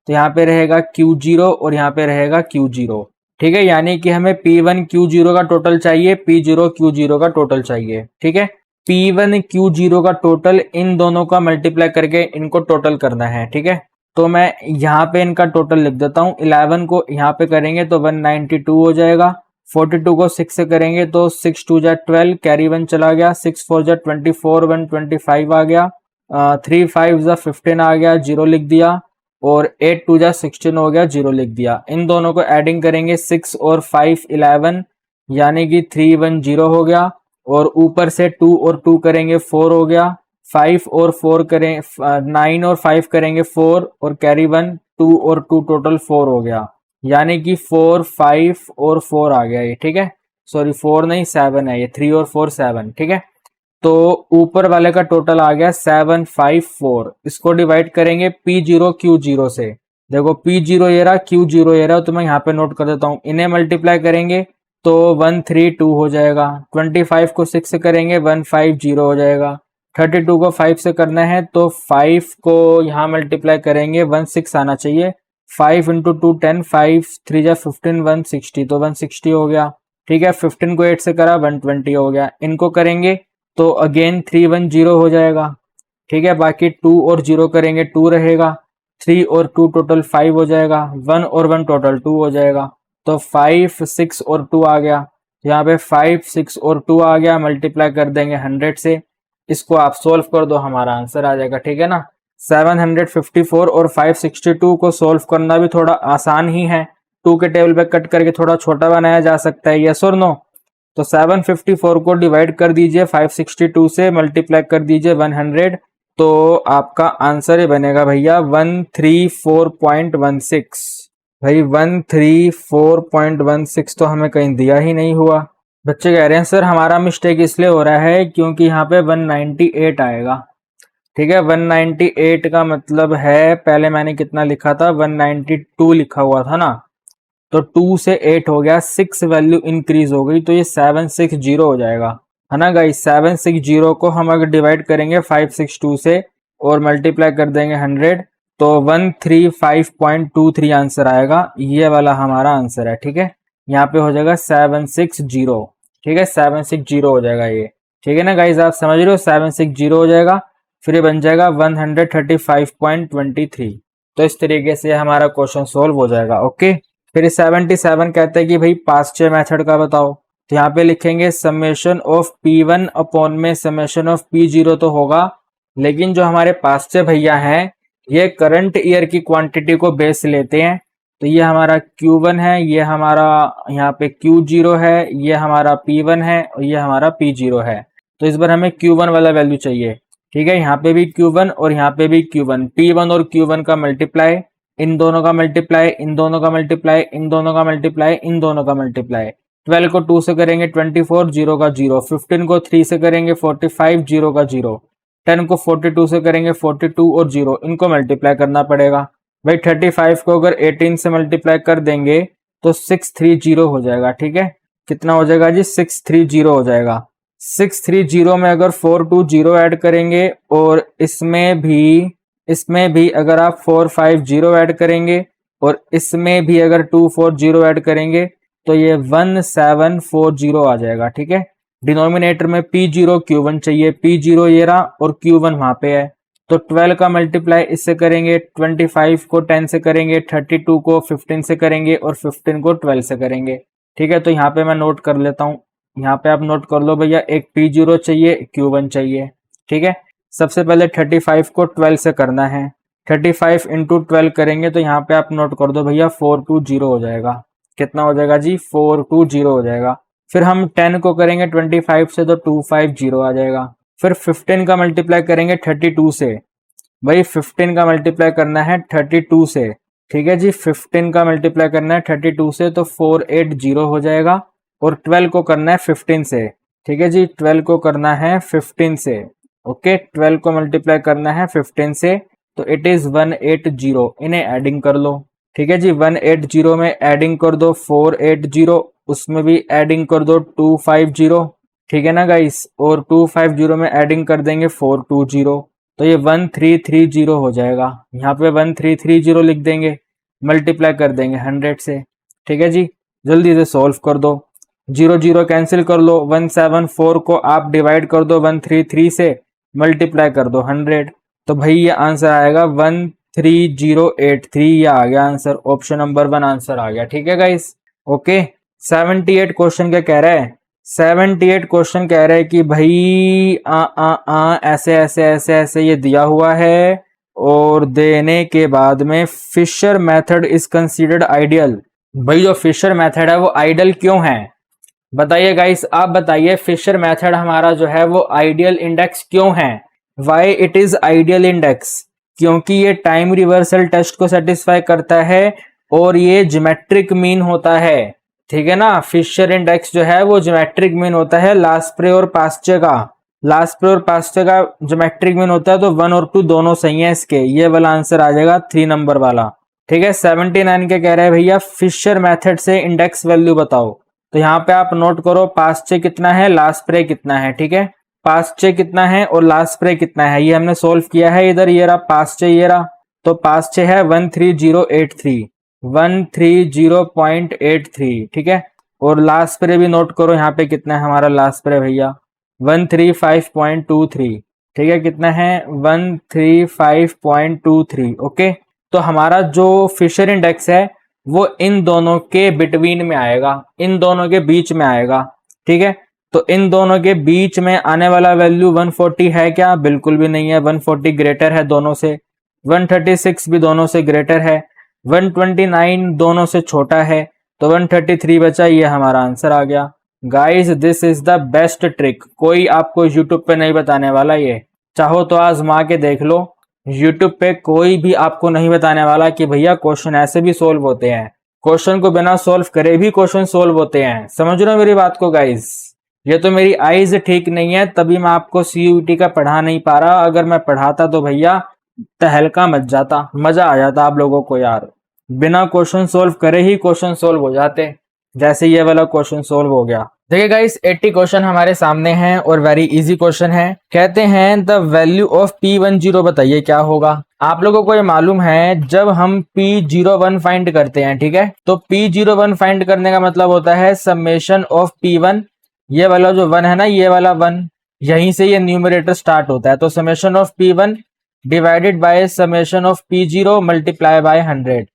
तो यहाँ पे रहेगा Q0 और यहाँ पे रहेगा Q0, ठीक है। यानी कि हमें P1 Q0 का टोटल चाहिए, P0 Q0 का टोटल चाहिए, ठीक है। P1 Q0 का टोटल इन दोनों का मल्टीप्लाई करके इनको टोटल करना है, ठीक है। तो मैं यहाँ पे इनका टोटल लिख देता हूँ। 11 को यहाँ पे करेंगे तो 192 हो जाएगा, 42 को 6 से करेंगे तो 6 2 जा 12, कैरी 1 चला गया, 6 4 जा 24, 125 आ गया, 3 5 जा 15 आ गया, 0 लिख दिया, और 8 2 जा 16 हो गया, 0 लिख दिया। इन दोनों को एडिंग करेंगे 6 और 5 11, यानी कि 3 1 0 हो गया, और ऊपर से 2 और 2 करेंगे 4 हो गया, 5 और 4 करें 9 और 5 करेंगे 4, और कैरी 1 2 और 2 टोटल 4 हो गया, यानी कि 4 5 और 4 आ गया ये, ठीक है। सॉरी 4 नहीं 7 है ये, 3 और 4 7, ठीक है। तो ऊपर वाले का टोटल आ गया 754। इसको डिवाइड करेंगे P0 Q0 से। देखो P0 ये रहा, Q0 ये रहा, तो मैं यहाँ पे नोट कर देता हूँ। इन्हें मल्टीप्लाई करेंगे तो 132 हो जाएगा। 25 को 6 से करेंगे 150 हो जाएगा। 32 को 5 से करना है तो 5 को यहाँ मल्टीप्लाई करेंगे 16 आना चाहिए। 5 इंटू 2 10, 5 3 जा 15, 160, तो 160 हो गया। ठीक है, 15 को 8 से करा 120 हो गया। इनको करेंगे तो अगेन 310 हो जाएगा। ठीक है, बाकी 2 और 0 करेंगे 2 रहेगा। 3 और 2 टोटल 5 हो जाएगा। 1 और 1 टोटल 2 हो जाएगा। तो 5 6 और 2 आ गया। यहाँ पे 5 6 और 2 आ गया, मल्टीप्लाई कर देंगे 100 से। इसको आप सोल्व कर दो, हमारा आंसर आ जाएगा। ठीक है ना, 754 और 562 को सोल्व करना भी थोड़ा आसान ही है। 2 के टेबल पे कट करके थोड़ा छोटा बनाया जा सकता है, यस और नो। तो 754 को डिवाइड कर दीजिए 562 से, मल्टीप्लाई कर दीजिए 100, तो आपका आंसर ही बनेगा भैया 134.16। भाई 134.16 तो हमें कहीं दिया ही नहीं हुआ। बच्चे कह रहे हैं सर हमारा मिस्टेक इसलिए हो रहा है क्योंकि यहाँ पे 198 आएगा। ठीक है, 198 का मतलब है, पहले मैंने कितना लिखा था, 192 लिखा हुआ था ना, तो 2 से 8 हो गया, 6 वैल्यू इंक्रीज हो गई, तो ये 760 हो जाएगा, है ना गाइस। 760 को हम अगर डिवाइड करेंगे 562 से और मल्टीप्लाई कर देंगे 100, तो 135.23 आंसर आएगा। ये वाला हमारा आंसर है। ठीक है, यहाँ पे हो जाएगा 760। ठीक है, 760 हो जाएगा ये। ठीक है ना गाइस, आप समझ रहे हो, 760 हो जाएगा। फिर ये बन जाएगा 135.23। तो इस तरीके से हमारा क्वेश्चन सोल्व हो जाएगा। ओके, फिर 77 कहते हैं कि भाई पास्ट मेथड का बताओ। तो यहाँ पे लिखेंगे समेशन ऑफ P1 अपॉन में समेशन ऑफ P0 तो होगा, लेकिन जो हमारे पास्ट भैया हैं ये करंट ईयर की क्वांटिटी को बेस लेते हैं। तो ये हमारा Q1 है, ये हमारा यहाँ पे Q0 है, ये हमारा P1 है और ये हमारा P0 है। तो इस बार हमें Q1 वाला वैल्यू चाहिए। ठीक है, यहाँ पे भी Q1 और यहाँ पे भी Q1, P1 और Q1 का मल्टीप्लाई, इन दोनों का मल्टीप्लाई, इन दोनों का मल्टीप्लाई, इन दोनों का मल्टीप्लाई, इन दोनों का मल्टीप्लाई। 12 को 2 से करेंगे 24, 0 का 0। 15 को 3 से करेंगे 45, 0 का 0। 10 को 42 से करेंगे 42 और 0, इनको मल्टीप्लाई करना पड़ेगा। भाई 35 को अगर 18 से मल्टीप्लाई कर देंगे तो 630 हो जाएगा। ठीक है, कितना हो जाएगा जी, 630 हो जाएगा। 630 में अगर 420 ऐड करेंगे और इसमें भी अगर आप 450 ऐड करेंगे और इसमें भी अगर 240 ऐड करेंगे तो ये 1740 आ जाएगा। ठीक है, डिनोमिनेटर में P0 Q1 चाहिए, P0 ये रहा और Q1 वहां पे है। तो 12 का मल्टीप्लाई इससे करेंगे, 25 को 10 से करेंगे, 32 को 15 से करेंगे और 15 को 12 से करेंगे। ठीक है, तो यहाँ पे मैं नोट कर लेता हूँ, यहाँ पे आप नोट कर लो भैया, एक P0 चाहिए, Q1 चाहिए। ठीक है, सबसे पहले 35 को 12 से करना है। 35 इंटू 12 करेंगे तो यहाँ पे आप नोट कर दो भैया 420 हो जाएगा। कितना हो जाएगा जी, 420 हो जाएगा। फिर हम 10 को करेंगे 25 से तो 250 आ जाएगा। फिर 15 का मल्टीप्लाई करेंगे 32 से। भाई 15 का मल्टीप्लाई करना है 32 से। ठीक है जी, 15 का मल्टीप्लाई करना है 32 से तो 480 हो जाएगा। और 12 को करना है 15 से। ठीक है जी, 12 को करना है 15 से। ओके, 12 को मल्टीप्लाई करना है 15 से तो इट इज 180। इन्हें एडिंग कर लो। ठीक है जी, 180 में एडिंग कर दो 480, उसमें भी एडिंग कर दो 250। ठीक है ना गाइस, और 250 में एडिंग कर देंगे 420, तो ये 1330 हो जाएगा। यहाँ पे 1330 लिख देंगे, मल्टीप्लाई कर देंगे 100 से। ठीक है जी, जल्दी से सॉल्व कर दो। 0 कैंसिल कर लो, 174 को आप डिवाइड कर दो 133 से, मल्टीप्लाई कर दो 100, तो भाई ये आंसर आएगा 13083। ये आ गया आंसर, ऑप्शन नंबर 1 आंसर आ गया। ठीक है गाइस, ओके। 78 क्वेश्चन क्या कह रहा है, 78 क्वेश्चन कह रहा है कि भाई ऐसे ऐसे ऐसे ऐसे ये दिया हुआ है और देने के बाद में Fisher method is considered ideal. भाई जो फिशर मेथड है वो आइडियल क्यों है, बताइए गाइस, आप बताइए। फिशर मेथड हमारा जो है वो आइडियल इंडेक्स क्यों है, why it is ideal index, क्योंकि ये टाइम रिवर्सल टेस्ट को सेटिस्फाई करता है और ये ज्योमेट्रिक मीन होता है। ठीक है ना, फिशर इंडेक्स जो है वो ज्योमेट्रिक मीन होता है लास्प्रे और पास्चे का। लास्ट पे और पास्ट पे का ज्योमेट्रिक मीन होता है तो 1 और 2 दोनों सही है इसके, ये वाला आंसर आ जाएगा 3 नंबर वाला। ठीक है, 79 के कह रहे हैं भैया फिशर मेथड से इंडेक्स वैल्यू बताओ। तो यहाँ पे आप नोट करो पास्ट से कितना है, लास्ट प्रे कितना है। ठीक है, पास्ट से कितना है और लास्ट प्रे कितना है, ये हमने सोल्व किया है। इधर ये रहा पास्ट से, ये रहा, तो पास्ट से है 13083, 130.83। ठीक है, और लास्ट प्रे भी नोट करो, यहाँ पे कितना है हमारा लास्ट प्रे भैया, 135.23। ठीक है, कितना है 135.23। ओके, तो हमारा जो फिशर इंडेक्स है वो इन दोनों के बिटवीन में आएगा, इन दोनों के बीच में आएगा। ठीक है, तो इन दोनों के बीच में आने वाला वैल्यू 140 है क्या, बिल्कुल भी नहीं है। 140 ग्रेटर है दोनों से, 136 भी दोनों से ग्रेटर है, 129 दोनों से छोटा है, तो 133 बचा, ये हमारा आंसर आ गया। Guys this is the best trick, कोई आपको यूट्यूब पे नहीं बताने वाला, ये चाहो तो आजमा के देख लो। यूट्यूब पे कोई भी आपको नहीं बताने वाला कि भैया क्वेश्चन ऐसे भी सोल्व होते हैं, क्वेश्चन को बिना सोल्व करे भी क्वेश्चन सोल्व होते हैं। समझ रहे हो मेरी बात को गाइस? ये तो मेरी आईज ठीक नहीं है तभी मैं आपको सीयूईटी का पढ़ा नहीं पा रहा, अगर मैं पढ़ाता तो भैया तहलका मच जाता, मजा आ जाता आप लोगों को यार। बिना क्वेश्चन सोल्व करे ही क्वेश्चन सोल्व हो जाते, जैसे ये वाला क्वेश्चन सोल्व हो गया। देखिए गाइस 80 क्वेश्चन हमारे सामने हैं और वेरी इजी क्वेश्चन है। कहते हैं द वैल्यू ऑफ P10 बताइए क्या होगा। आप लोगों को ये मालूम है जब हम P01 फाइंड करते हैं, ठीक है, तो P01 फाइंड करने का मतलब होता है समेशन ऑफ P1, ये वाला जो 1 है ना, ये वाला 1, यहीं से ये न्यूमरेटर स्टार्ट होता है, तो summation of P1 divided by summation of P0 multiply by 100।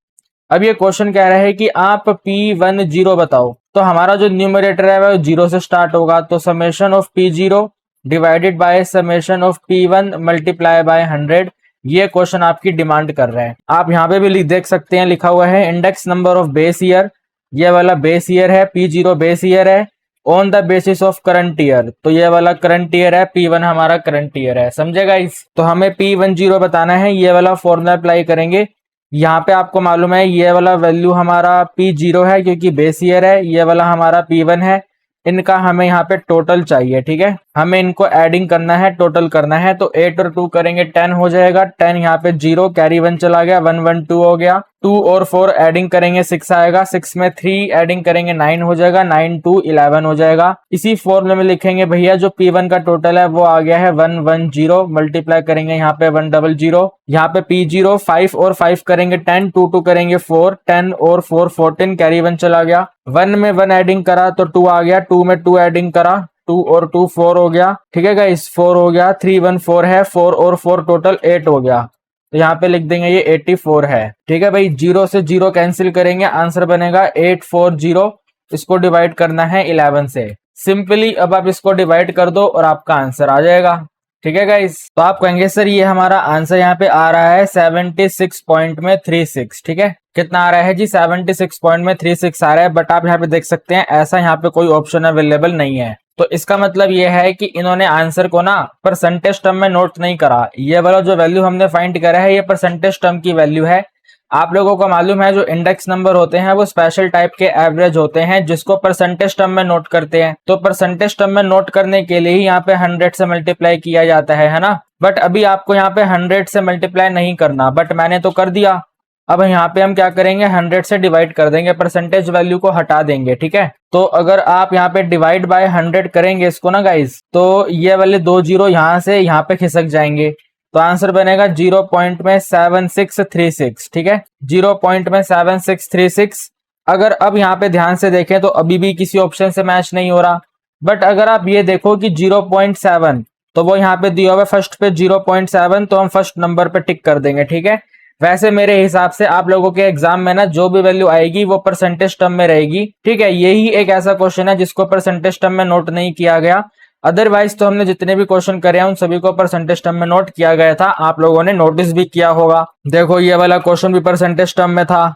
अब ये क्वेश्चन कह रहा है कि आप P10 बताओ, तो हमारा जो न्यूमरेटर है वो 0 से स्टार्ट होगा, तो summation of P0 divided by summation of P1 multiply by 100, ये क्वेश्चन आपकी डिमांड कर रहा है। आप यहाँ पे भी देख सकते हैं लिखा हुआ है index number of base year, ये वाला बेस ईयर है, P0 बेस ईयर है, on the basis of current year, तो ये वाला करंट ईयर है, P1 हमारा करंट ईयर है। समझेगा इस, तो हमें P10 बताना है, ये वाला फॉर्मूला अप्लाई करेंगे। यहाँ पे आपको मालूम है ये वाला वैल्यू हमारा P0 है क्योंकि बेस ईयर है, ये वाला हमारा P1 है, इनका हमें यहाँ पे टोटल चाहिए। ठीक है, हमें इनको एडिंग करना है, टोटल करना है, तो 8 और 2 करेंगे 10 हो जाएगा, 10 यहाँ पे 0 कैरी 1 चला गया, 1 1 2 हो गया, 2 और 4 एडिंग करेंगे 6 आएगा, 6 में 3 एडिंग करेंगे 9 हो जाएगा, 9 2 11 हो जाएगा। इसी फॉर्मूले में लिखेंगे भैया जो P1 का टोटल है वो आ गया है 110, मल्टीप्लाई करेंगे यहाँ पे 100, यहाँ पे P0 5 और 5 करेंगे 10, 2 2 करेंगे 4, 10 और 4 14 कैरी 1 चला गया, 1 में 1 एडिंग करा तो 2 आ गया, 2 में 2 एडिंग करा, 2 और 2 4 हो गया। ठीक है गाइस, 4 हो गया, 3 1 4 है, 4 और 4 टोटल 8 हो गया, तो यहाँ पे लिख देंगे ये 84 है। ठीक है भाई, 0 से 0 कैंसिल करेंगे, आंसर बनेगा 840, इसको डिवाइड करना है 11 से, सिंपली अब आप इसको डिवाइड कर दो और आपका आंसर आ जाएगा। ठीक है गाइस, तो आप कहेंगे सर ये हमारा आंसर यहाँ पे आ रहा है 76.36। ठीक है, कितना आ रहा है जी, 76.36 आ रहा है, बट आप यहाँ पे देख सकते हैं ऐसा यहाँ पे कोई ऑप्शन अवेलेबल नहीं है, तो इसका मतलब ये है कि इन्होंने आंसर को ना परसेंटेज टर्म में नोट नहीं करा। ये वाला जो वैल्यू हमने फाइंड करा है ये परसेंटेज टर्म की वैल्यू है। आप लोगों को मालूम है जो इंडेक्स नंबर होते हैं वो स्पेशल टाइप के एवरेज होते हैं जिसको परसेंटेज टर्म में नोट करते हैं, तो परसेंटेज टर्म में नोट करने के लिए ही यहाँ पे 100 से मल्टीप्लाई किया जाता है ना। बट अभी आपको यहाँ पे 100 से मल्टीप्लाई नहीं करना, बट मैंने तो कर दिया। अब यहाँ पे हम क्या करेंगे, 100 से डिवाइड कर देंगे, परसेंटेज वैल्यू को हटा देंगे। ठीक है, तो अगर आप यहाँ पे डिवाइड बाय 100 करेंगे इसको ना गाइस, तो ये वाले 2 जीरो यहाँ से यहाँ पे खिसक जाएंगे, तो आंसर बनेगा 0.7636। ठीक है, 0.7636। अगर अब यहाँ पे ध्यान से देखें तो अभी भी किसी ऑप्शन से मैच नहीं हो रहा, बट अगर आप ये देखो कि 0.7 तो वो यहाँ पे दिया हुआ है फर्स्ट पे 0.7, तो हम फर्स्ट नंबर पे टिक कर देंगे। ठीक है, वैसे मेरे हिसाब से आप लोगों के एग्जाम में ना जो भी वैल्यू आएगी वो परसेंटेज टर्म में रहेगी। ठीक है, यही एक ऐसा क्वेश्चन है जिसको परसेंटेज टर्म में नोट नहीं किया गया, अदरवाइज तो हमने जितने भी क्वेश्चन करे हैं उन सभी को परसेंटेज टर्म में नोट किया गया था, आप लोगों ने नोटिस भी किया होगा। देखो ये वाला क्वेश्चन भी परसेंटेज टर्म में था,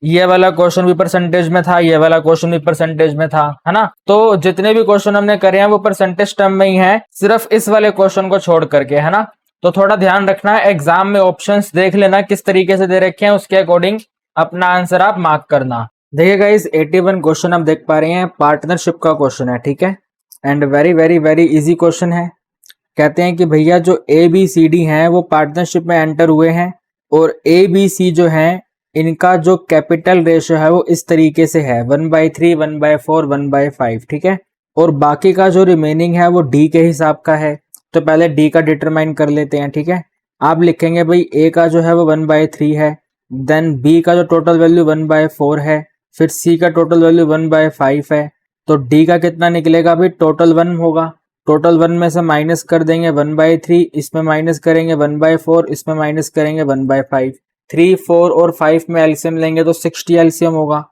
ये वाला क्वेश्चन भी परसेंटेज में था, ये वाला क्वेश्चन भी परसेंटेज में था, है ना। तो जितने भी क्वेश्चन हमने करे हैं वो परसेंटेज टर्म में ही है, सिर्फ इस वाले क्वेश्चन को छोड़ करके, है ना। तो थोड़ा ध्यान रखना, एग्जाम में ऑप्शंस देख लेना किस तरीके से दे रखे हैं, उसके अकॉर्डिंग अपना आंसर आप मार्क करना। देखिए गाइस 81 क्वेश्चन आप देख पा रहे हैं, पार्टनरशिप का क्वेश्चन है। ठीक है, and very very very easy question है। कहते हैं कि भैया जो ए बी सी डी हैं वो पार्टनरशिप में एंटर हुए हैं और ए बी सी जो हैं इनका जो कैपिटल रेशो है वो इस तरीके से है 1/3, 1/4, 1/5, ठीक है। और बाकी का जो रिमेनिंग है वो डी के हिसाब का है, तो पहले डी का डिटरमाइन कर लेते हैं, ठीक है। आप लिखेंगे भाई ए का जो है वो 1/3 है, देन बी का जो टोटल वैल्यू 1/4 है, फिर सी का टोटल वैल्यू 1/5 है, तो डी का कितना निकलेगा भाई, टोटल 1 होगा। टोटल 1 में से माइनस कर देंगे 1/3, इसमें माइनस करेंगे 1/4, इसमें माइनस करेंगे 1/5। 3, 4 और 5 में एलसीएम लेंगे तो 60 एलसीएम होगा,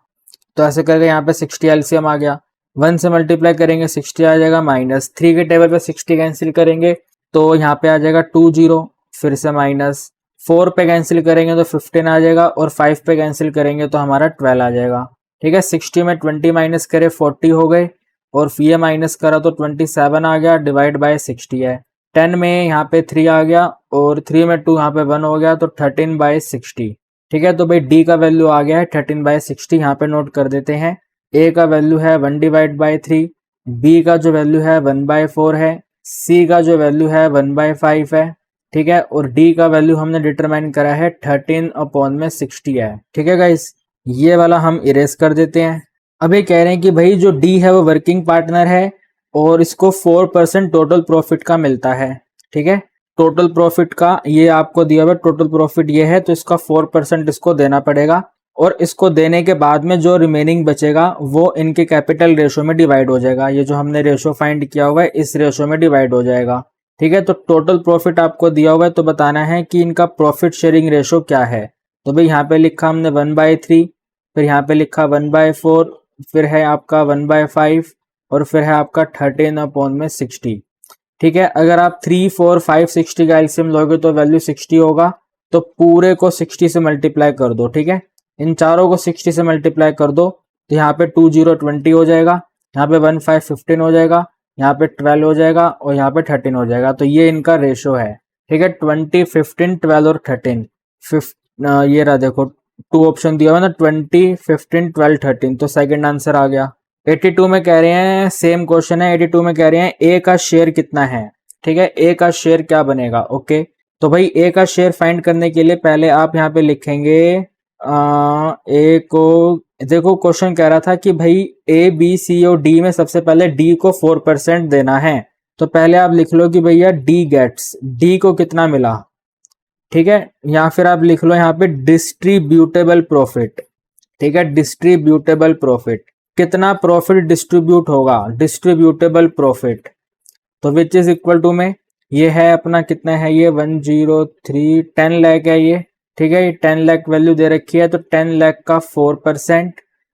तो ऐसे करके यहाँ पे 60 एलसीएम आ गया। 1 से मल्टीप्लाई करेंगे 60 आ जाएगा, माइनस 3 के टेबल पे 60 कैंसिल करेंगे तो यहाँ पे आ जाएगा 20, फिर से माइनस 4 पे कैंसिल करेंगे तो 15 आ जाएगा और 5 पे कैंसिल करेंगे तो हमारा 12 आ जाएगा, ठीक है। 60 में 20 माइनस करे 40 हो गए और ये माइनस करा तो 27 आ गया, डिवाइड बाय 60 है। 10 में यहाँ पे 3 आ गया और 3 में 2 यहाँ पे 1 हो गया तो 13/60, ठीक है। तो भाई डी का वैल्यू आ गया है 13/60, यहाँ पे नोट कर देते हैं। ए का वैल्यू है 1/3, बी का जो वैल्यू है 1/4 है, सी का जो वैल्यू है 1/5 है, ठीक है। और डी का वैल्यू हमने डिटरमाइन करा है 13/60 है, ठीक है गाइस। ये वाला हम इरेज कर देते हैं। अभी कह रहे हैं कि भाई जो डी है वो वर्किंग पार्टनर है और इसको 4% टोटल प्रॉफिट का मिलता है, ठीक है। टोटल प्रॉफिट का ये आपको दिया हुआ टोटल प्रॉफिट ये है, तो इसका 4% इसको देना पड़ेगा और इसको देने के बाद में जो रिमेनिंग बचेगा वो इनके कैपिटल रेशो में डिवाइड हो जाएगा। ये जो हमने रेशो फाइंड किया हुआ है इस रेशो में डिवाइड हो जाएगा, ठीक है। तो टोटल प्रॉफिट आपको दिया हुआ है तो बताना है कि इनका प्रॉफिट शेयरिंग रेशो क्या है। तो भाई यहाँ पे लिखा हमने 1/3, फिर यहाँ पे लिखा 1/4, फिर है आपका 1/5 और फिर है आपका 13/60, ठीक है। अगर आप 3, 4, 5, 60 का एलसीएम लोगे तो वैल्यू 60 होगा, तो पूरे को 60 से मल्टीप्लाई कर दो, ठीक है। इन चारों को 60 से मल्टीप्लाई कर दो तो यहाँ पे 20 20 हो जाएगा, यहाँ पे 15 15 हो जाएगा, यहाँ पे 12 हो जाएगा और यहाँ पे 13 हो जाएगा। तो ये इनका रेशो है, ठीक है। 20, 15, 12 और 13, ये रहा देखो 2 ऑप्शन दिया हुआ ना, 20, 15, 12, 13, तो सेकंड आंसर आ गया। 82 में कह रहे हैं, सेम क्वेश्चन है, 82 में कह रहे हैं ए का शेयर कितना है, ठीक है। ए का शेयर क्या बनेगा, ओके। तो भाई ए का शेयर फाइंड करने के लिए पहले आप यहाँ पे लिखेंगे ए को, देखो क्वेश्चन कह रहा था कि भाई ए बी सी और डी में सबसे पहले डी को 4% देना है, तो पहले आप लिख लो कि भैया डी गेट्स, डी को कितना मिला, ठीक है। या फिर आप लिख लो यहाँ पे डिस्ट्रीब्यूटेबल प्रॉफिट, ठीक है। डिस्ट्रीब्यूटेबल प्रॉफिट, कितना प्रॉफिट डिस्ट्रीब्यूट होगा, डिस्ट्रीब्यूटेबल प्रॉफिट, तो विच इज इक्वल टू में ये है अपना कितना है, ये 103, 10 लाख है ये, ठीक है। ये 10 लाख वैल्यू दे रखी है, तो 10 लाख का 4%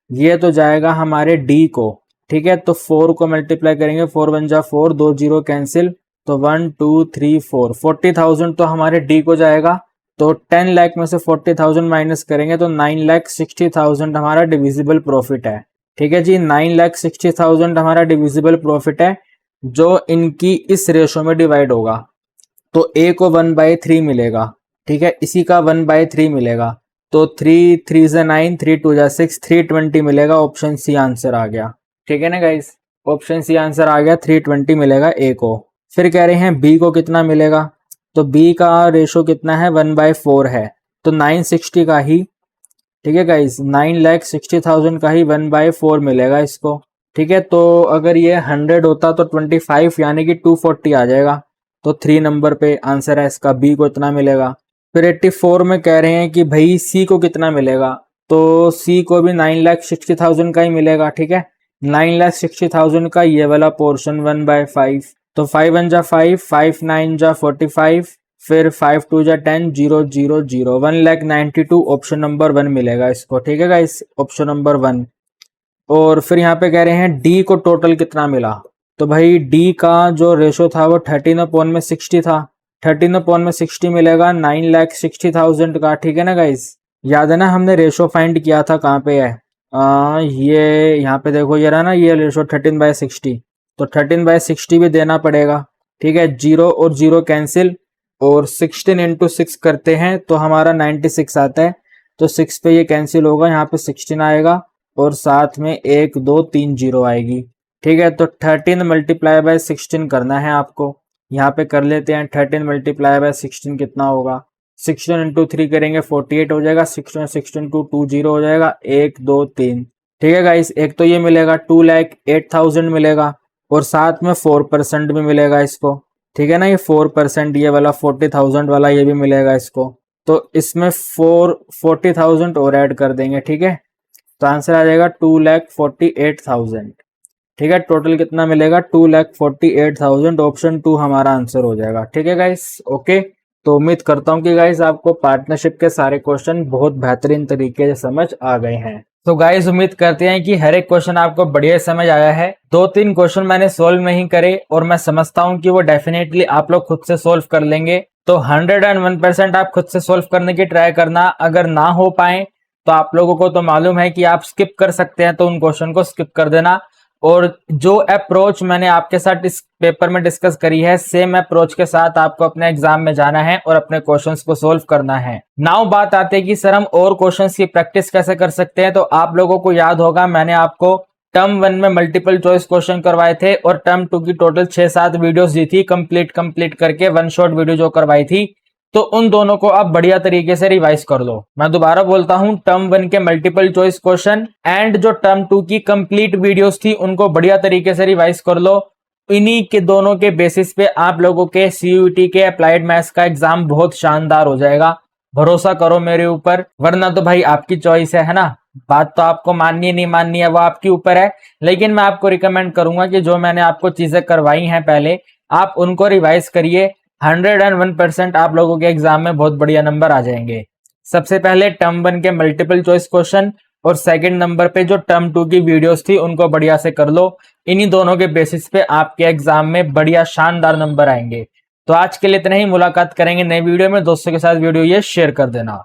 ये तो जाएगा हमारे डी को, ठीक है। तो 4 को मल्टीप्लाई करेंगे, 4 1 जा 4, 2 0 कैंसिल, तो 1 2 3 4, 40,000 तो हमारे डी को जाएगा। तो 10 लाख में से 40,000 माइनस करेंगे तो 9,60,000 हमारा डिविजिबल प्रॉफिट है, ठीक है जी। 9,60,000 हमारा डिविजिबल प्रॉफिट है जो इनकी इस रेशो में डिवाइड होगा। तो ए को 1/3 मिलेगा, ठीक है। इसी का 1/3 मिलेगा, तो 3 3 से 9, 3 2 जा 6, 320 मिलेगा। ऑप्शन सी आंसर आ गया, ठीक है ना गाइस। ऑप्शन सी आंसर आ गया, 320 मिलेगा ए को। फिर कह रहे हैं बी को कितना मिलेगा, तो बी का रेशो कितना है, 1/4 है, तो 960 का ही, ठीक है गाइस, 9,60,000 का ही 1/4 मिलेगा इसको, ठीक है। तो अगर ये 100 होता तो 25 यानी कि 240 आ जाएगा, तो 3 नंबर पे आंसर है इसका, बी को इतना मिलेगा। फिर 84 में कह रहे हैं कि भाई सी को कितना मिलेगा, तो सी को भी 9,60,000 का ही मिलेगा, ठीक है। 9,60,000 का ये वाला पोर्शन 1/5, तो 5 1 जा 5, 5 9 जा 45, फिर 5 2 जा 10, 0 0 0, 1,92,000 ऑप्शन नंबर 1 मिलेगा इसको, ठीक है गाइस, ऑप्शन नंबर 1। और फिर यहाँ पे कह रहे हैं डी को टोटल कितना मिला, तो भाई डी का जो रेशो था वो 13/60 था, 13/60 मिलेगा 9,60,000 का, ठीक है ना गाइस। याद है ना हमने रेशो फाइंड किया था, कहाँ पे है, ये यहाँ पे देखो, ये रहा ना ये रेशो 13/60, तो 13/60 भी देना पड़ेगा, ठीक है। 0 और 0 कैंसिल और 16 × 6 करते हैं तो हमारा 96 आता है, तो 6 पे ये कैंसिल होगा, यहाँ पे 16 आएगा और साथ में 1 2 3 0 आएगी, ठीक है। तो 13 × 16 करना है आपको, यहाँ पे कर लेते हैं 13 मल्टीप्लाई बाय 16 कितना होगा, 16 इंटू 3 करेंगे 48 हो जाएगा, 16 16 टू 20 हो जाएगा, 1 2 3। ठीक है गाइस, एक तो ये मिलेगा 2,08,000 मिलेगा और साथ में 4% भी मिलेगा इसको। ठीक है ना, ये 4% ये वाला 40,000 वाला ये भी मिलेगा इसको, तो इसमें 40,000 और ऐड कर देंगे। ठीक है, तो आंसर आ जाएगा 2,48,000। ठीक है, टोटल कितना मिलेगा 2,48,000, ऑप्शन 2 हमारा आंसर हो जाएगा। ठीक है गाइस, ओके। तो उम्मीद करता हूँ कि गाइस आपको पार्टनरशिप के सारे क्वेश्चन बहुत बेहतरीन तरीके से समझ आ गए हैं। तो गाइस उम्मीद करते हैं कि हर एक क्वेश्चन आपको बढ़िया समझ आया है। 2-3 क्वेश्चन मैंने सोल्व नहीं करे और मैं समझता हूं कि वो डेफिनेटली आप लोग खुद से सोल्व कर लेंगे। तो 101% आप खुद से सोल्व करने की ट्राई करना। अगर ना हो पाए तो आप लोगों को तो मालूम है कि आप स्किप कर सकते हैं, तो उन क्वेश्चन को स्किप कर देना। और जो अप्रोच मैंने आपके साथ इस पेपर में डिस्कस करी है, सेम अप्रोच के साथ आपको अपने एग्जाम में जाना है और अपने क्वेश्चंस को सोल्व करना है। नाउ बात आती है कि सर हम और क्वेश्चंस की प्रैक्टिस कैसे कर सकते हैं। तो आप लोगों को याद होगा मैंने आपको टर्म 1 में मल्टीपल चॉइस क्वेश्चन करवाए थे और टर्म 2 की टोटल 6-7 वीडियोस दी थी कंप्लीट करके, वन शॉट वीडियो जो करवाई थी। तो उन दोनों को आप बढ़िया तरीके से रिवाइज कर लो। मैं दोबारा बोलता हूं, टर्म 1 के मल्टीपल चॉइस क्वेश्चन एंड जो टर्म 2 की कंप्लीट वीडियोस थी उनको बढ़िया तरीके से रिवाइज कर लो। इन्हीं के दोनों के बेसिस पे आप लोगों के सीयूईटी के अप्लाइड मैथ्स का एग्जाम बहुत शानदार हो जाएगा। भरोसा करो मेरे ऊपर, वरना तो भाई आपकी चॉइस है ना। बात तो आपको माननी है नहीं माननी है वो आपके ऊपर है, लेकिन मैं आपको रिकमेंड करूंगा कि जो मैंने आपको चीजें करवाई हैं पहले, आप उनको रिवाइज करिए। 101% आप लोगों के एग्जाम में बहुत बढ़िया नंबर आ जाएंगे। सबसे पहले टर्म 1 के मल्टीपल चॉइस क्वेश्चन और सेकंड नंबर पे जो टर्म 2 की वीडियोस थी उनको बढ़िया से कर लो। इन्हीं दोनों के बेसिस पे आपके एग्जाम में बढ़िया शानदार नंबर आएंगे। तो आज के लिए इतना ही, मुलाकात करेंगे नई वीडियो में। दोस्तों के साथ वीडियो ये शेयर कर देना।